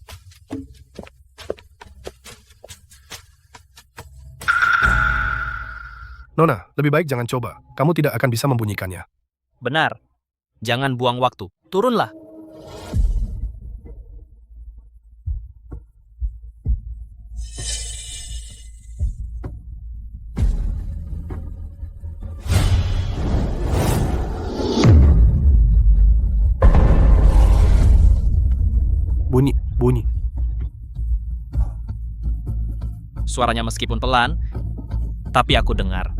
Nona, lebih baik jangan coba. Kamu tidak akan bisa membunyikannya. Benar. Jangan buang waktu. Turunlah. suaranya meskipun pelan, tapi aku dengar.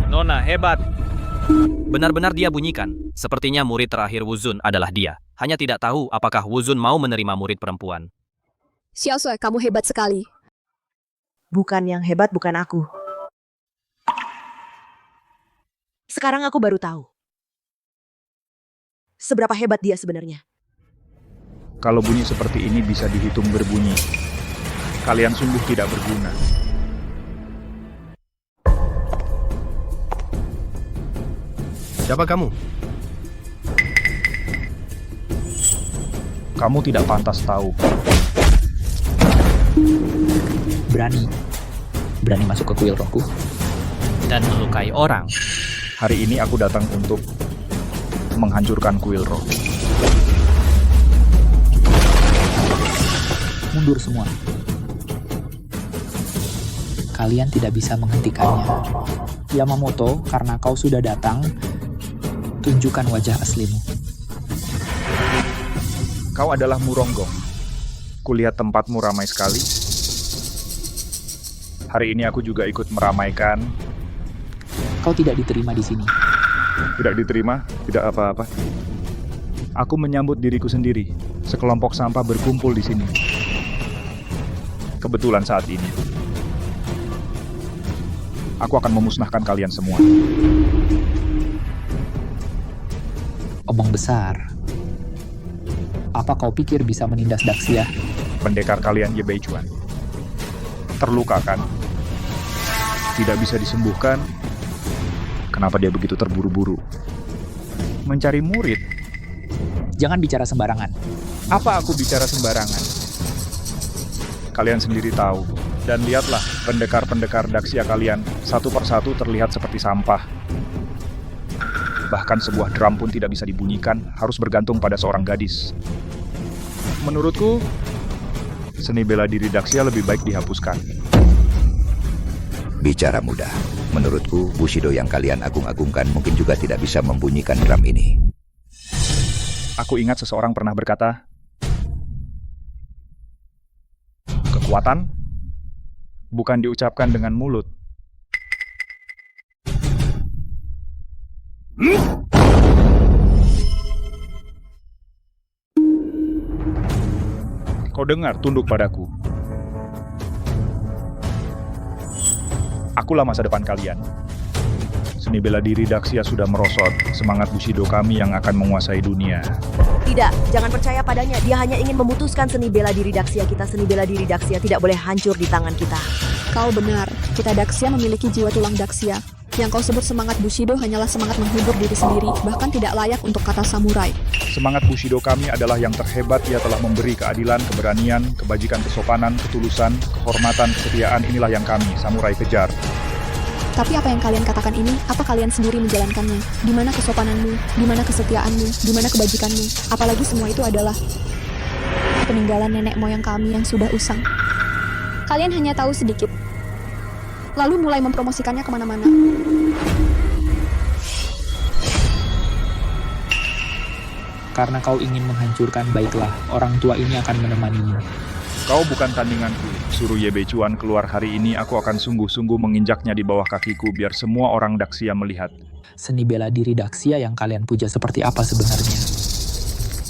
Nona, hebat! Benar-benar dia bunyikan. Sepertinya murid terakhir Wuzun adalah dia. Hanya tidak tahu apakah Wuzun mau menerima murid perempuan. Xiaosui, kamu hebat sekali. Bukan yang hebat, bukan aku. Sekarang aku baru tahu. Seberapa hebat dia sebenarnya. Kalau bunyi seperti ini bisa dihitung berbunyi. Kalian sungguh tidak berguna. Siapa kamu? Kamu tidak pantas tahu. Berani masuk ke kuil rohku. Dan melukai orang. Hari ini aku datang untuk menghancurkan kuil roh. Mundur semua. Kalian tidak bisa menghentikannya. Yamamoto, karena kau sudah datang, tunjukkan wajah aslimu. Kau adalah Muronggong. Kulihat tempatmu ramai sekali. Hari ini aku juga ikut meramaikan. Kau tidak diterima di sini. Tidak diterima? Tidak apa-apa. Aku menyambut diriku sendiri. Sekelompok sampah berkumpul di sini. Kebetulan saat ini. Aku akan memusnahkan kalian semua. Omong besar. Apa kau pikir bisa menindas Daxia? Pendekar kalian Ye Beichuan. Terluka kan? Tidak bisa disembuhkan. Kenapa dia begitu terburu-buru? Mencari murid? Jangan bicara sembarangan. Apa aku bicara sembarangan? Kalian sendiri tahu. Dan lihatlah, pendekar-pendekar Daxia kalian satu persatu terlihat seperti sampah. Bahkan sebuah drum pun tidak bisa dibunyikan, harus bergantung pada seorang gadis. Menurutku, seni bela diri Daxia lebih baik dihapuskan. Bicara mudah. Menurutku, Bushido yang kalian agung-agungkan mungkin juga tidak bisa membunyikan drum ini. Aku ingat seseorang pernah berkata, kekuatan bukan diucapkan dengan mulut. Kau dengar, tunduk padaku. Akulah masa depan kalian. Seni bela diri Daxia sudah merosot. Semangat Bushido kami yang akan menguasai dunia. Tidak, jangan percaya padanya. Dia hanya ingin memutuskan seni bela diri Daxia kita. Seni bela diri Daxia tidak boleh hancur di tangan kita. Kau benar. Kita Daxia memiliki jiwa tulang Daxia. Yang kau sebut semangat Bushido hanyalah semangat menghibur diri sendiri, bahkan tidak layak untuk kata samurai. Semangat Bushido kami adalah yang terhebat. Ia telah memberi keadilan, keberanian, kebajikan, kesopanan, ketulusan, kehormatan, kesetiaan. Inilah yang kami, samurai, kejar. Tapi apa yang kalian katakan ini, apa kalian sendiri menjalankannya? Di mana kesopananmu? Di mana kesetiaanmu? Di mana kebajikanmu? Apalagi semua itu adalah peninggalan nenek moyang kami yang sudah usang. Kalian hanya tahu sedikit, lalu mulai mempromosikannya kemana-mana. Karena kau ingin menghancurkan, baiklah, orang tua ini akan menemanimu. Kau bukan tandinganku. Suruh Ye Beichuan keluar hari ini, aku akan sungguh-sungguh menginjaknya di bawah kakiku biar semua orang Daxia melihat. Seni bela diri Daxia yang kalian puja seperti apa sebenarnya?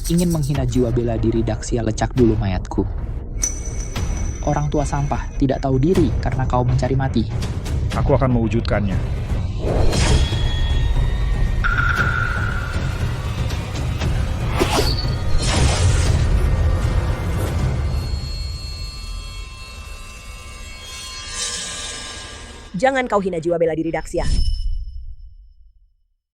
Ingin menghina jiwa bela diri Daxia, lecak dulu mayatku. Orang tua sampah, tidak tahu diri karena kau mencari mati. Aku akan mewujudkannya. Jangan kau hina jiwa bela diri Daxia.